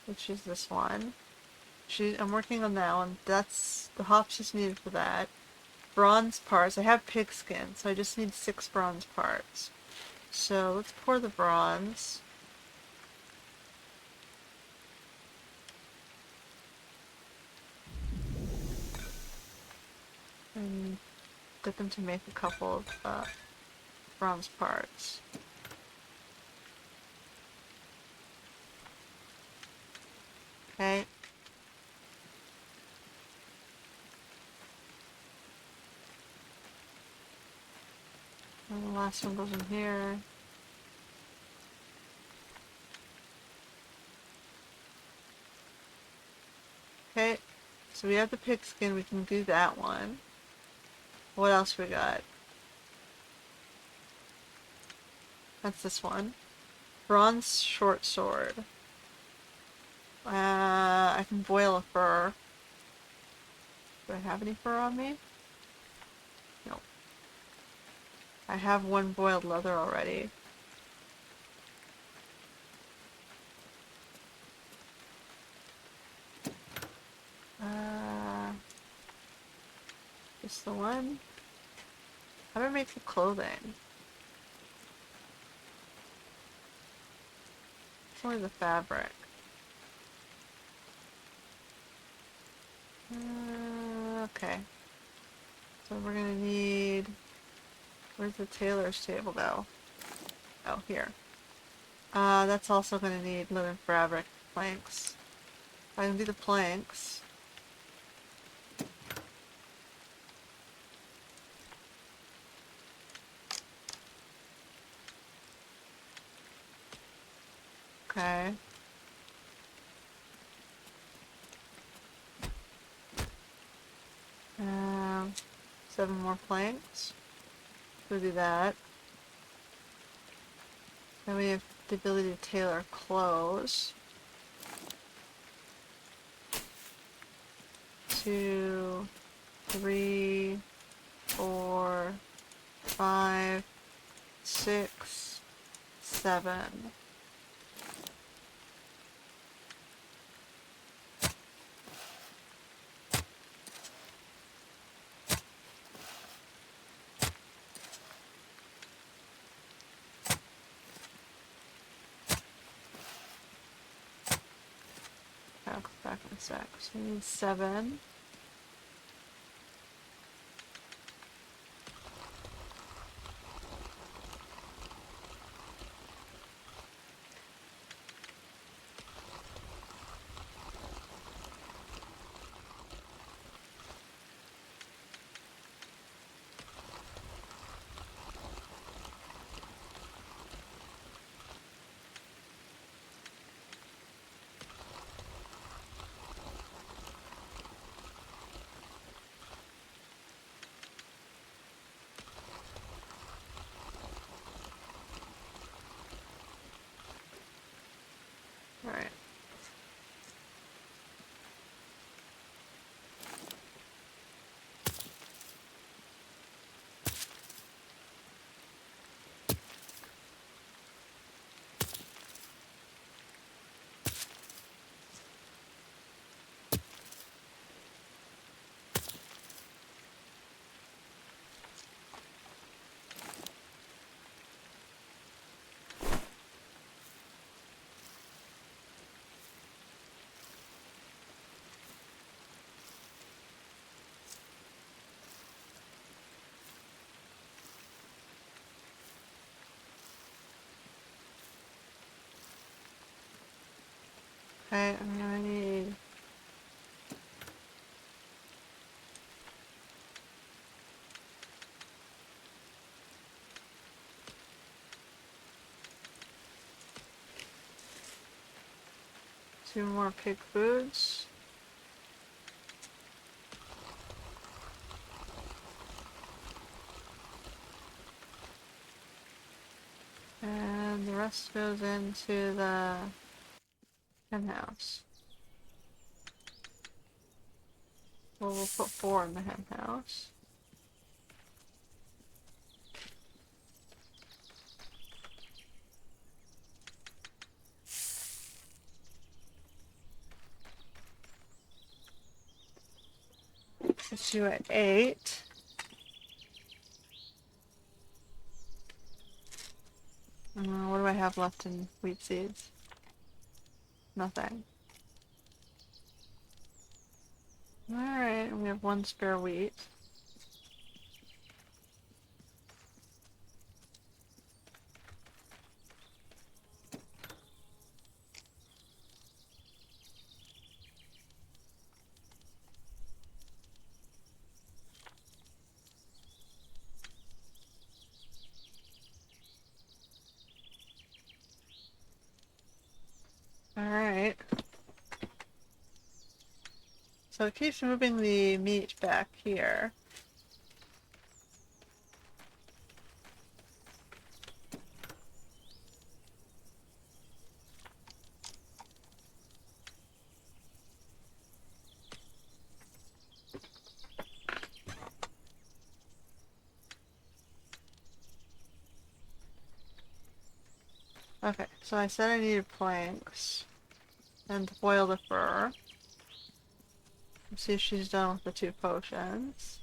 which is this one. I'm working on that one. That's the hops is needed for that. Bronze parts. I have pig skin, so I just need 6 bronze parts. So let's pour the bronze. And dip them to make a couple of bronze parts. Okay. And the last one goes in here. Okay. So we have the pig skin. We can do that one. What else we got? That's this one. Bronze short sword. I can boil a fur. Do I have any fur on me? No. I have one boiled leather already. Uh, just the one? How do I make the clothing? It's only the fabric. Okay. So we're gonna need... Where's the tailor's table though? Oh, here. That's also gonna need linen fabric planks. I can do the planks. Okay. 7 more planks. We'll do that. Then we have the ability to tailor clothes. 2, 3, 4, 5, 6, 7. Back in a sec. So we need 7. Alright. Okay, I'm gonna need 2 more pig foods. And the rest goes into the hen house. Well, we'll put 4 in the hen house. Put you at 8. What do I have left in wheat seeds? Nothing. Alright, we have 1 spare wheat. Alright. So it keeps moving the meat back here. Okay, so I said I needed planks and to boil the fur. Let's see if she's done with the 2 potions.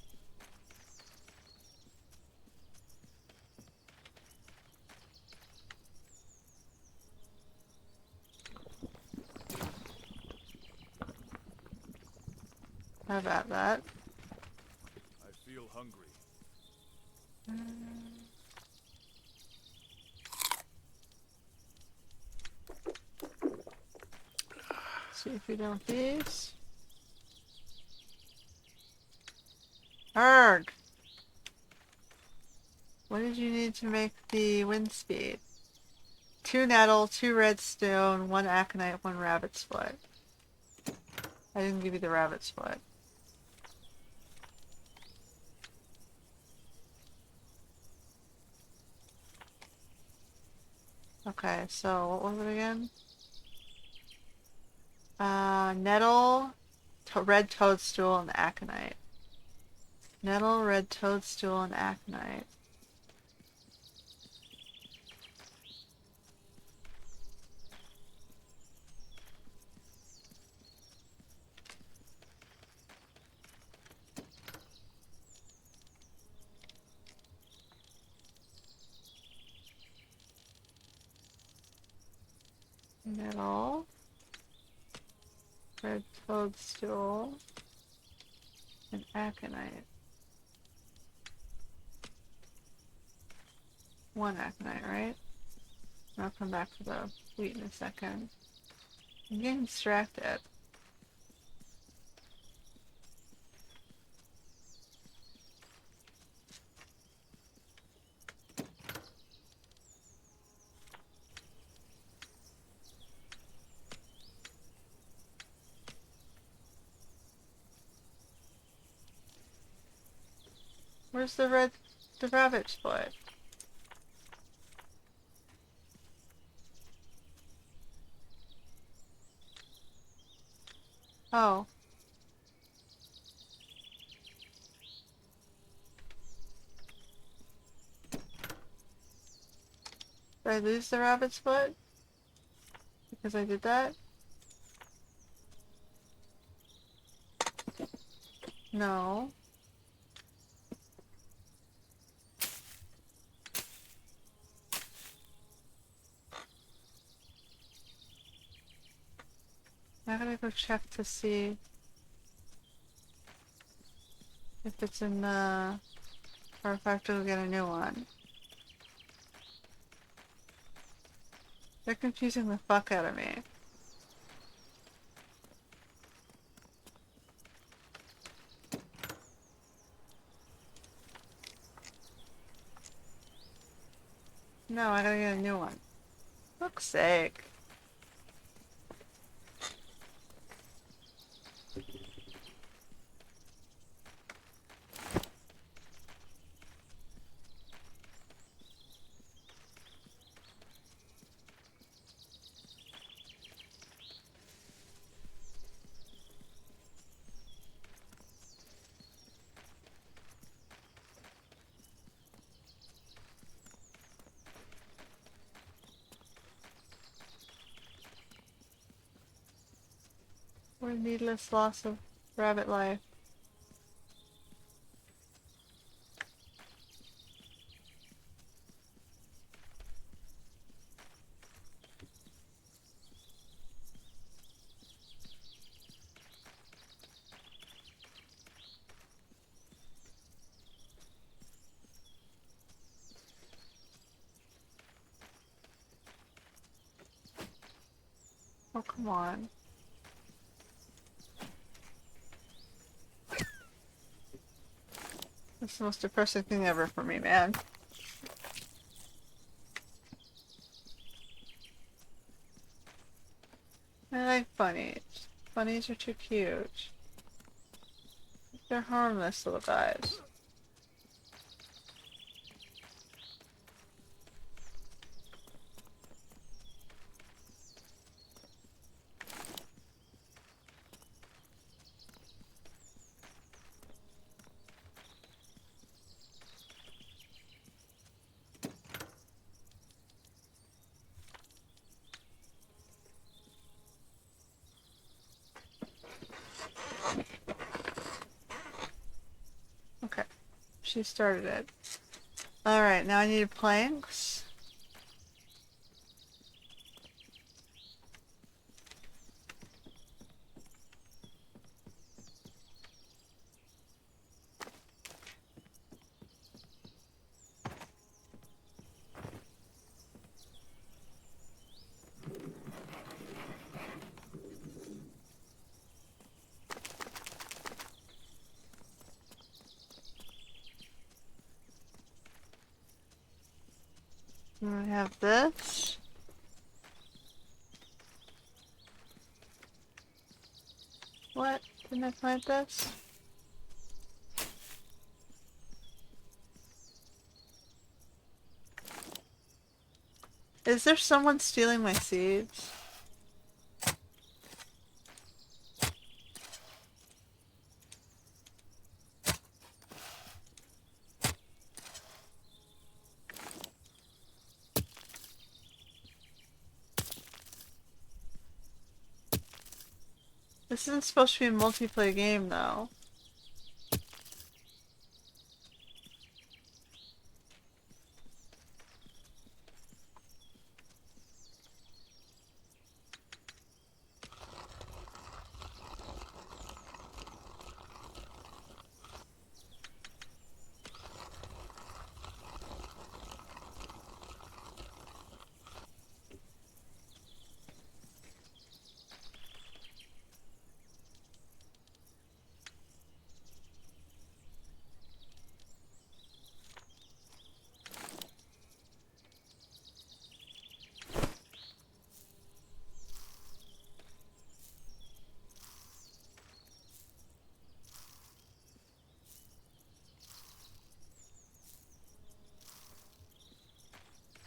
How about that? I feel hungry. See if we don't these. Arg! What did you need to make the wind speed? 2 nettle, 2 redstone, 1 aconite, 1 rabbit's foot. I didn't give you the rabbit's foot. Okay, so what was it again? Nettle, red toadstool, and aconite. Nettle, red toadstool, and aconite. Nettle, red toadstool, and aconite. 1 aconite, right? I'll come back to the wheat in a second. I'm getting distracted. Where's the rabbit's foot? Oh, did I lose the rabbit's foot? Because I did that? No. I gotta go check to see if it's in the... or if I have to go get a new one. They're confusing the fuck out of me. No, I gotta get a new one. Fuck's sake. or needless loss of rabbit life. Oh, come on. That's the most depressing thing ever for me, man. I like bunnies. Bunnies are too cute. They're harmless little guys. Okay, she started it. Alright, now I need planks. And I have this. What? Didn't I plant this? Is there someone stealing my seeds? This isn't supposed to be a multiplayer game, though.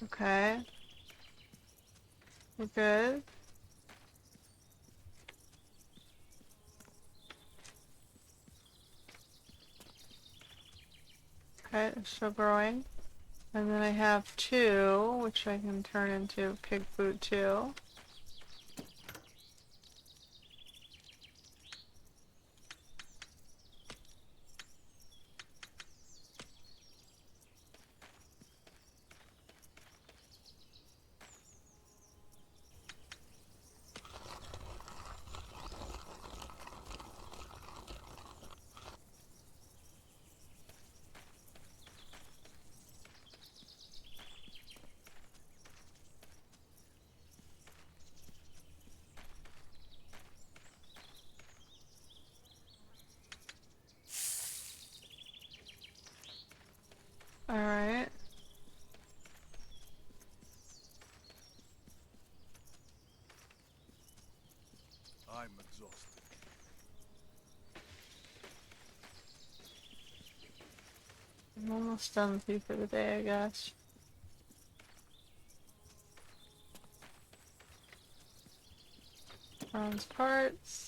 Okay. We're good. Okay, it's still growing. And then I have two, which I can turn into pig food too. Alright. I'm exhausted. I'm almost done with you for the day, I guess. Bronze parts.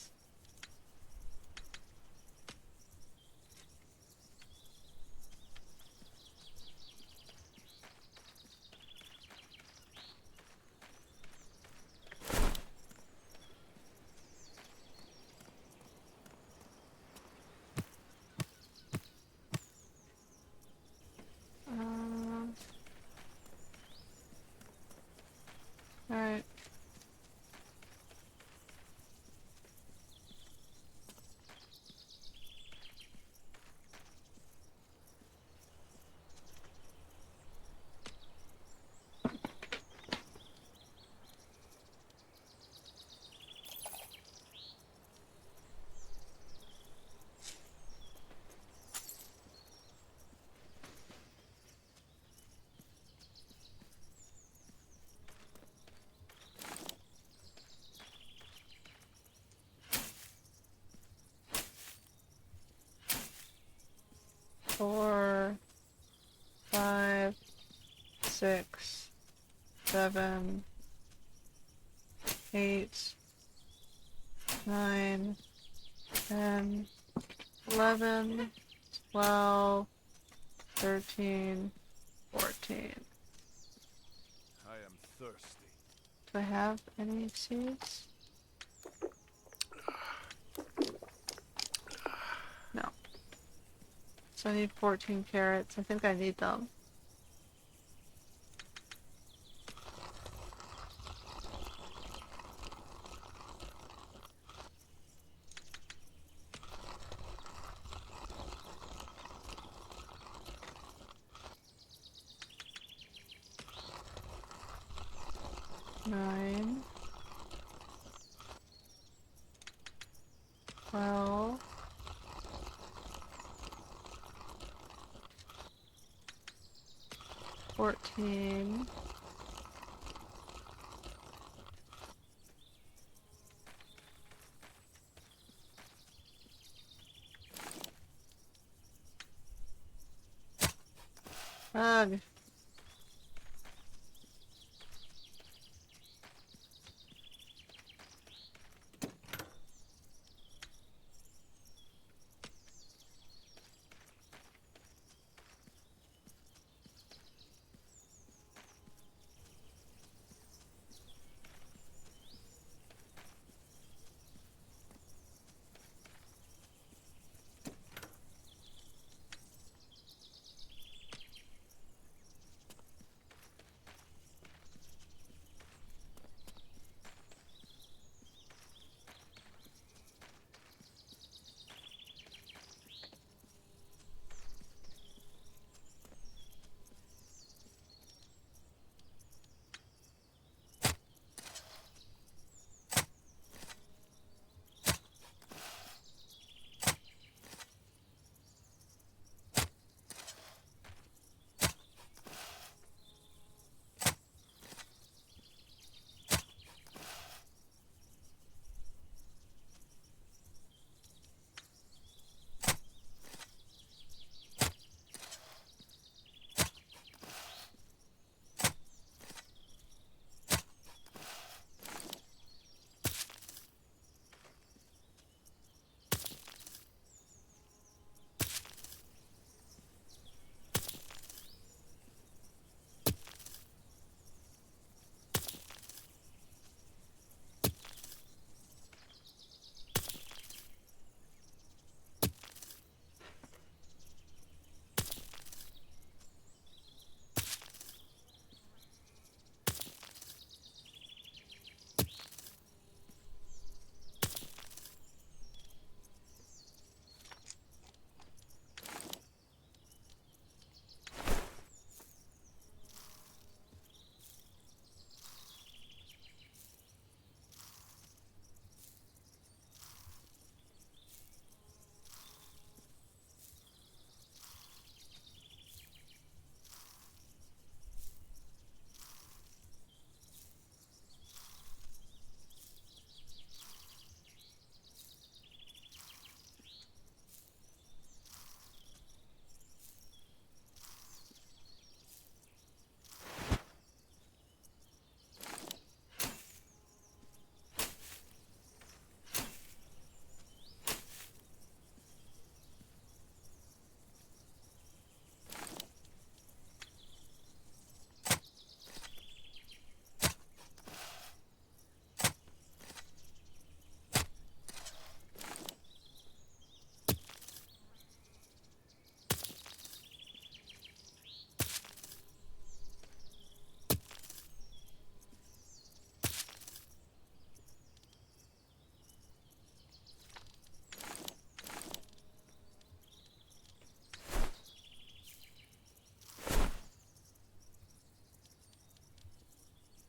Alright. Four, five, six, seven, 8, 9, 10, 11, 12, 13, 14. I am thirsty. Do I have any seeds? No. So I need 14 carrots. I think I need them. Nine, 12, 14. Ugh.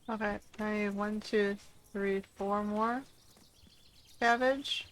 Okay, I need one, two, three, four more cabbage.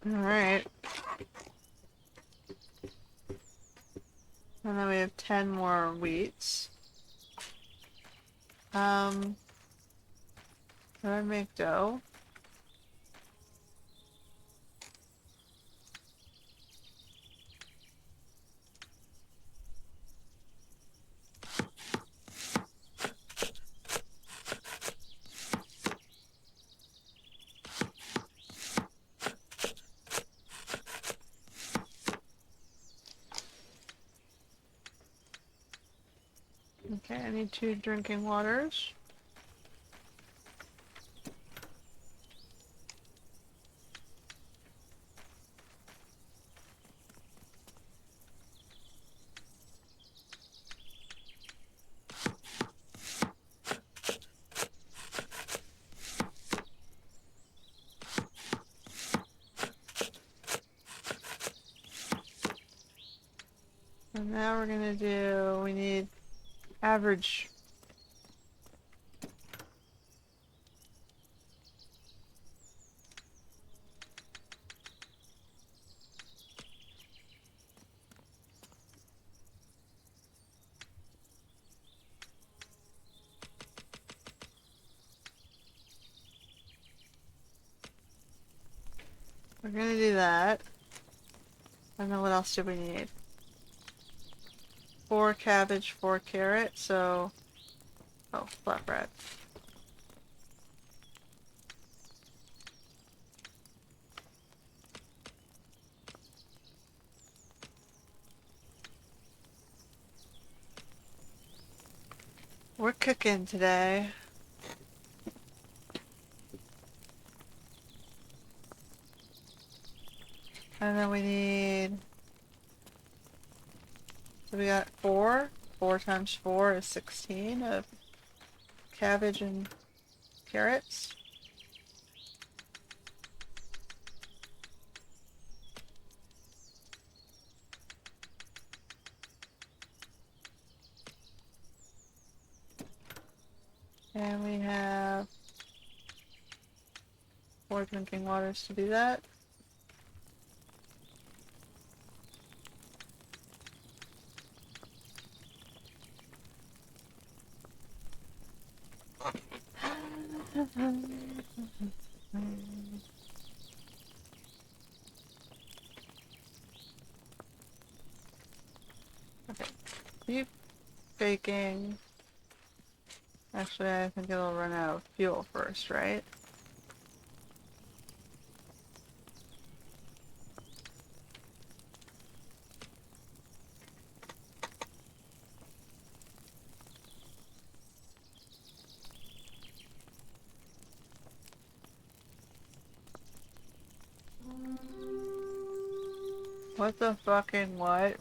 Alright. And then we have 10 more wheats. Um, how do I make dough? Okay, I need 2 drinking waters. And now we're gonna do, we need average. We're gonna do that. And then what else do we need? 4 cabbage, 4 carrot, so... Oh, flatbread. We're cooking today. And then we need... So we got 4. 4 times 4 is 16 of cabbage and carrots. And we have 4 drinking waters to do that. Okay, keep baking. Actually, I think it'll run out of fuel first, right? What the fucking what?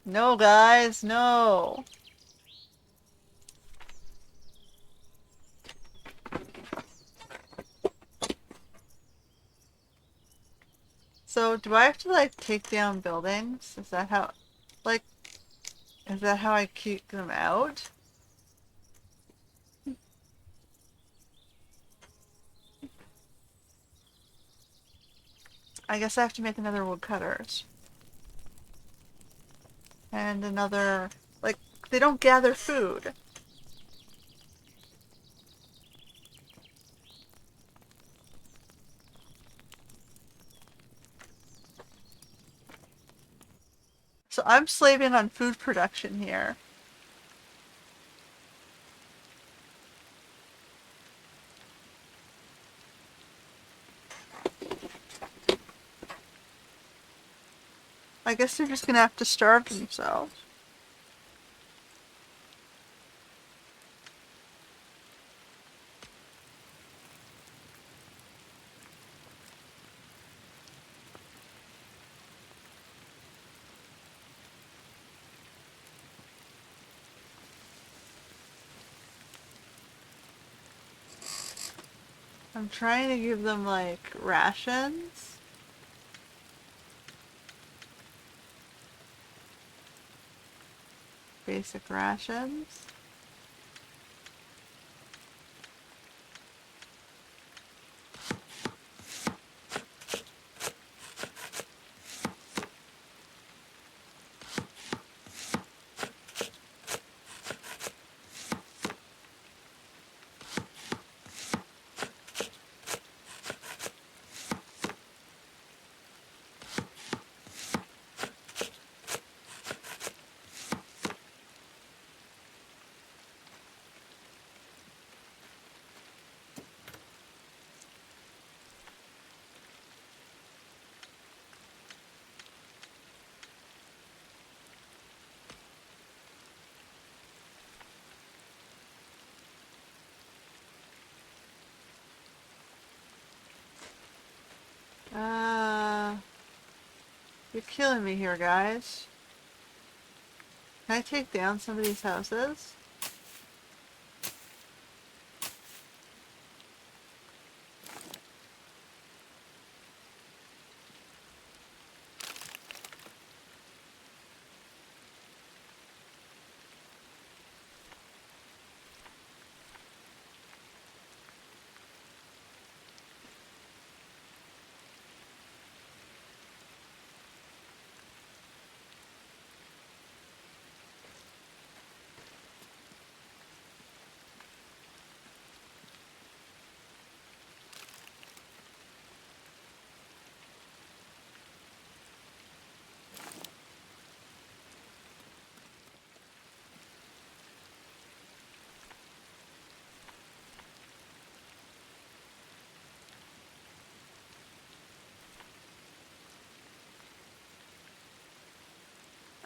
No, guys, no! So, do I have to, like, take down buildings? Is that how, like, is that how I keep them out? I guess I have to make another woodcutters. And another, like, they don't gather food. So I'm slaving on food production here. I guess they're just gonna have to starve themselves. I'm trying to give them like rations. Basic rations. Uh, you're killing me here, guys. Can I take down some of these houses?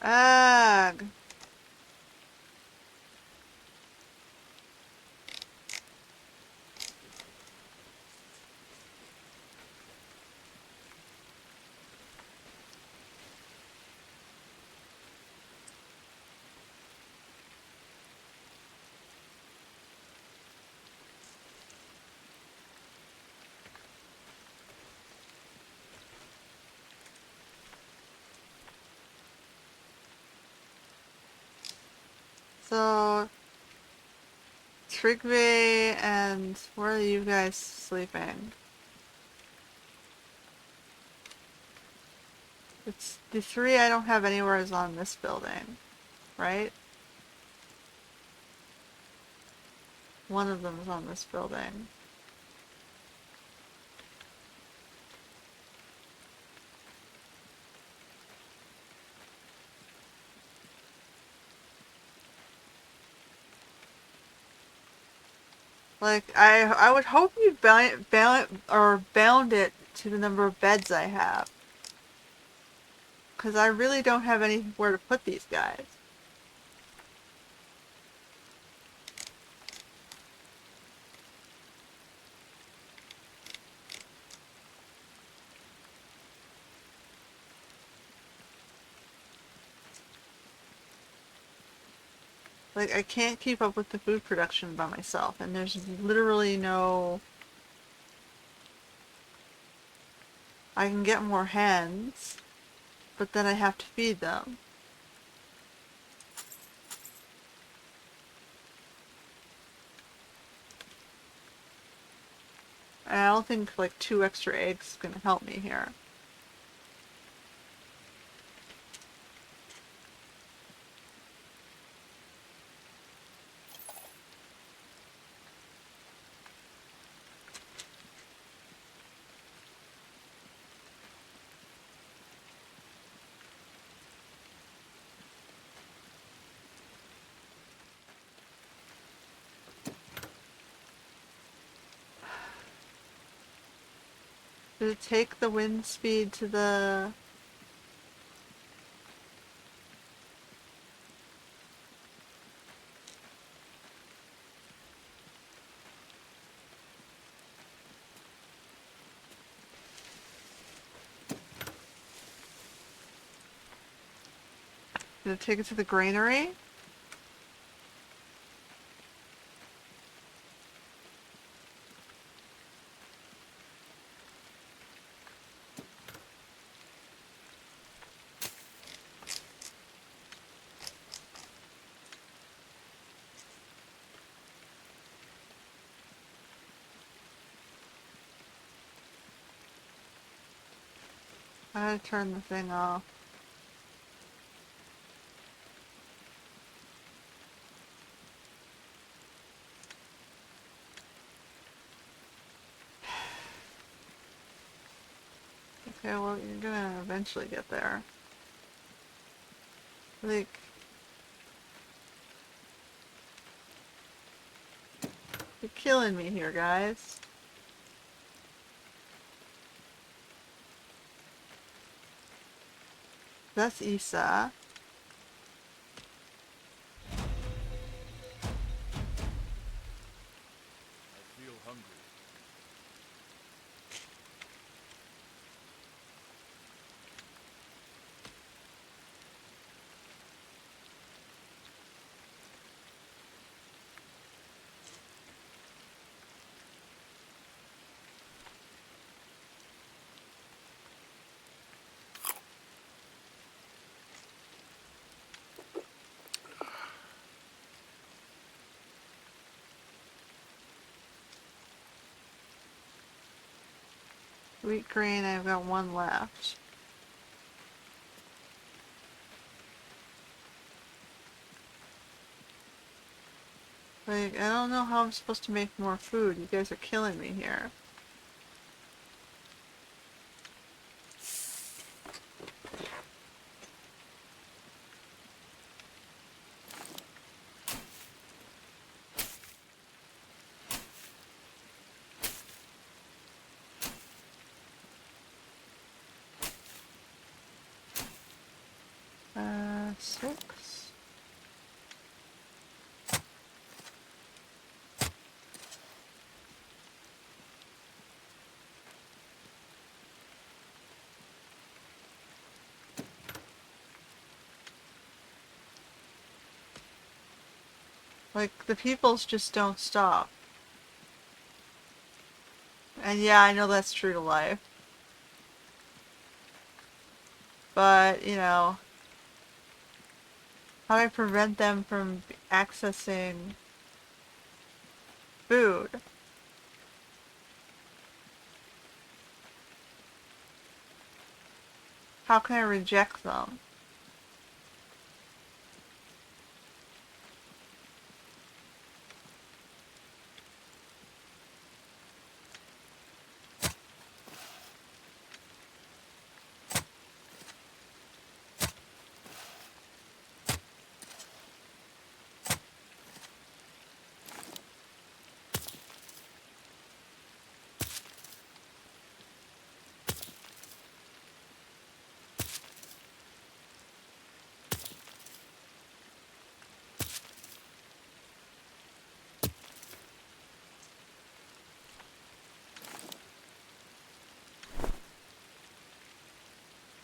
Ugh. So, Trigve and where are you guys sleeping? It's the three I don't have anywhere is on this building, right? One of them is on this building. Like I would hope you bound it to the number of beds I have, because I really don't have anywhere to put these guys. Like I can't keep up with the food production by myself, and there's literally no. I can get more hens, but then I have to feed them. And I don't think like 2 extra eggs is gonna help me here. Did it take the wind speed to the... Did it take it to the granary? I gotta turn the thing off. Okay, well, you're gonna eventually get there. Like, you're killing me here, guys. That's Issa. I feel hungry. Wheat grain, I've got one left. Like, I don't know how I'm supposed to make more food. You guys are killing me here. Six. Like, the peoples just don't stop. And yeah, I know that's true to life. But, you know, how do I prevent them from accessing food? How can I reject them?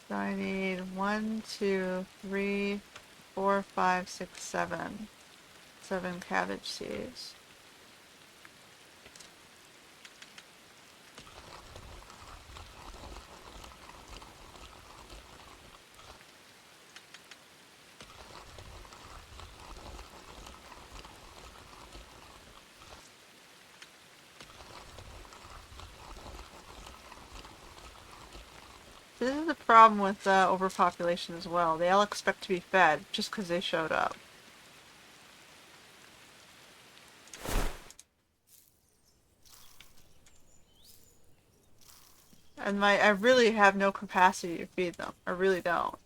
So I need one, two, three, four, five, six, seven. 7 cabbage seeds. This is the problem with overpopulation as well. They all expect to be fed just because they showed up. And I really have no capacity to feed them. I really don't.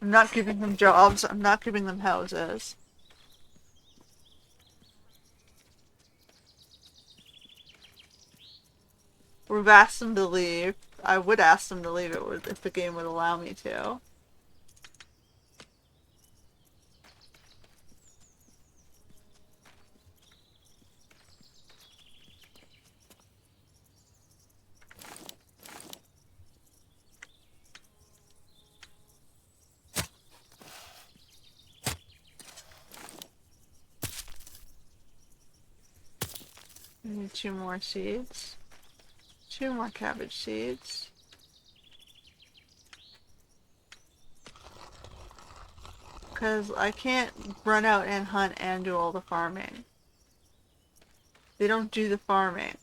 I'm not giving them jobs. I'm not giving them houses. we've asked them to leave. I would ask them to leave if the game would allow me to. I need 2 more seeds. 2 more cabbage seeds. Because I can't run out and hunt and do all the farming. They don't do the farming.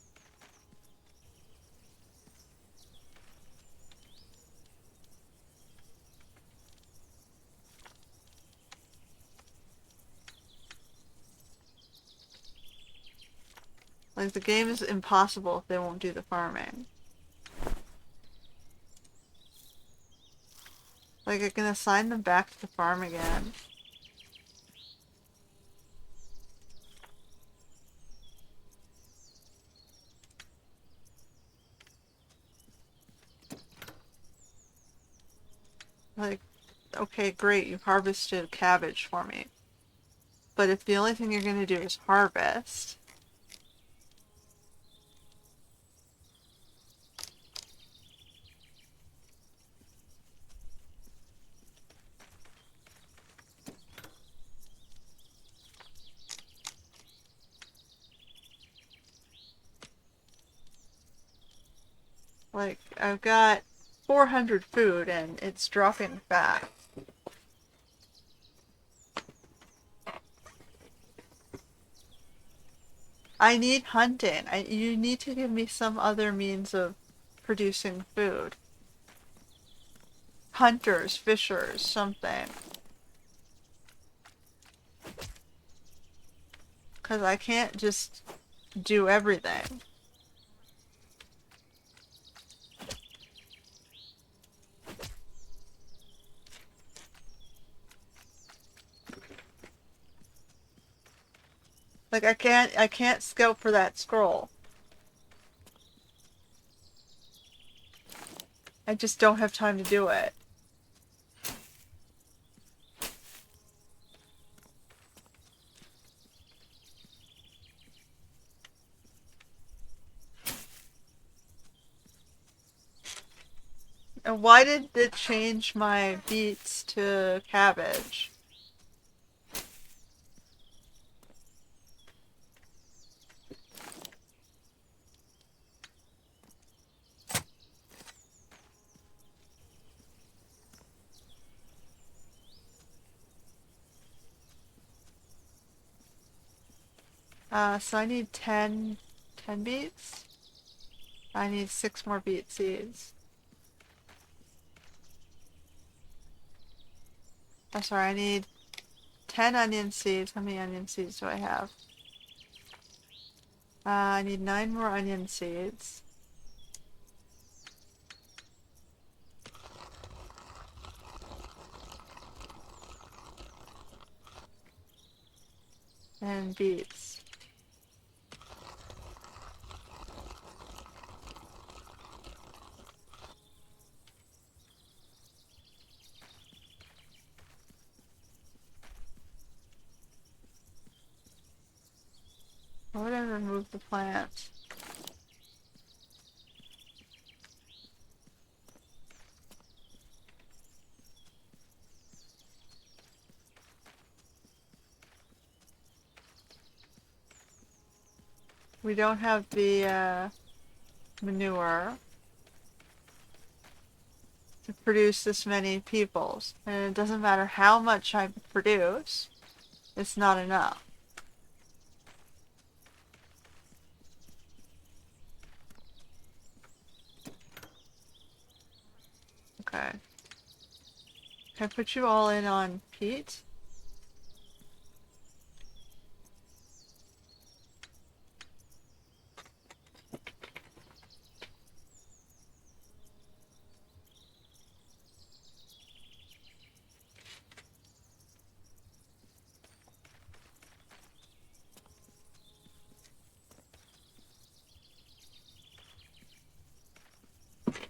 Like, the game is impossible if they won't do the farming. Like, I can assign them back to the farm again. Like, okay, great, you've harvested cabbage for me. But if the only thing you're going to do is harvest, like, I've got 400 food and it's dropping fast. I need hunting. You need to give me some other means of producing food. Hunters, fishers, something. Because I can't just do everything. Like, I can't scout for that scroll. I just don't have time to do it. And why did it change my beets to cabbage? So I need 10 beets. I need 6 more beet seeds. I'm sorry, I need 10 onion seeds. How many onion seeds do I have? I need 9 more onion seeds. And beets. Why would I remove the plant? We don't have the manure to produce this many peoples. And it doesn't matter how much I produce, it's not enough. Okay. Can I put you all in on Pete?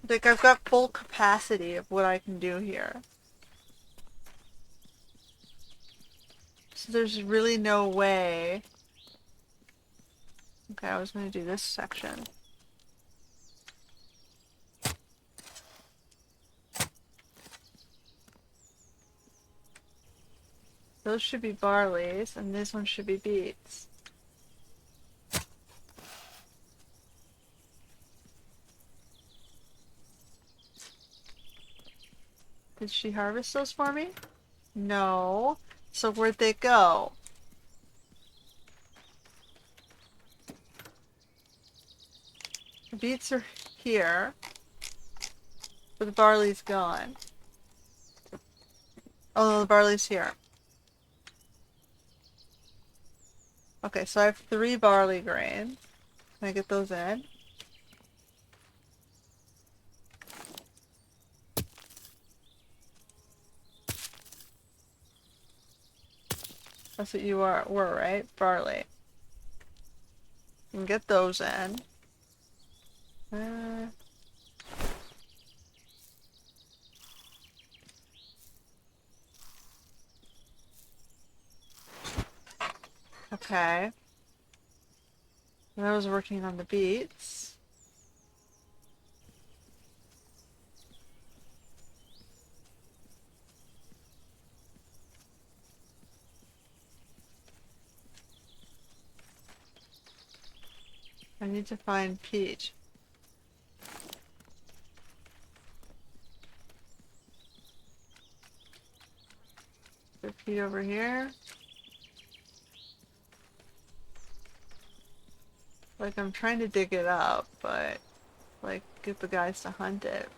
Like, I've got full capacity of what I can do here. So there's really no way. Okay, I was gonna do this section. Those should be barleys, and this one should be beets. Did she harvest those for me? No. So where'd they go? The beets are here, but the barley's gone. Oh no, the barley's here. Okay, so I have 3 barley grains. Can I get those in? That's what you were, right? Barley. You can get those in. Uh, okay. And I was working on the beets. I need to find peach. Is peat over here? Like, I'm trying to dig it up, but, like, get the guys to hunt it.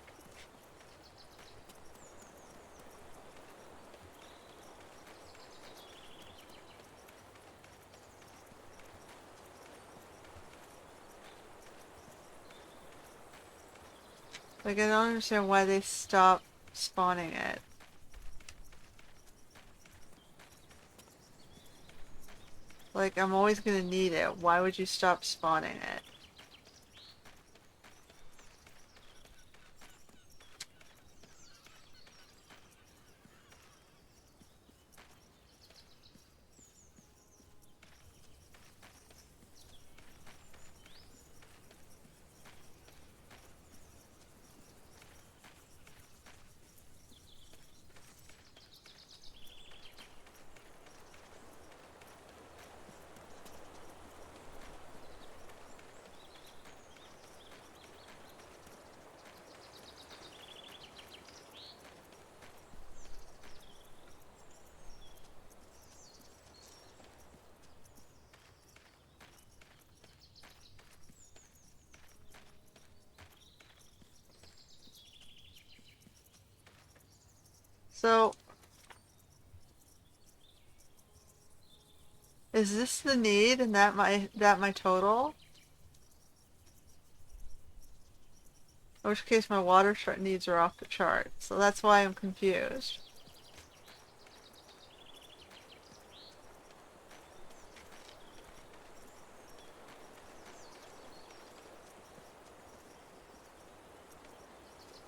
Like, I don't understand why they stopped spawning it. Like, I'm always gonna need it. Why would you stop spawning it? So, is this the need and that my total? In which case my water needs are off the chart. So that's why I'm confused.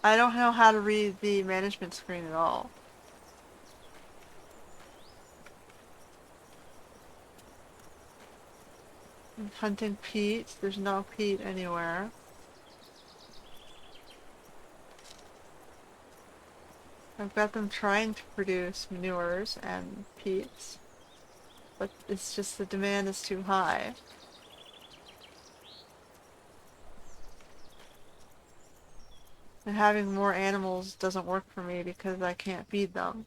I don't know how to read the management screen at all. I'm hunting peat. There's no peat anywhere. I've got them trying to produce manures and peats, but it's just the demand is too high. And having more animals doesn't work for me because I can't feed them.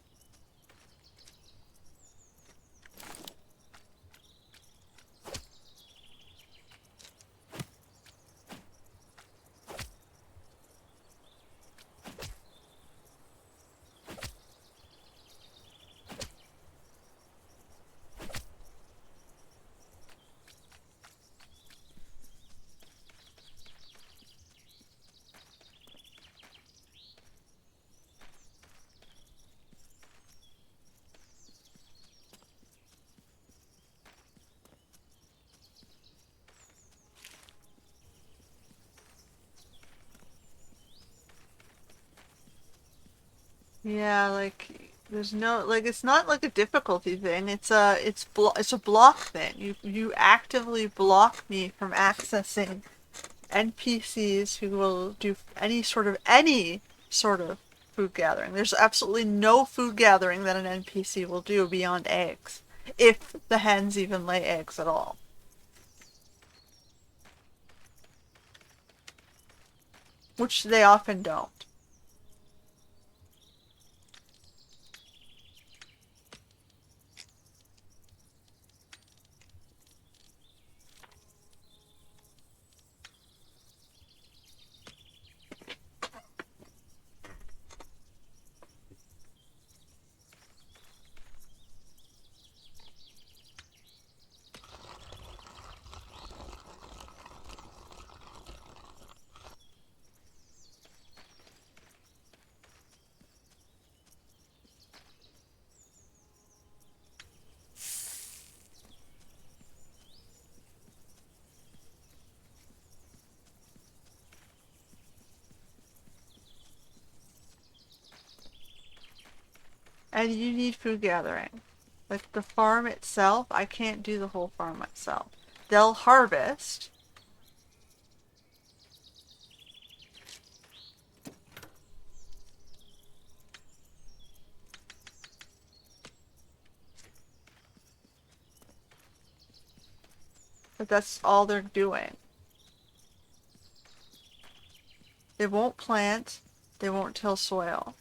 Yeah, like there's no like it's not like a difficulty thing. It's a block thing. You actively block me from accessing NPCs who will do any sort of food gathering. There's absolutely no food gathering that an NPC will do beyond eggs, if the hens even lay eggs at all, which they often don't. And you need food gathering. Like the farm itself, I can't do the whole farm myself. They'll harvest. But that's all they're doing. They won't plant, they won't till soil.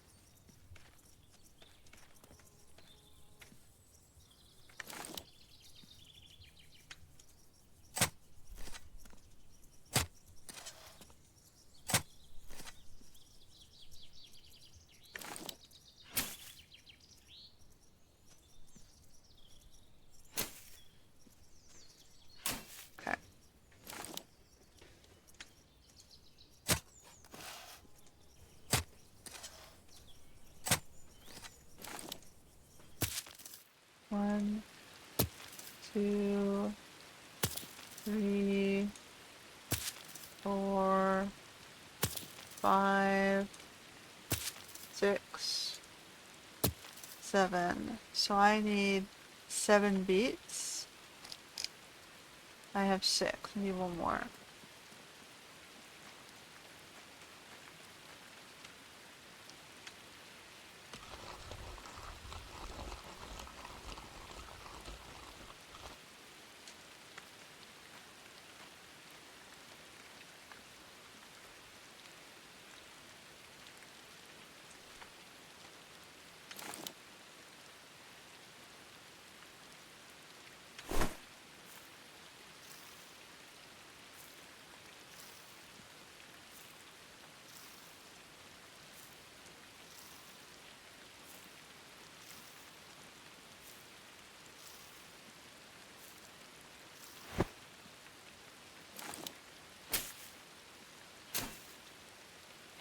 Okay. One, two, three, four, five, six, seven. So I need 7 beets. I have 6. I need one more.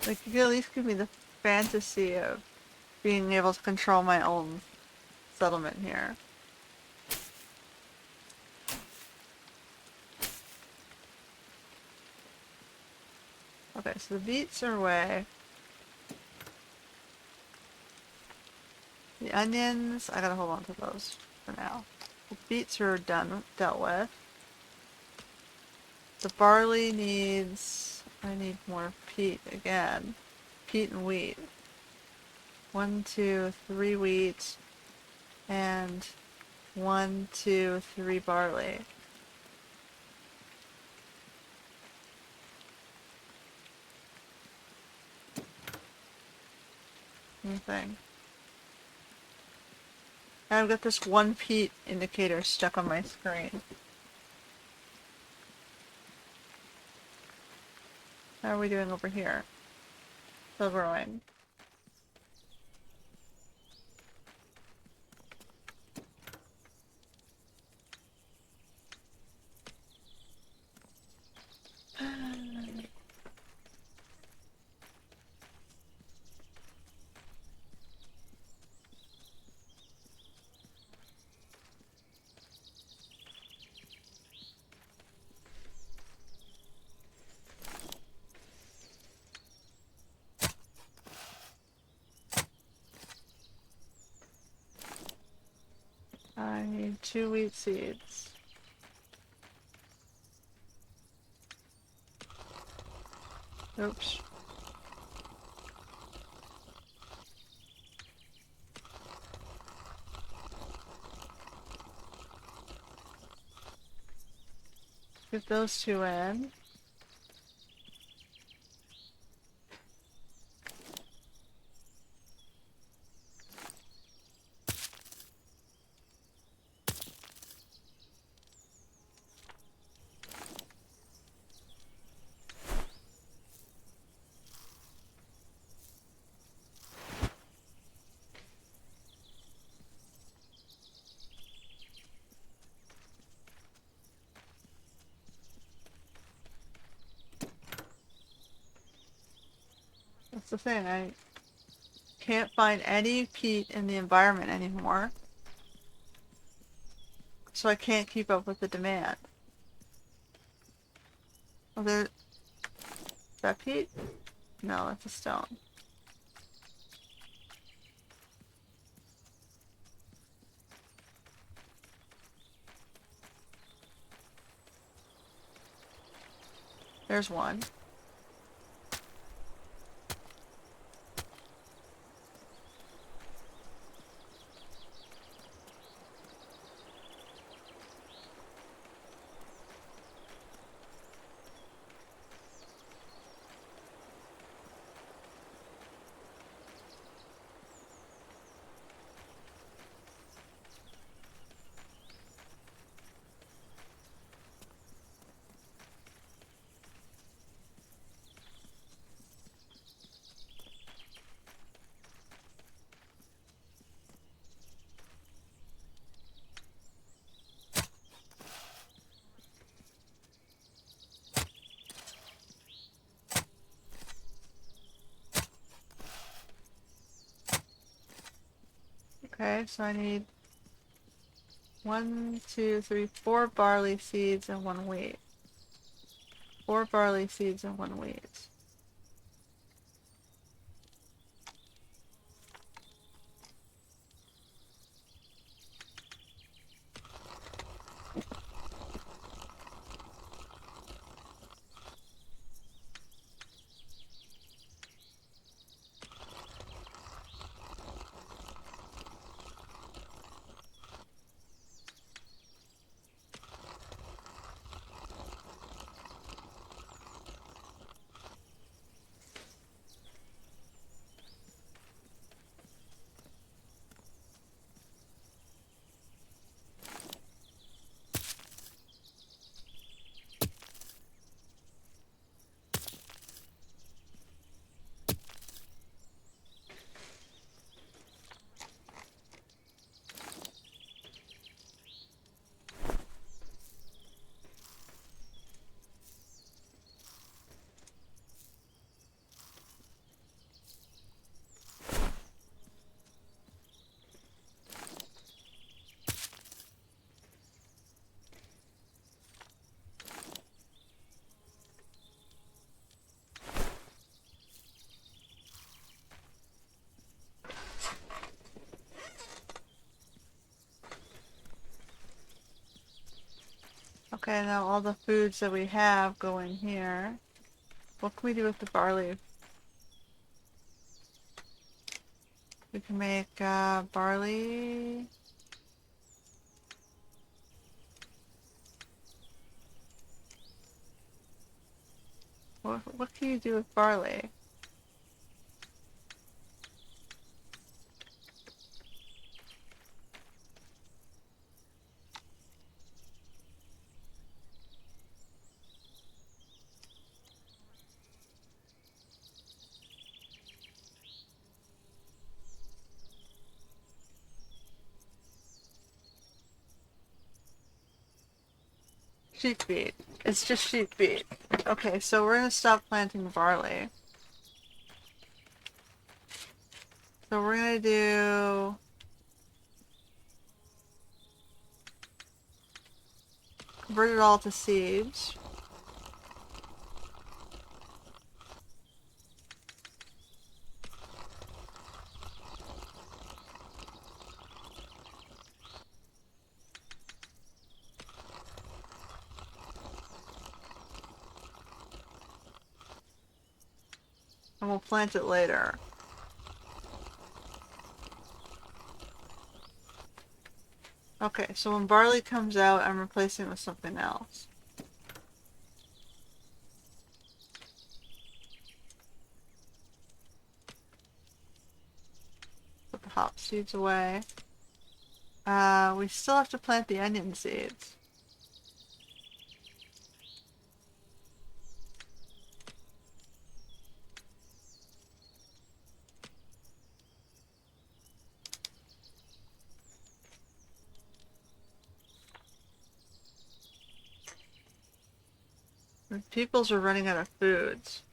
Like, you could at least give me the fantasy of being able to control my own settlement here. Okay, so the beets are away. The onions, I gotta hold on to those for now. The beets are dealt with. The barley needs, I need more peat again. Peat and wheat. 1, 2, 3 wheat, and 1, 2, 3 barley. Anything. And I've got this 1 peat indicator stuck on my screen. How are we doing over here? Still growing. 2 wheat seeds. Oops. Get those 2 in. That's the thing, I can't find any peat in the environment anymore, so I can't keep up with the demand. Oh, is that peat? No, that's a stone. There's one. Okay, so I need 1, 2, 3, 4 barley seeds and 1 wheat. 4 barley seeds and 1 wheat. Okay, now all the foods that we have go in here. What can we do with the barley? We can make barley. What can you do with barley? Sheep feed. It's just sheep feed. Okay, so we're gonna stop planting barley. So we're gonna do convert it all to seeds. and we'll plant it later. Okay, so when barley comes out, I'm replacing it with something else. Put the hop seeds away. We still have to plant the onion seeds. The peoples are running out of foods.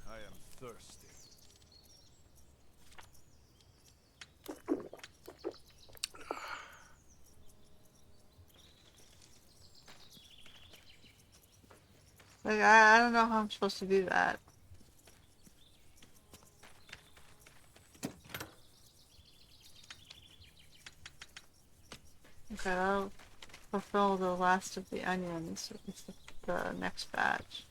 I am thirsty. Like, I don't know how I'm supposed to do that. Okay, that'll fulfill the last of the onions. It's the next batch.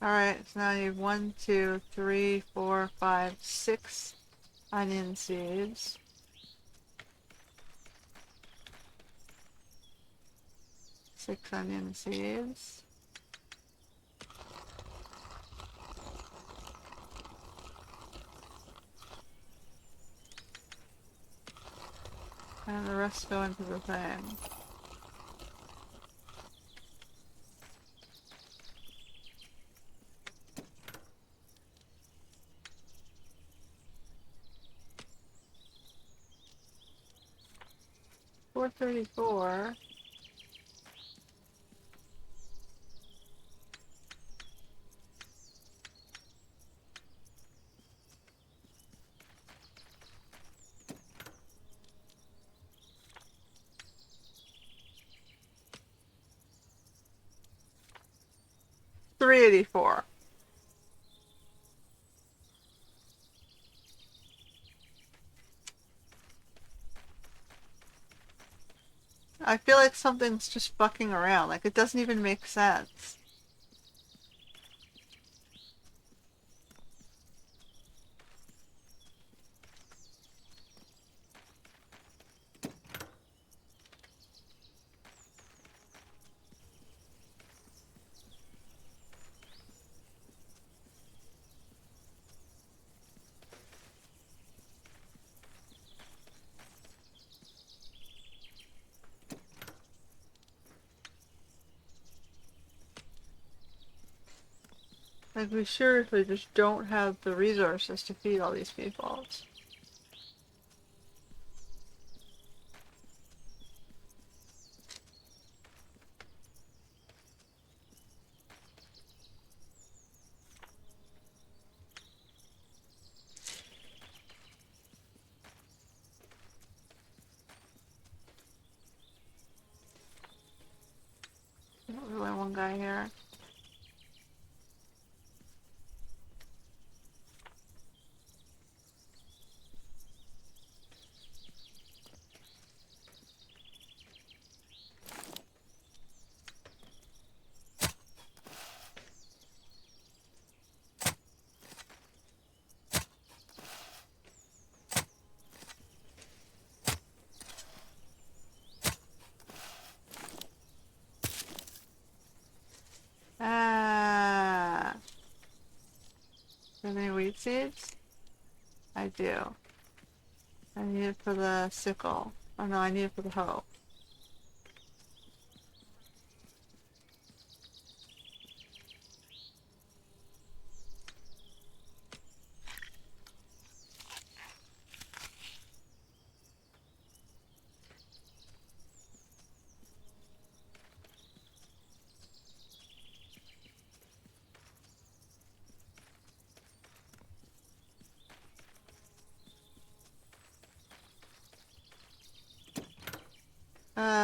Alright, so now I need 1, 2, 3, 4, 5, 6 onion seeds. Six onion seeds. And the rest go into the thing. $4.34. $3.84. I feel like something's just fucking around. Like, it doesn't even make sense. Like, we seriously just don't have the resources to feed all these people. There's only one guy here. Ah. Do you have any wheat seeds? I do. I need it for the sickle. Oh no, I need it for the hoe.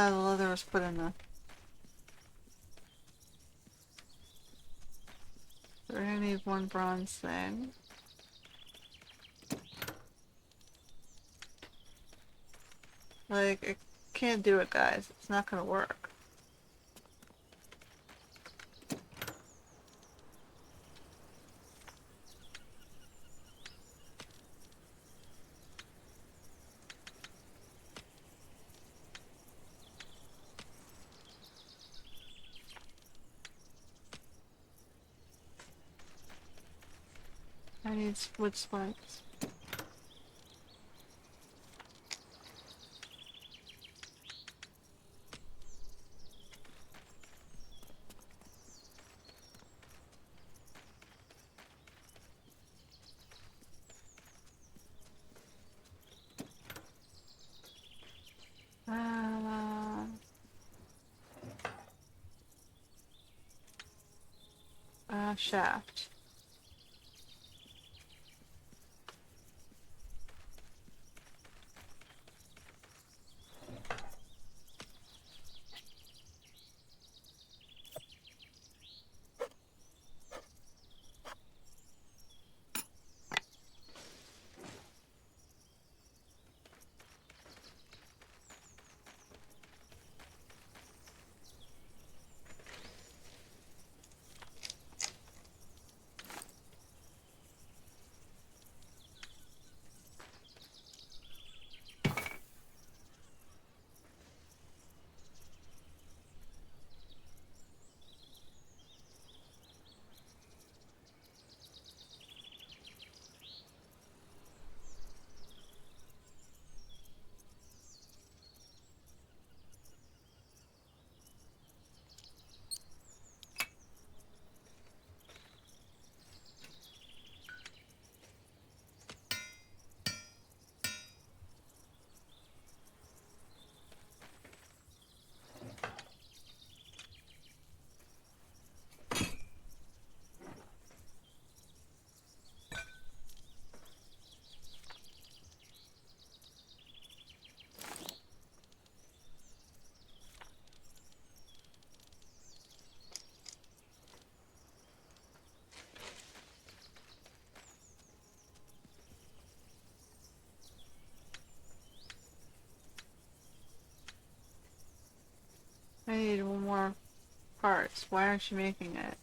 The leather was put in the... We're gonna need one bronze thing. Like, I can't do it, guys. It's not gonna work. I need wood spikes. Uh, shaft. I need one more parts. Why aren't you making it?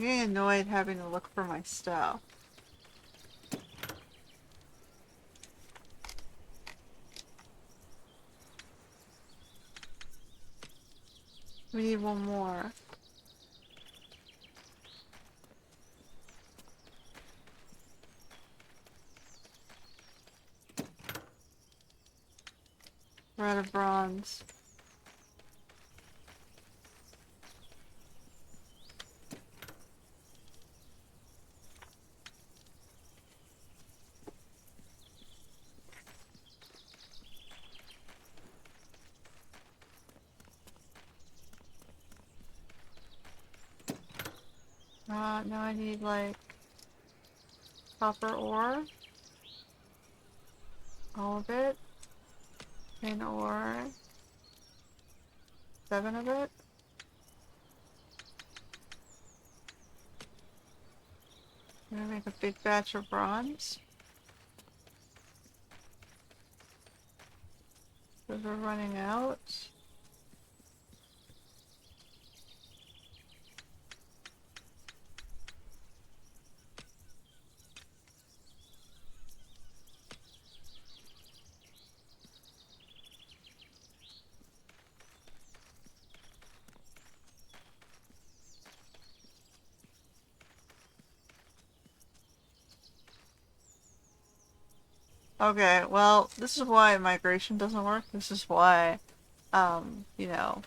getting annoyed having to look for my stuff. We need one more. We're out of bronze. Now I need like copper ore. All of it. Tin ore. 7 of it. I'm gonna make a big batch of bronze. Because we're running out. Okay, well, this is why migration doesn't work. This is why, you know,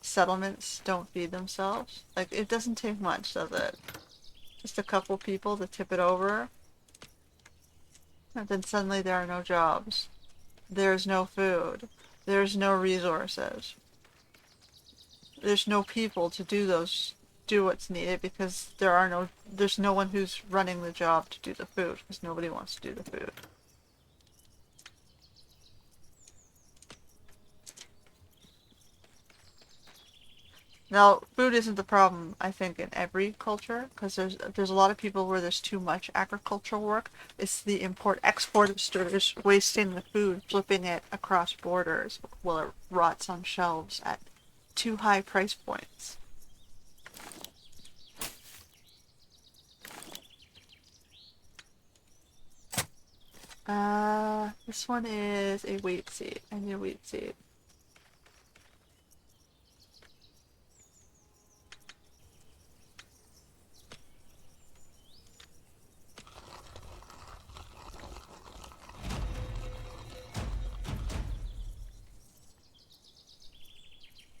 settlements don't feed themselves. Like, it doesn't take much, does it? Just a couple people to tip it over, and then suddenly there are no jobs. There's no food. There's no resources. There's no people to do what's needed because there's no one who's running the job to do the food because nobody wants to do the food. Now, food isn't the problem, I think, in every culture, because there's a lot of people where there's too much agricultural work. It's the import-exporters wasting the food, flipping it across borders while it rots on shelves at too high price points. This one is a wheat seed. I need a wheat seed.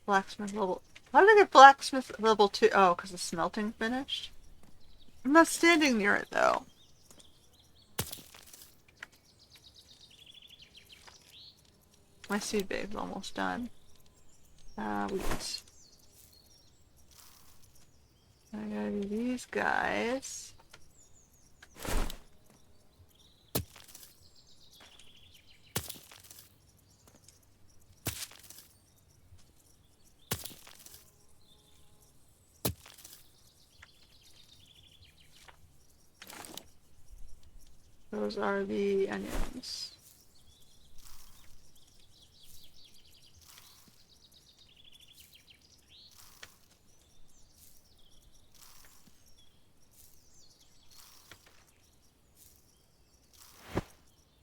Blacksmith level. How did I get blacksmith level 2? Oh, because the smelting finished? I'm not standing near it though. My seed babe's almost done. Wheat. I gotta do these guys. Those are the onions.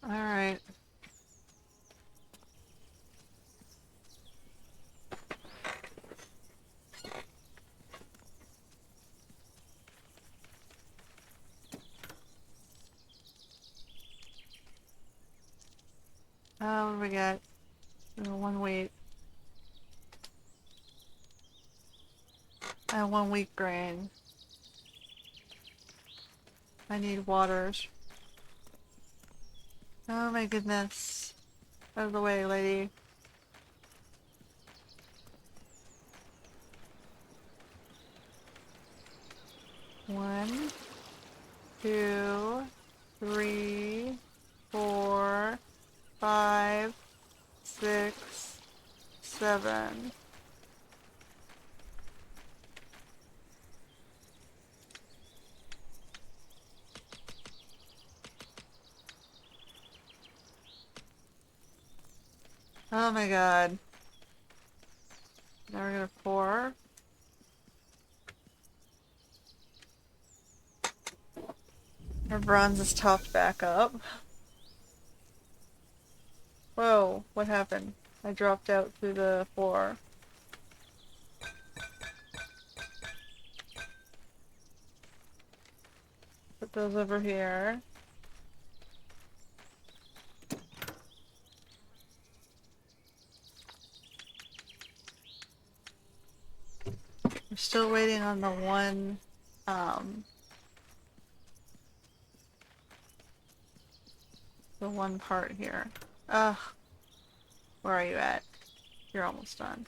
Alright. What do we got? One wheat. And one wheat grain. I need waters. Oh my goodness. Out of the way, lady. One, two, three, four, five, six, seven. Oh my god. Now we're gonna pour. Our bronze is topped back up. Whoa, what happened? I dropped out through the floor. Put those over here. We're still waiting on um, the one part here. Ugh, where are you at? You're almost done.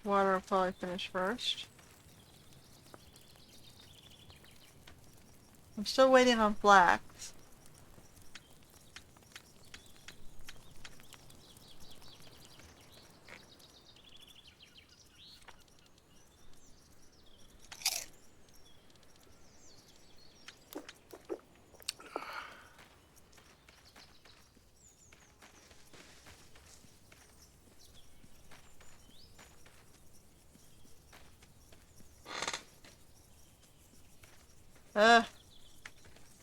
Water will probably finish first. I'm still waiting on flax. Ugh.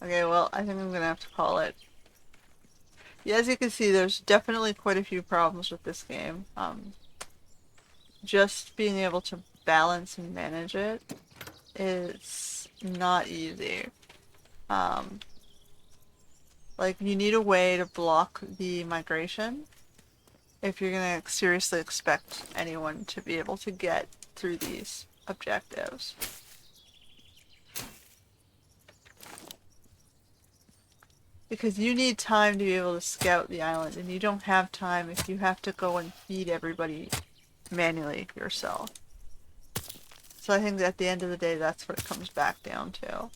Okay, well, I think I'm gonna have to call it. Yeah, as you can see, there's definitely quite a few problems with this game. Just being able to balance and manage it is not easy. Um, like, you need a way to block the migration if you're gonna seriously expect anyone to be able to get through these objectives. Because you need time to be able to scout the island, and you don't have time if you have to go and feed everybody manually yourself. So I think that at the end of the day, that's what it comes back down to.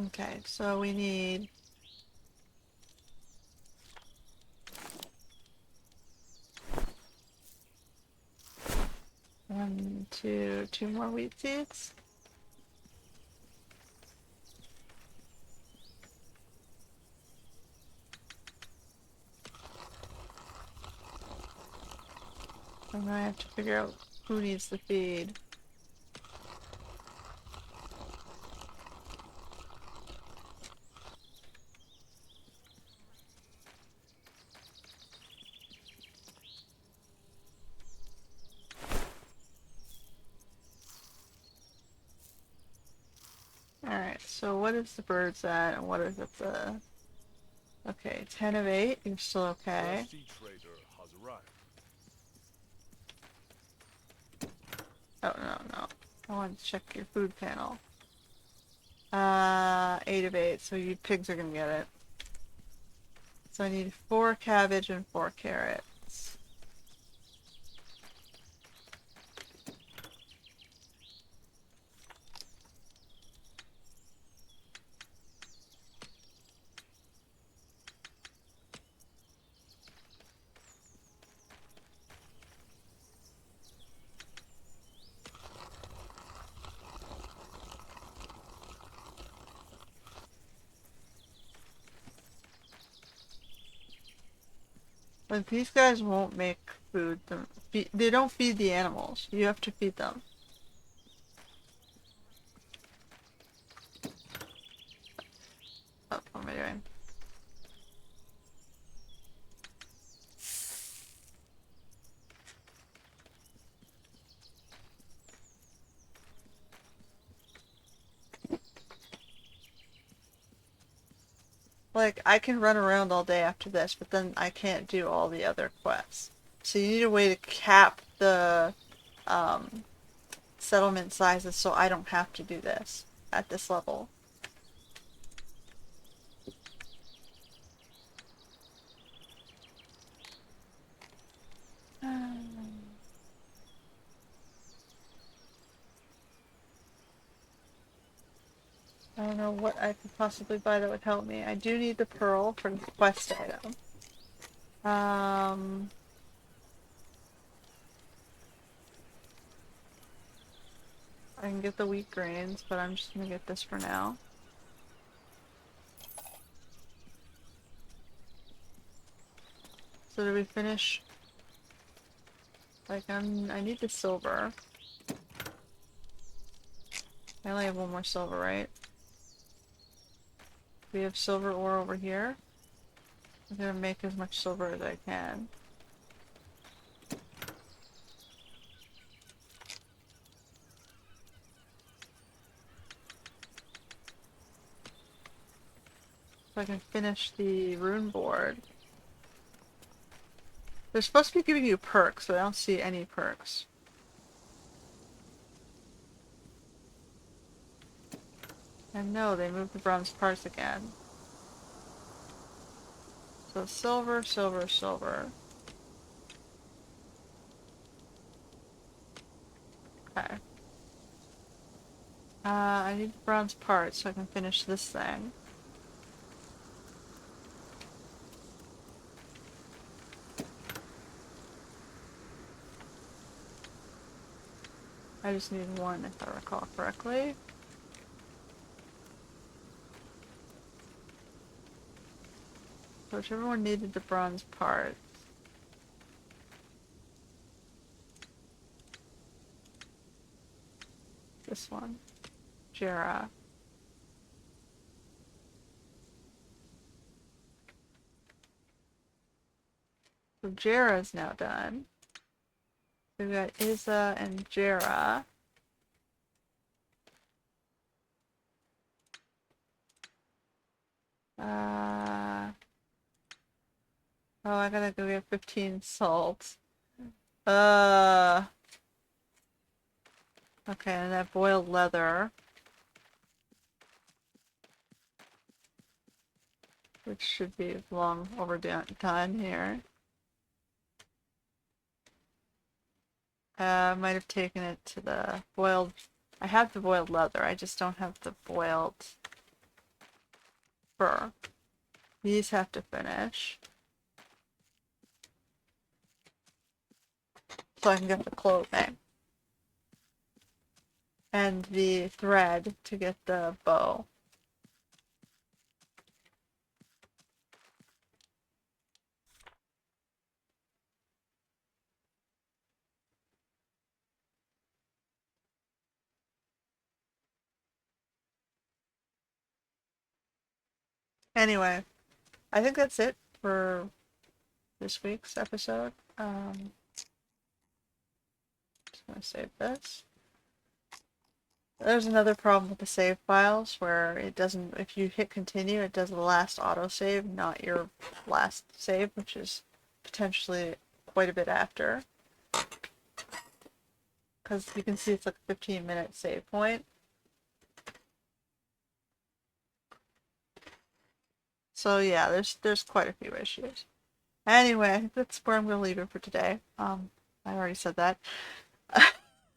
Okay, so we need two more wheat seeds. I'm gonna have to figure out who needs the feed. Alright, so what is the birds at, and what is it the... Okay, 10 of 8, you're still okay. Thirsty trader has arrived. Oh, no, no. I want to check your food panel. 8 of 8, so you pigs are gonna get it. So I need 4 cabbage and 4 carrots. But these guys won't make food. They don't feed the animals. You have to feed them. Oh, what am I doing? Like, I can run around all day after this, but then I can't do all the other quests. So you need a way to cap the um, settlement sizes so I don't have to do this at this level. I don't know what I could possibly buy that would help me. I do need the pearl for the quest item. I can get the wheat grains, but I'm just gonna get this for now. So did we finish? Like, I need the silver. I only have one more silver, right? We have silver ore over here. I'm gonna make as much silver as I can. So I can finish the rune board. They're supposed to be giving you perks, but I don't see any perks. And no, they moved the bronze parts again. So silver, silver, silver. Okay. I need the bronze parts so I can finish this thing. I just need one if I recall correctly. So whichever one needed the bronze part. This one. Jera. So Jera's now done. So we got Isa and Jera. Oh, I gotta go get 15 salt. Uh, okay, and that boiled leather, which should be long overdone here. I might have taken it to the boiled. I have the boiled leather, I just don't have the boiled fur. These have to finish. So I can get the clothing. And the thread to get the bow. Anyway, I think that's it for this week's episode. Just gonna save this. There's another problem with the save files where it doesn't, if you hit continue, it does the last autosave, not your last save, which is potentially quite a bit after. Because you can see it's like a 15-minute save point. So yeah, there's quite a few issues. Anyway, I think that's where I'm gonna leave it for today. I already said that.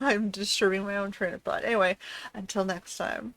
I'm disturbing my own train of thought. Anyway, until next time.